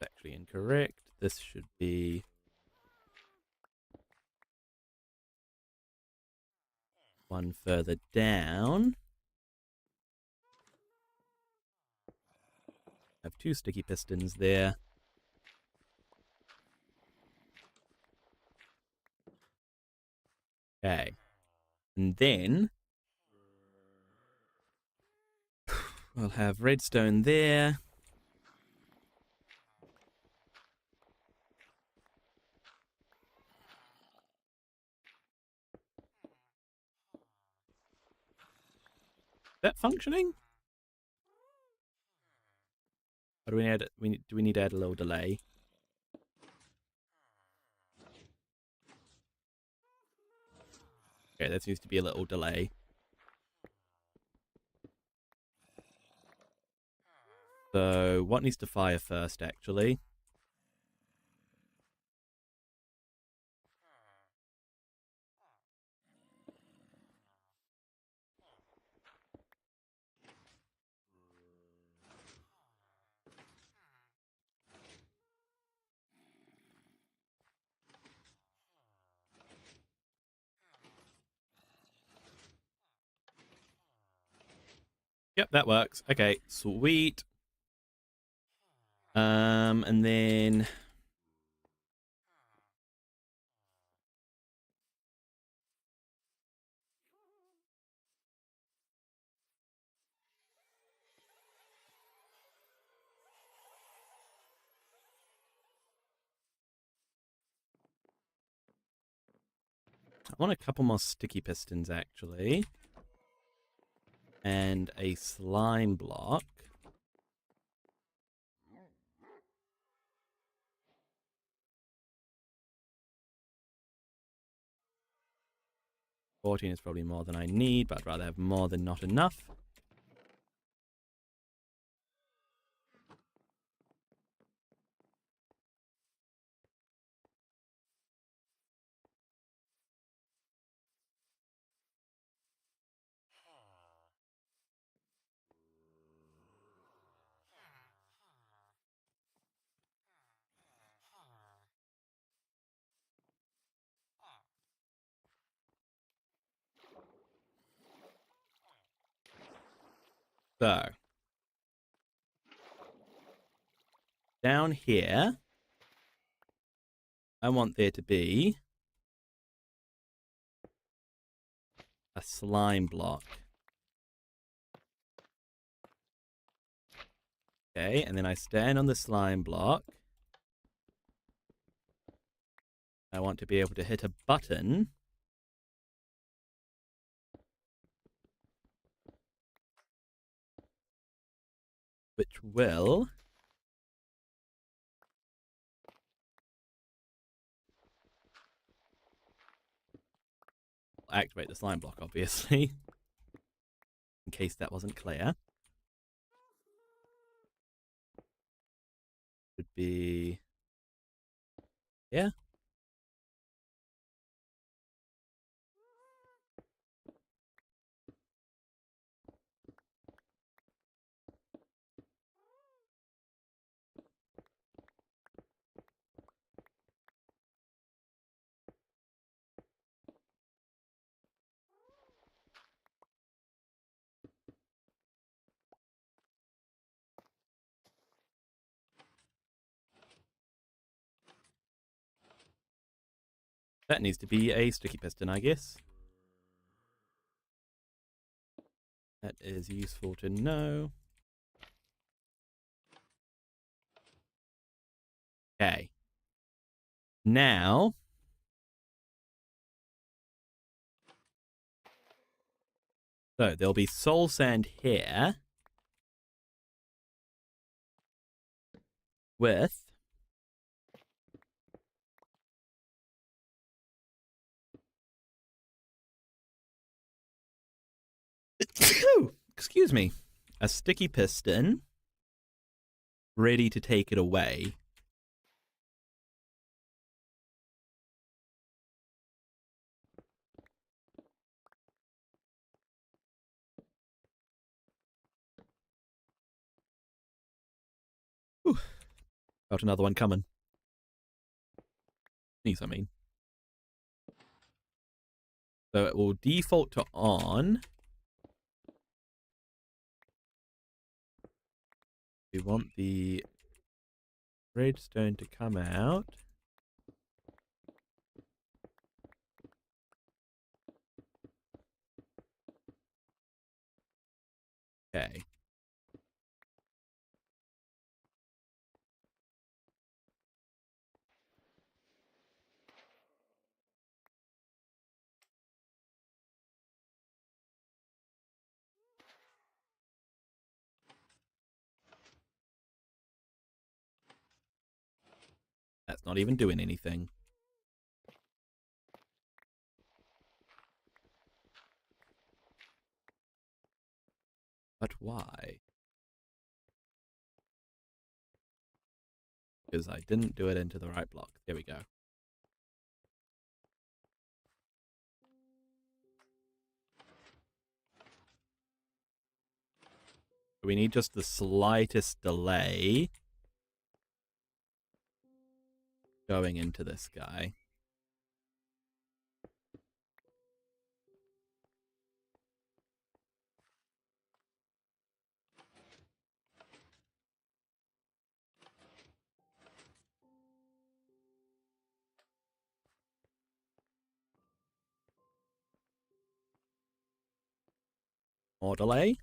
Actually incorrect. This should be one further down. Have two sticky pistons there. Okay. And then we'll have redstone there. Is that functioning? Or do we add? Do we need to add a little delay? Okay, that seems to be a little delay. So what needs to fire first, actually? Yep, that works. Okay, sweet. And then I want a couple more sticky pistons, actually. And a slime block. $14 is probably more than I need, but I'd rather have more than not enough. So, down here, I want there to be a slime block. Okay, and then I stand on the slime block. I want to be able to hit a button. Which will activate the slime block, obviously. In case that wasn't clear. Would be... Yeah. That needs to be a sticky piston, I guess. That is useful to know. Okay. Now, so there'll be soul sand here with excuse me, a sticky piston ready to take it away. Whew. Got another one coming. Sneeze, I mean. So it will default to on. We want the redstone to come out. Okay. That's not even doing anything. But why? Because I didn't do it into the right block. There we go. We need just the slightest delay going into this guy. More delay.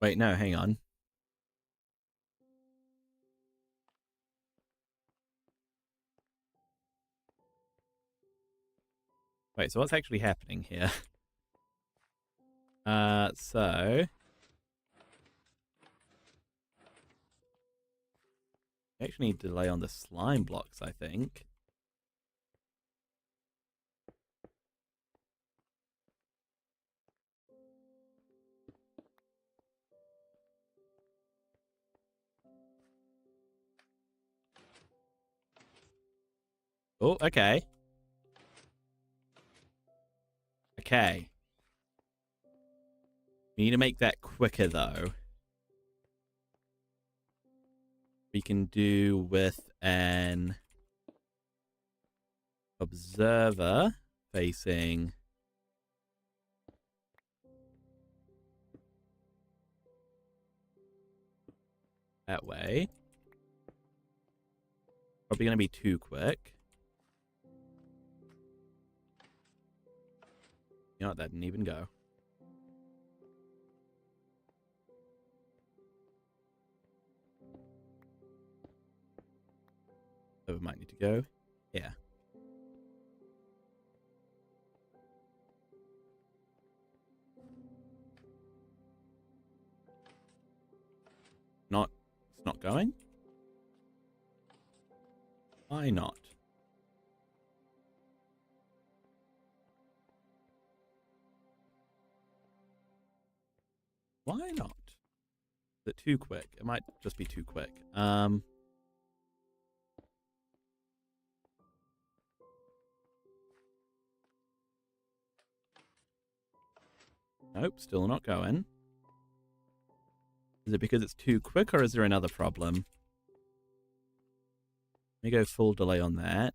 Wait, no, hang on. Wait, so what's actually happening here? So we actually need delay on the slime blocks, I think. Oh, okay. Okay. We need to make that quicker, though. We can do with an observer facing that way. Probably going to be too quick. You know what? That didn't even go. So we might need to go. Yeah. It's not going? Why not? Why not? Is it too quick? It might just be too quick. Nope, still not going. Is it because it's too quick, or is there another problem? Let me go full delay on that.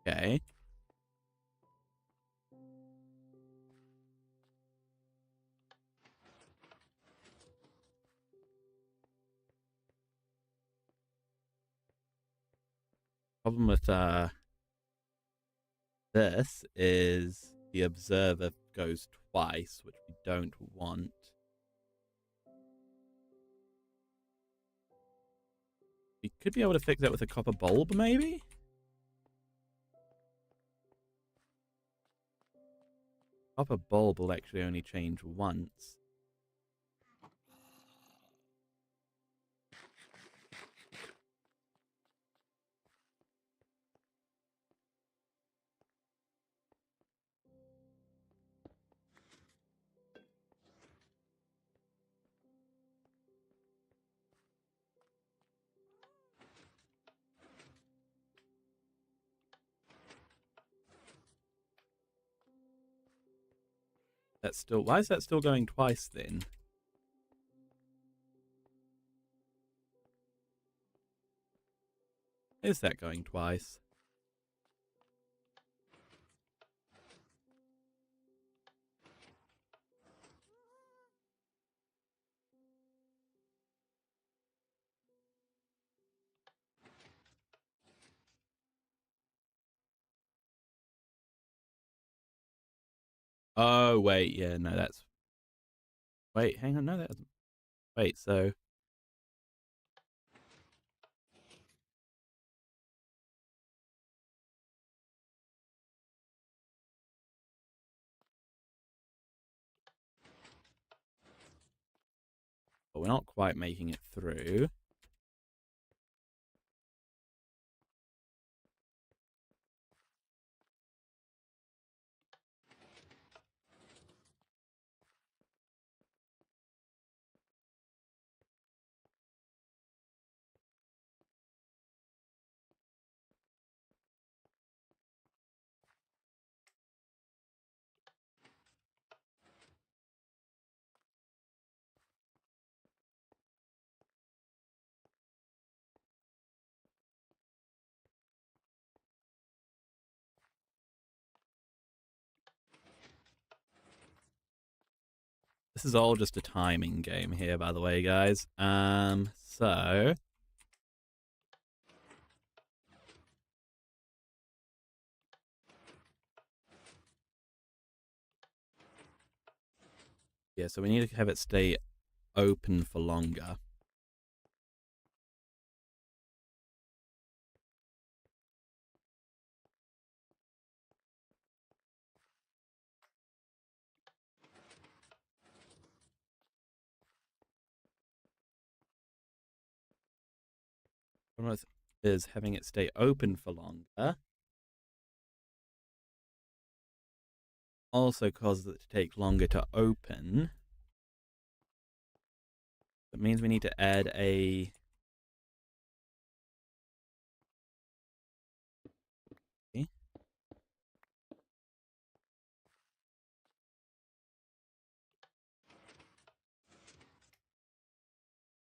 Okay. Problem with this is the observer goes twice, which we don't want. We could be able to fix that with a copper bulb, maybe? Copper bulb will actually only change once. That's still... Why is that still going twice then? Is that going twice? Oh, wait. Yeah, no, that's... Wait, hang on. No, that doesn't... Wait, so... But we're not quite making it through. This is all just a timing game here, by the way, guys. So... Yeah, so we need to have it stay open for longer. One is having it stay open for longer. Also causes it to take longer to open. That means we need to add a...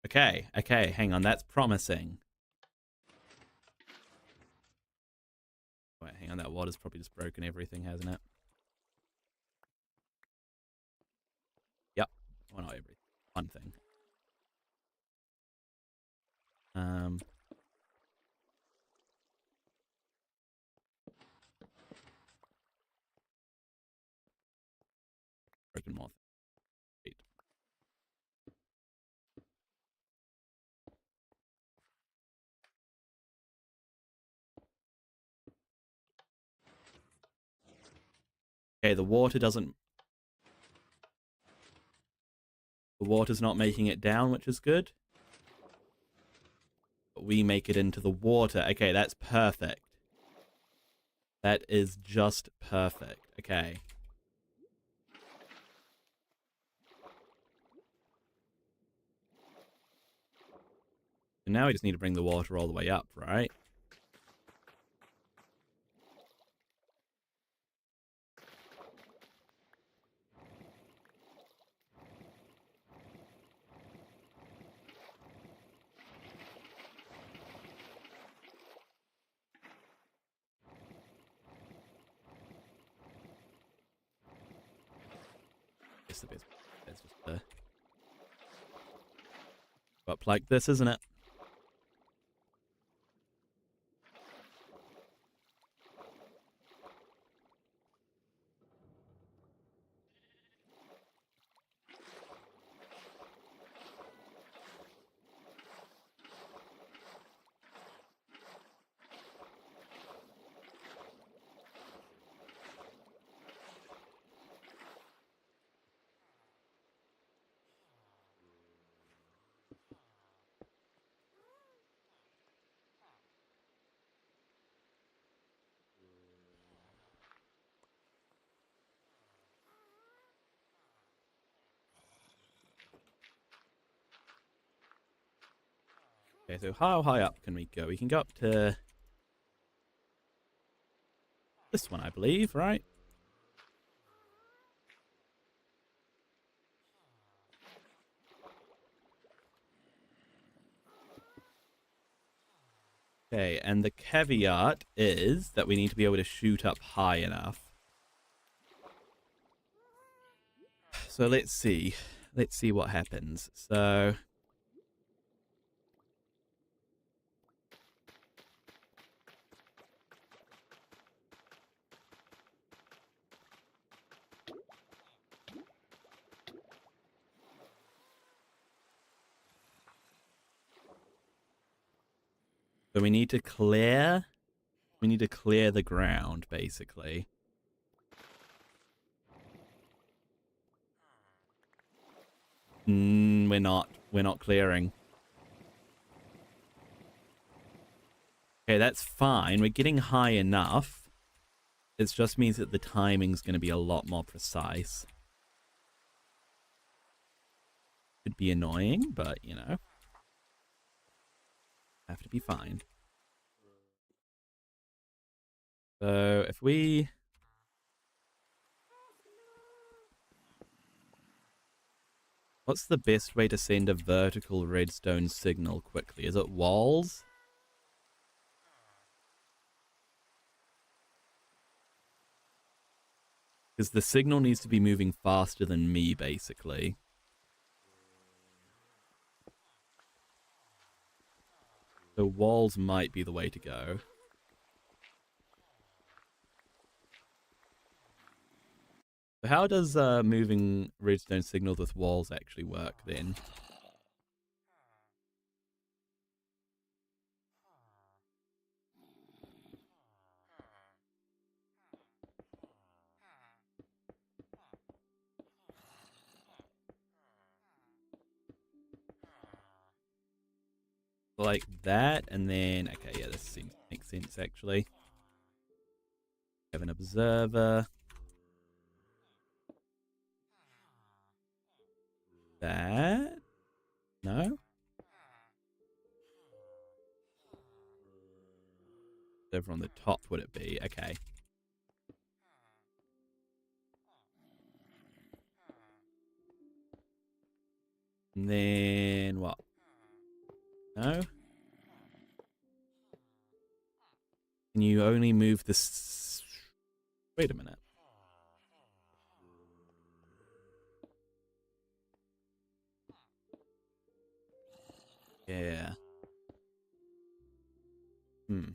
Okay, okay, hang on, that's promising. Wait, hang on, that water's probably just broken everything, hasn't it? Yep, well, not everything. One thing. Broken more. Okay, the water's not making it down, which is good. But we make it into the water. Okay, that's perfect. That is just perfect. Okay. And now we just need to bring the water all the way up, right? It's just up like this, isn't it? Okay, so how high up can we go? We can go up to this one, I believe, right? Okay, and the caveat is that we need to be able to shoot up high enough. So let's see. Let's see what happens. So we need to clear the ground, basically. We're not clearing. Okay, that's fine. We're getting high enough. It just means that the timing's going to be a lot more precise. Could be annoying, but, you know. Have to be fine. So, if we... What's the best way to send a vertical redstone signal quickly? Is it walls? Because the signal needs to be moving faster than me, basically. So walls might be the way to go. So how does moving redstone signals with walls actually work then? Like that, and then... Okay, yeah, this seems to make sense, actually. Have an observer. That? No? Over on the top, would it be? Okay. And then what? No? Can you only move this... Wait a minute. Yeah. Hmm.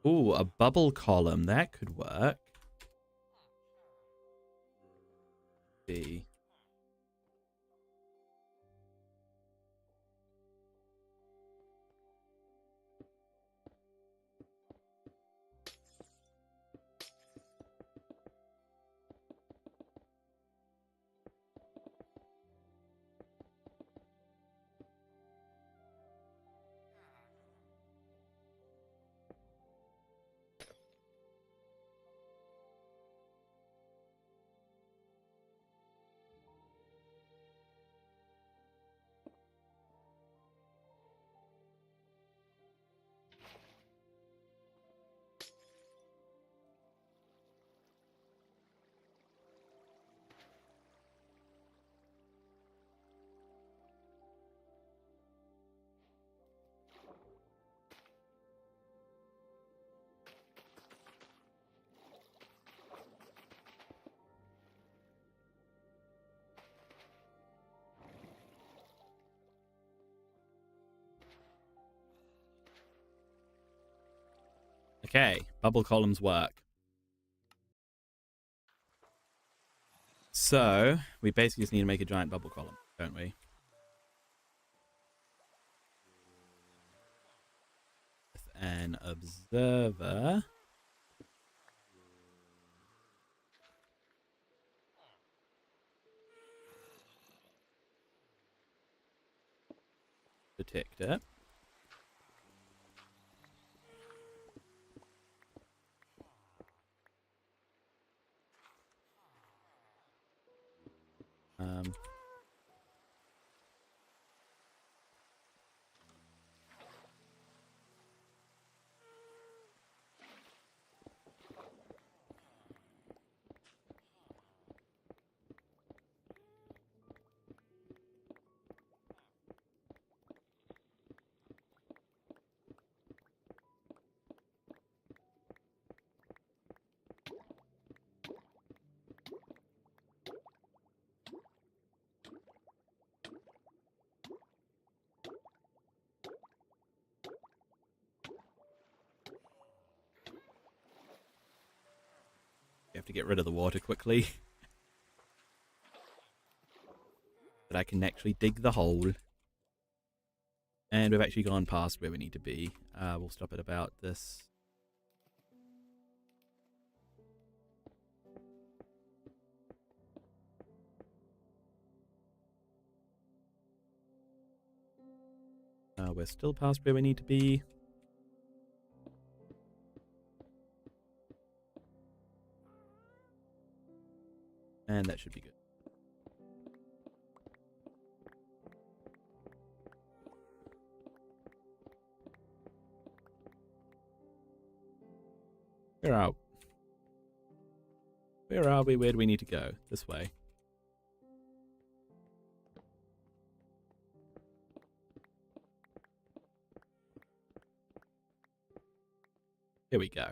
Ooh, a bubble column. That could work. See. Okay, bubble columns work. So we basically just need to make a giant bubble column, don't we? With an observer. Detect it. Um, you have to get rid of the water quickly. But I can actually dig the hole. And we've actually gone past where we need to be. We'll stop at about this. We're still past where we need to be. And that should be good. Where are we? Where do we need to go? This way. Here we go.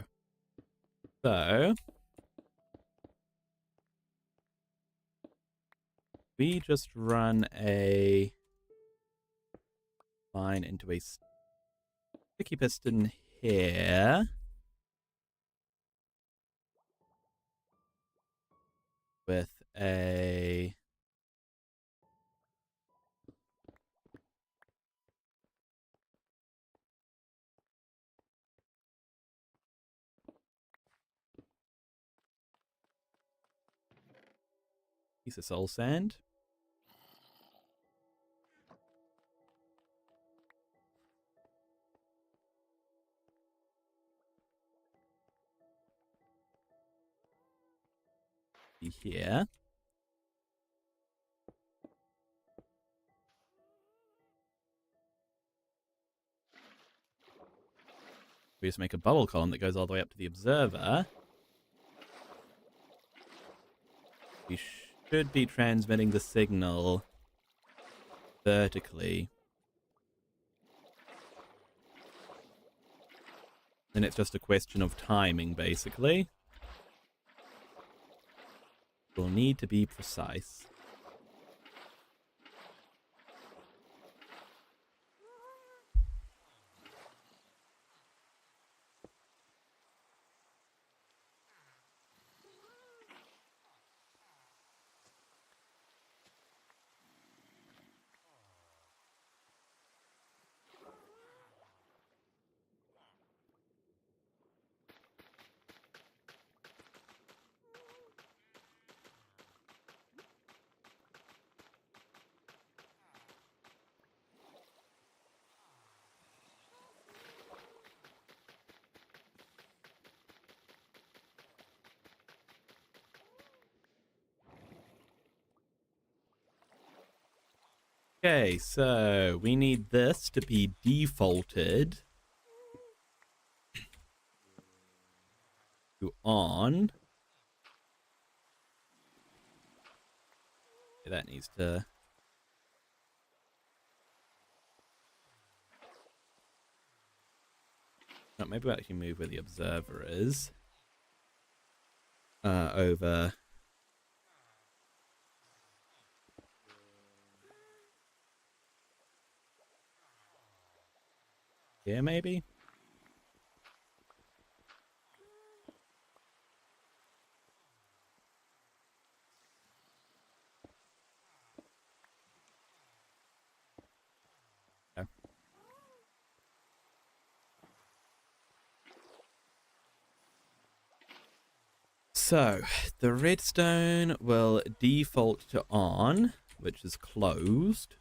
So we just run a line into a sticky piston here. With a piece of soul sand. Here. We just make a bubble column that goes all the way up to the observer. We should be transmitting the signal vertically. And it's just a question of timing, basically. We'll need to be precise. Okay, so we need this to be defaulted to on. Okay, that needs to... Oh, maybe we'll actually move where the observer is. Over... here, maybe? So the redstone will default to on, which is closed.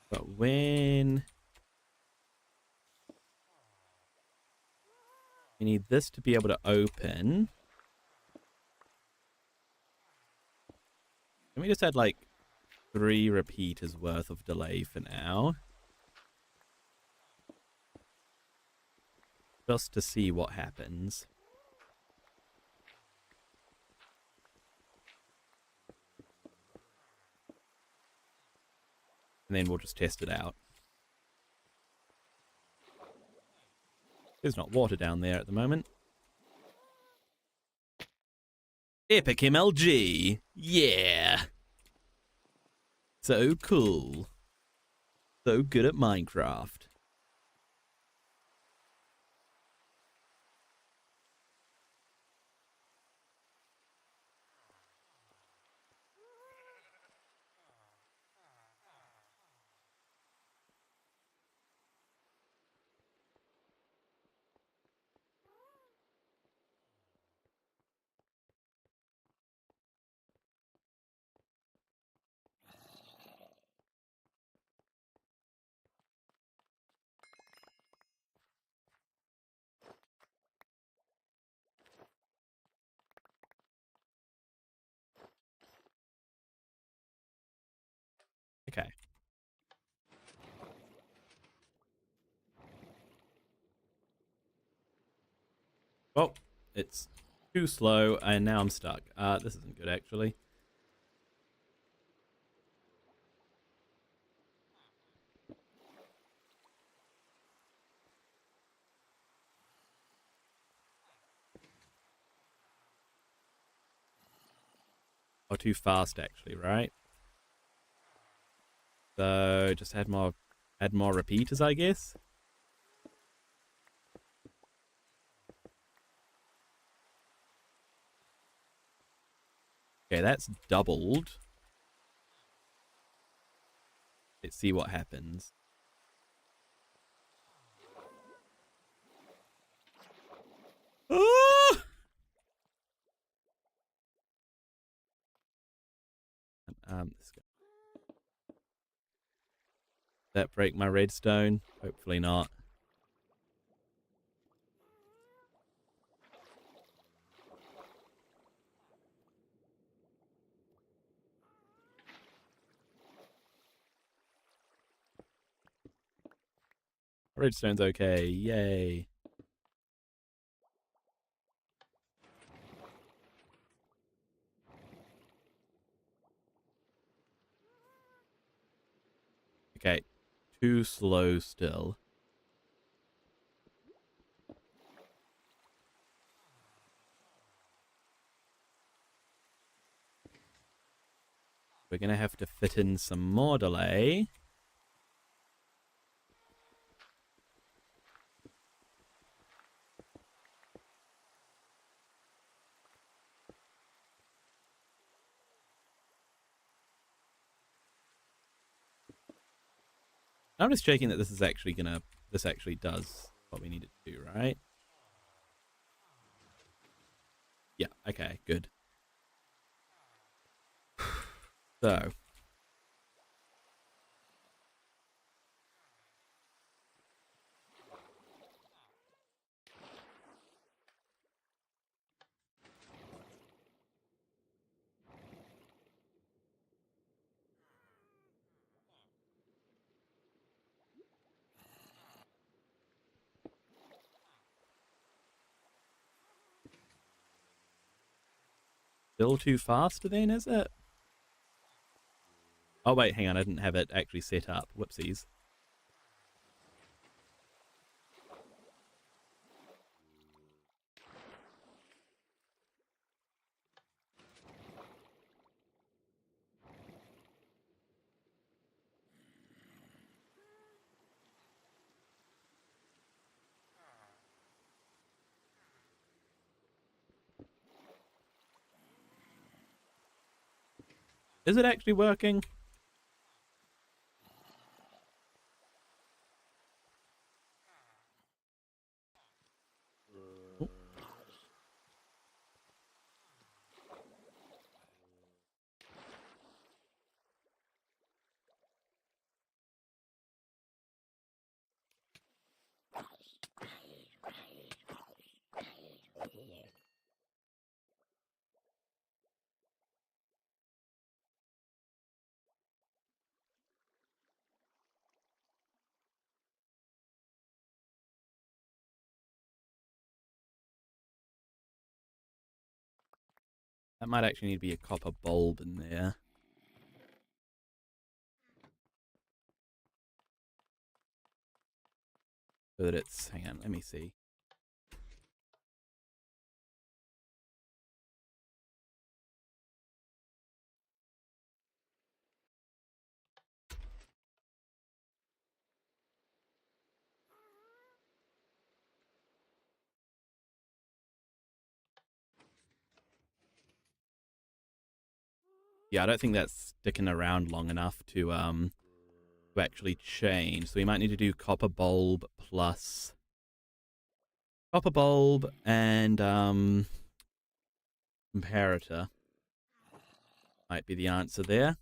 But when we need this to be able to open, can we just add like 3 repeaters worth of delay for now? Just to see what happens. And then we'll just test it out. There's not water down there at the moment. Epic MLG! Yeah! So cool. So good at Minecraft. Okay. Well, it's too slow, and now I'm stuck. This isn't good, actually. Or too fast, actually, right? So just add more repeaters, I guess. Okay, that's doubled. Let's see what happens. Ah! Let's go. That break my redstone? Hopefully not. Redstone's okay. Yay. Okay. Too slow still. We're going to have to fit in some more delay. I'm just checking that this is actually gonna, this actually does what we need it to do, right? Yeah, okay, good. So. Still too fast then, is it? Oh wait, hang on, I didn't have it actually set up. Whoopsies. Is it actually working? That might actually need to be a copper bulb in there. So that it's, hang on, let me see. Yeah, I don't think that's sticking around long enough to actually change. So we might need to do copper bulb plus copper bulb and comparator might be the answer there.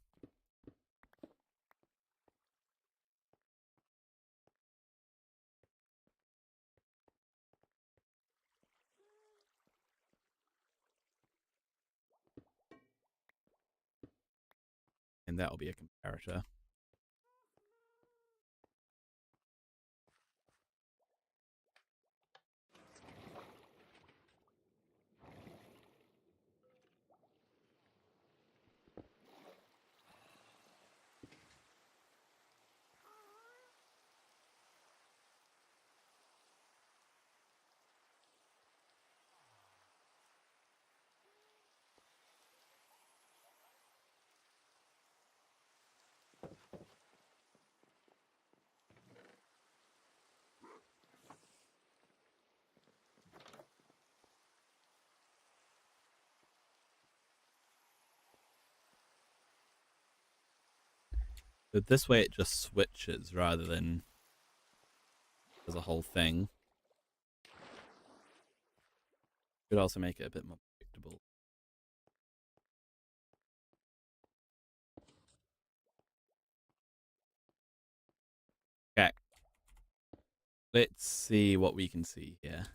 And that'll be a comparator. But this way it just switches rather than as a whole thing. Could also make it a bit more predictable. Okay. Let's see what we can see here.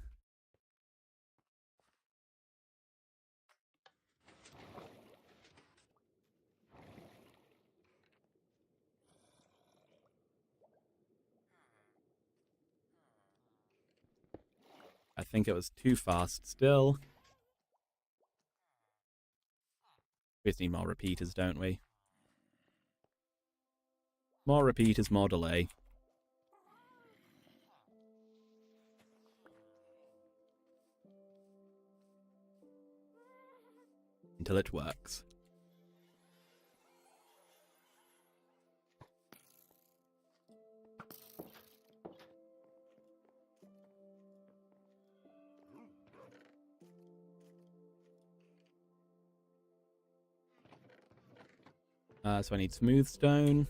I think it was too fast still. We just need more repeaters, don't we? More repeaters, more delay. Until it works. So I need smooth stone.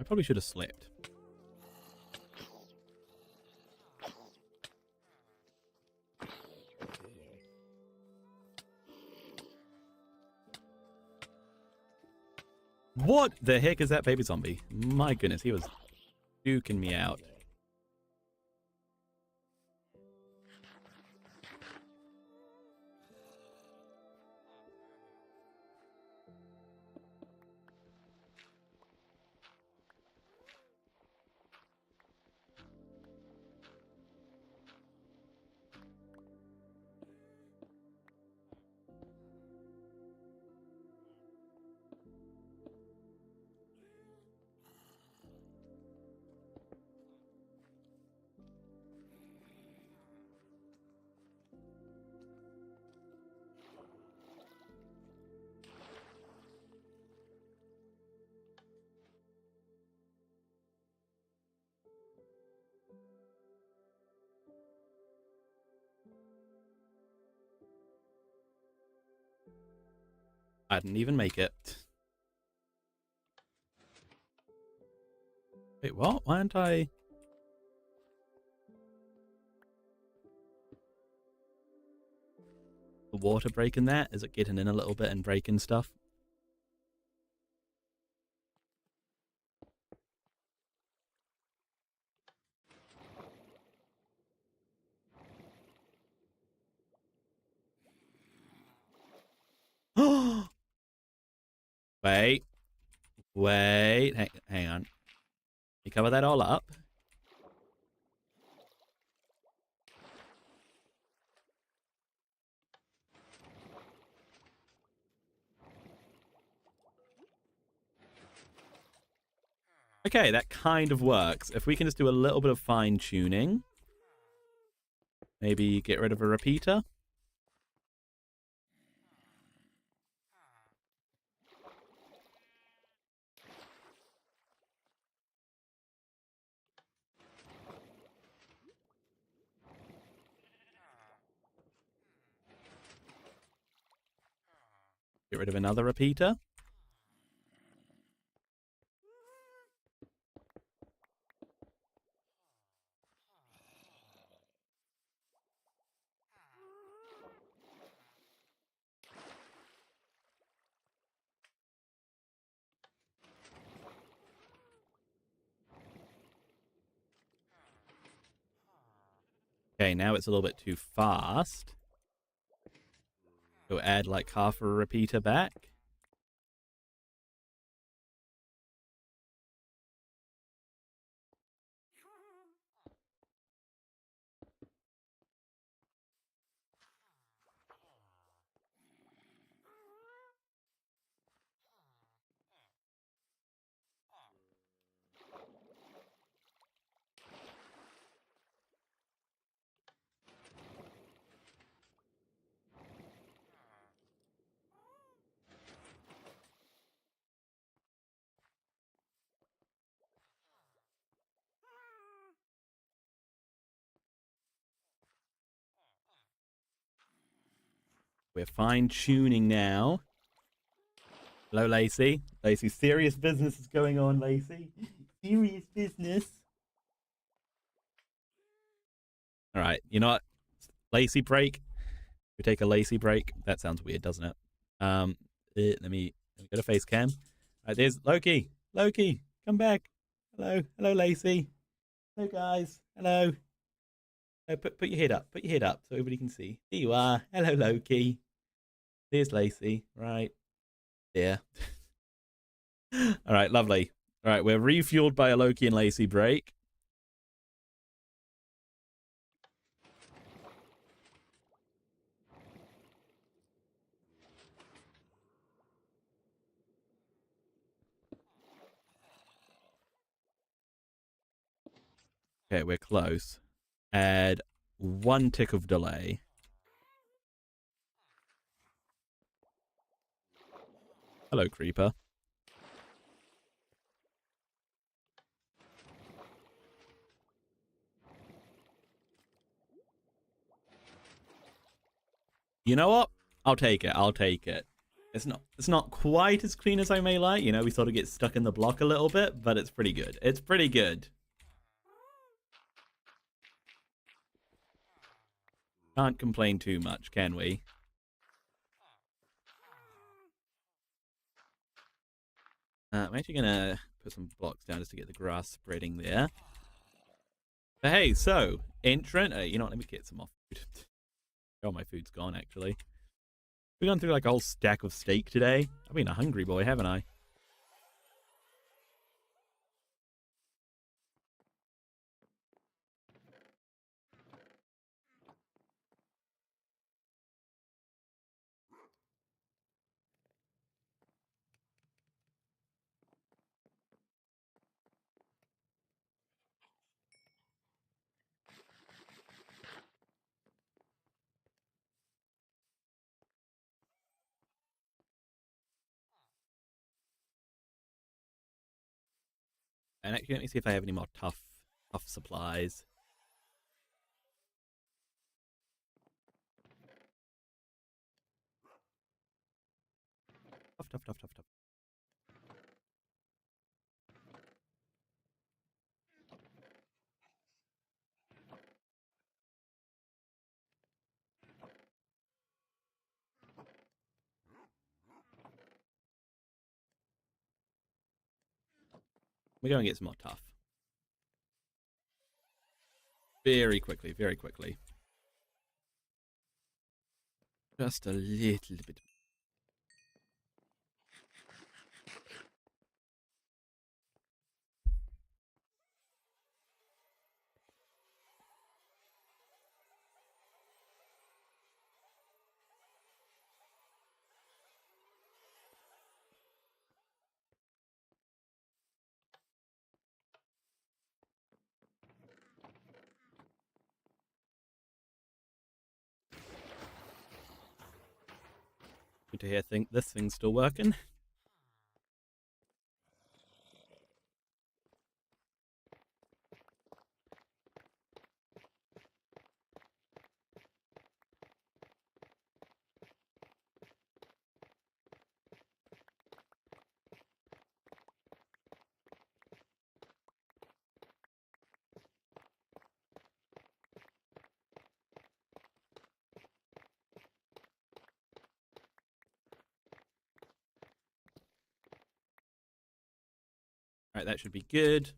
I probably should have slept. What the heck is that baby zombie? My goodness, he was duking me out. I didn't even make it. Wait, what? Why aren't I... the water breaking that? Is it getting in a little bit and breaking stuff? Wait. Wait. Hang on. You cover that all up. Okay, that kind of works. If we can just do a little bit of fine tuning. Maybe get rid of a repeater. Get rid of another repeater. Okay, now it's a little bit too fast. So add like half a repeater back. We're fine tuning now. Hello, Lacey. Lacey, serious business is going on, Lacey. Serious business. All right, you know what? Lacey break. We take a Lacey break. That sounds weird, doesn't it? Let me go to face cam. All right, there's Loki. Loki, come back. Hello, hello, Lacey. Hello, guys. Hello. Put your head up. Put your head up so everybody can see. Here you are. Hello, Loki. There's Lacey. Right there. All right, lovely. All right, we're refueled by a Loki and Lacey break. Okay, we're close. Add 1 tick of delay. Hello, Creeper. You know what? I'll take it. I'll take it. It's not quite as clean as I may like. You know, we sort of get stuck in the block a little bit, but it's pretty good. It's pretty good. Can't complain too much, can we? I'm actually gonna put some blocks down just to get the grass spreading there. But hey, so entrant. You know what? Let me get some more food. Oh, my food's gone actually. We've gone through like a whole stack of steak today. I've been a hungry boy, haven't I? And actually, let me see if I have any more tough supplies. Tough. We're going to get some more tough. Very quickly, very quickly. Just a little bit. Good to hear this thing's still working. All right, that should be good.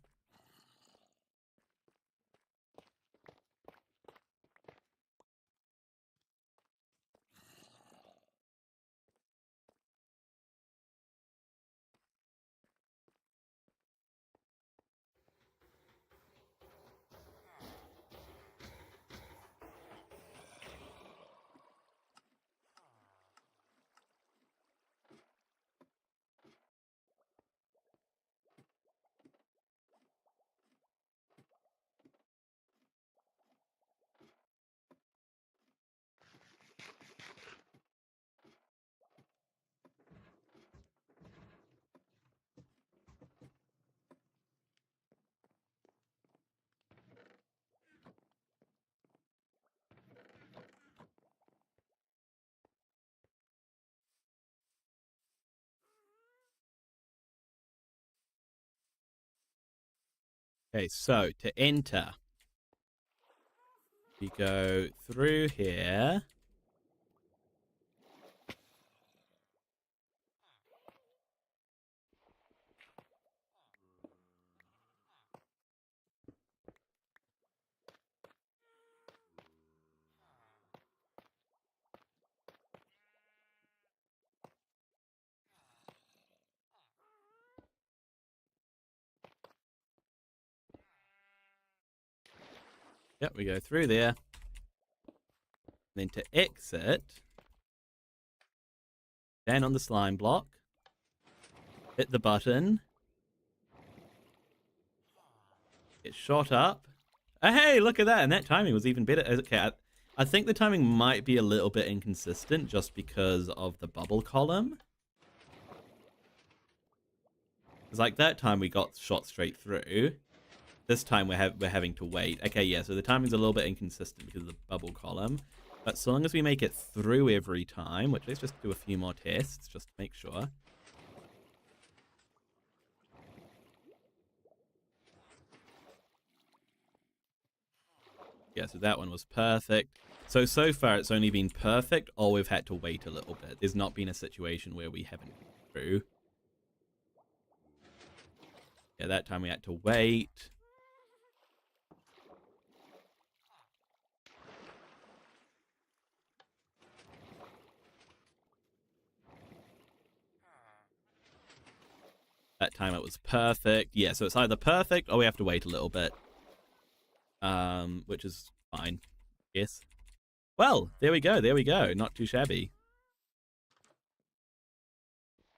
Okay, so to enter, you go through here. Yep, we go through there. Then to exit, stand on the slime block, hit the button, get shot up. Oh, hey, look at that. And that timing was even better. Okay, I think the timing might be a little bit inconsistent just because of the bubble column. It's like that time we got shot straight through. This time we're having to wait. Okay, yeah, so the timing's a little bit inconsistent because of the bubble column. But so long as we make it through every time, which let's just do a few more tests just to make sure. Yeah, so that one was perfect. So far it's only been perfect, or we've had to wait a little bit. There's not been a situation where we haven't gone through. Yeah, that time we had to wait. That time it was perfect. Yeah, so it's either perfect or we have to wait a little bit. Which is fine. Yes. Well, there we go. There we go. Not too shabby.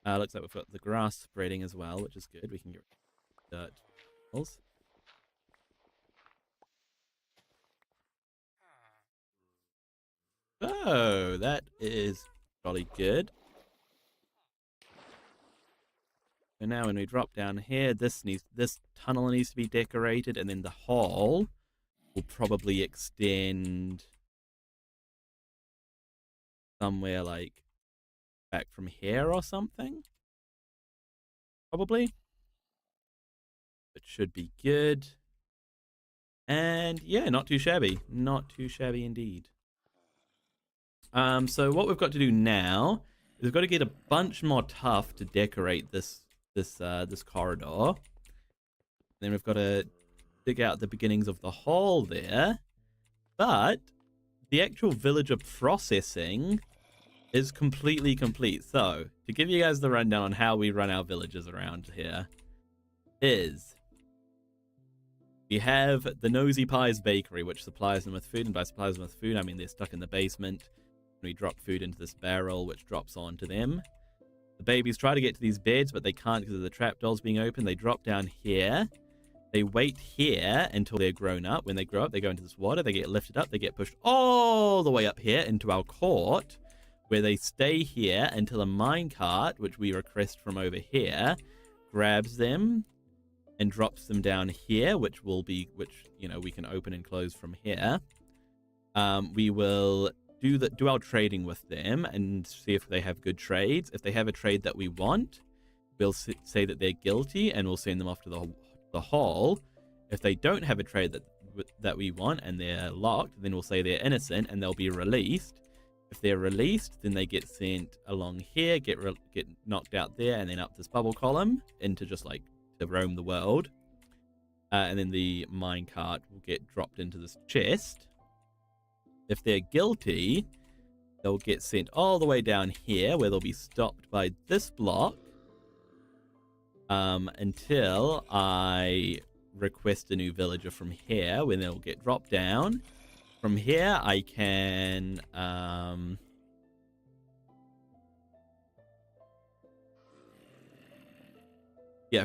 Looks like we've got the grass spreading as well, which is good. We can get dirt. Oh, that is probably good. So now when we drop down here, this tunnel needs to be decorated, and then the hall will probably extend somewhere like back from here or something. Probably. It should be good. And yeah, not too shabby. Not too shabby indeed. So what we've got to do now is we've got to get a bunch more tuff to decorate this corridor. Then we've got to dig out the beginnings of the hole there. But the actual villager processing is completely complete. So, to give you guys the rundown on how we run our villages around here is we have the Nosy Pies Bakery, which supplies them with food, and by supplies them with food, I mean they're stuck in the basement. We drop food into this barrel, which drops onto them. The babies try to get to these beds, but they can't because of the trapdoors being open. They drop down here. They wait here until they're grown up. When they grow up, they go into this water. They get lifted up. They get pushed all the way up here into our court, where they stay here until a minecart, which we request from over here, grabs them and drops them down here, which you know we can open and close from here. We will do our trading with them and see if they have good trades. If they have a trade that we want, we'll say that they're guilty and we'll send them off to the hall. If they don't have a trade that we want and they're locked, then we'll say they're innocent and they'll be released. If they're released, then they get sent along here, get knocked out there, and then up this bubble column into just like to roam the world. And then the minecart will get dropped into this chest. If they're guilty, they'll get sent all the way down here, where they'll be stopped by this block until I request a new villager from here, when they'll get dropped down. From here, I can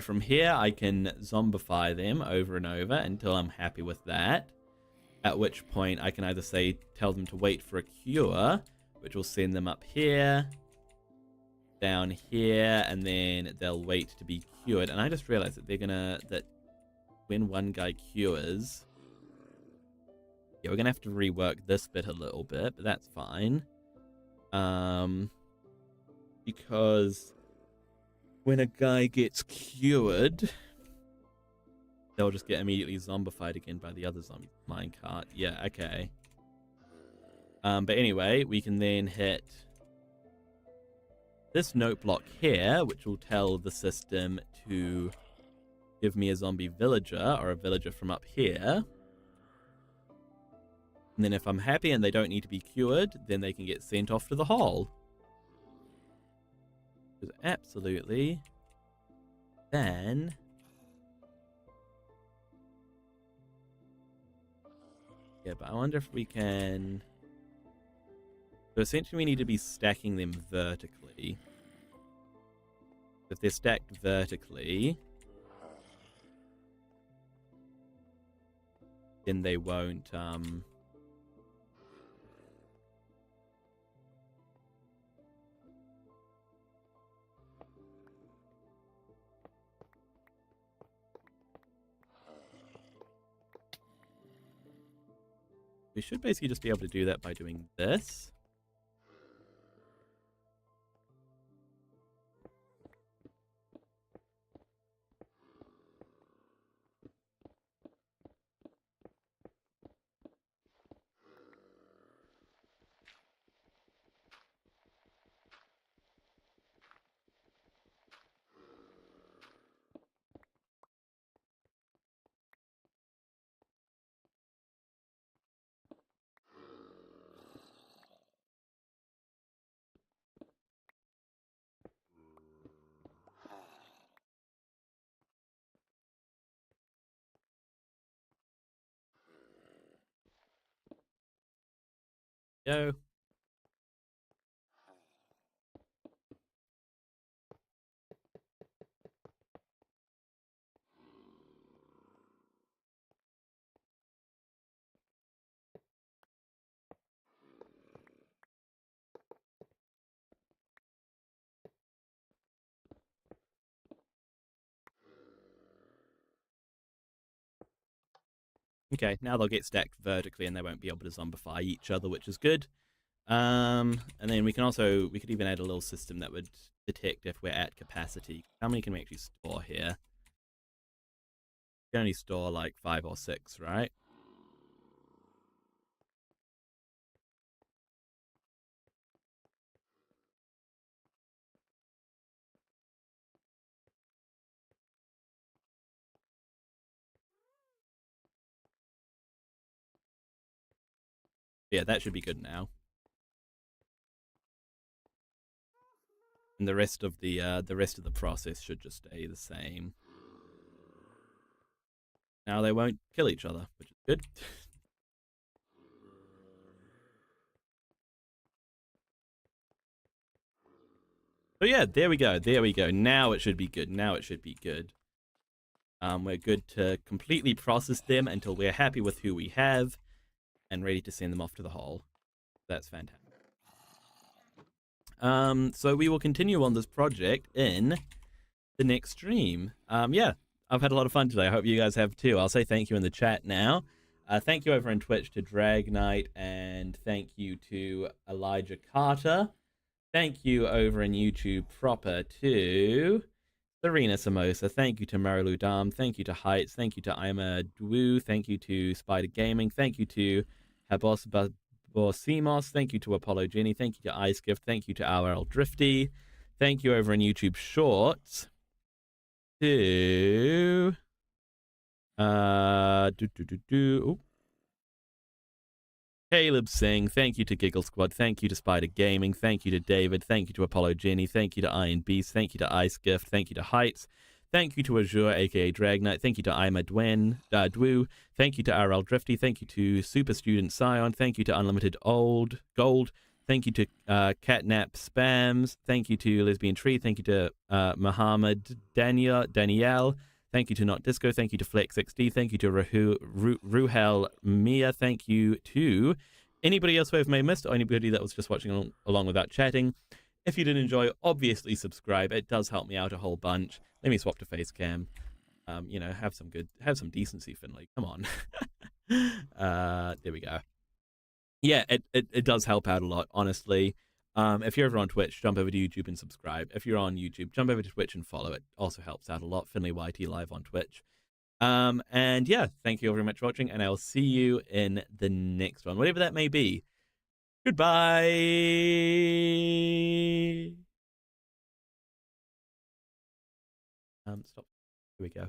from here I can zombify them over and over until I'm happy with that. At which point I can either tell them to wait for a cure, which will send them up here, down here, and then they'll wait to be cured. And I just realized that that when one guy cures, yeah, we're gonna have to rework this bit a little bit, but that's fine. Because when a guy gets cured, they'll just get immediately zombified again by the other zombie minecart. Yeah, okay. But anyway, we can then hit this note block here, which will tell the system to give me a zombie villager or a villager from up here. And then if I'm happy and they don't need to be cured, then they can get sent off to the hole. Because absolutely. Then yeah, but I wonder if we can. So essentially we need to be stacking them vertically. If they're stacked vertically, then they won't we should basically just be able to do that by doing this. Go. Okay, now they'll get stacked vertically and they won't be able to zombify each other, which is good. And then we could even add a little system that would detect if we're at capacity. How many can we actually store here? We can only store like 5 or 6, right? Yeah, that should be good now. And the rest of the process should just stay the same. Now they won't kill each other, which is good. So yeah, there we go. There we go. Now it should be good. Now it should be good. We're good to completely process them until we're happy with who we have and ready to send them off to the hole. That's fantastic. So we will continue on this project in the next stream. Yeah, I've had a lot of fun today. I hope you guys have too. I'll say thank you in the chat now. Thank you over on Twitch to Drag Knight, and thank you to Elijah Carter. Thank you over in YouTube proper to Serena Samosa. Thank you to Marilu Dam. Thank you to Heights. Thank you to Ima Dwu. Thank you to Spider Gaming. Thank you to Habos Borsimos. Thank you to Apollo Jenny. Thank you to Ice Gift. Thank you to RL Drifty. Thank you over on YouTube Shorts to Caleb Singh. Thank you to Giggle Squad. Thank you to Spider Gaming. Thank you to David. Thank you to Apollo Jenny. Thank you to Iron Beast. Thank you to Ice Gift. Thank you to Heights. Thank you to Azure, aka Drag Knight. Thank you to Ima Dwu. Thank you to RL Drifty. Thank you to Super Student Scion. Thank you to Unlimited Old Gold. Thank you to Catnap Spams. Thank you to Lesbian Tree. Thank you to Muhammad Danielle. Thank you to Not Disco. Thank you to FlexXD. Thank you to Ruhel Mia. Thank you to anybody else who I've missed, or anybody that was just watching along without chatting. If you did enjoy, obviously subscribe. It does help me out a whole bunch. Let me swap to face cam. Have some decency, Finley. Come on. There we go. Yeah, it does help out a lot, honestly. If you're ever on Twitch, jump over to YouTube and subscribe. If you're on YouTube, jump over to Twitch and follow. It also helps out a lot. Finley YT live on Twitch. And yeah, thank you all very much for watching, and I'll see you in the next one, whatever that may be. Goodbye. Stop. Here we go.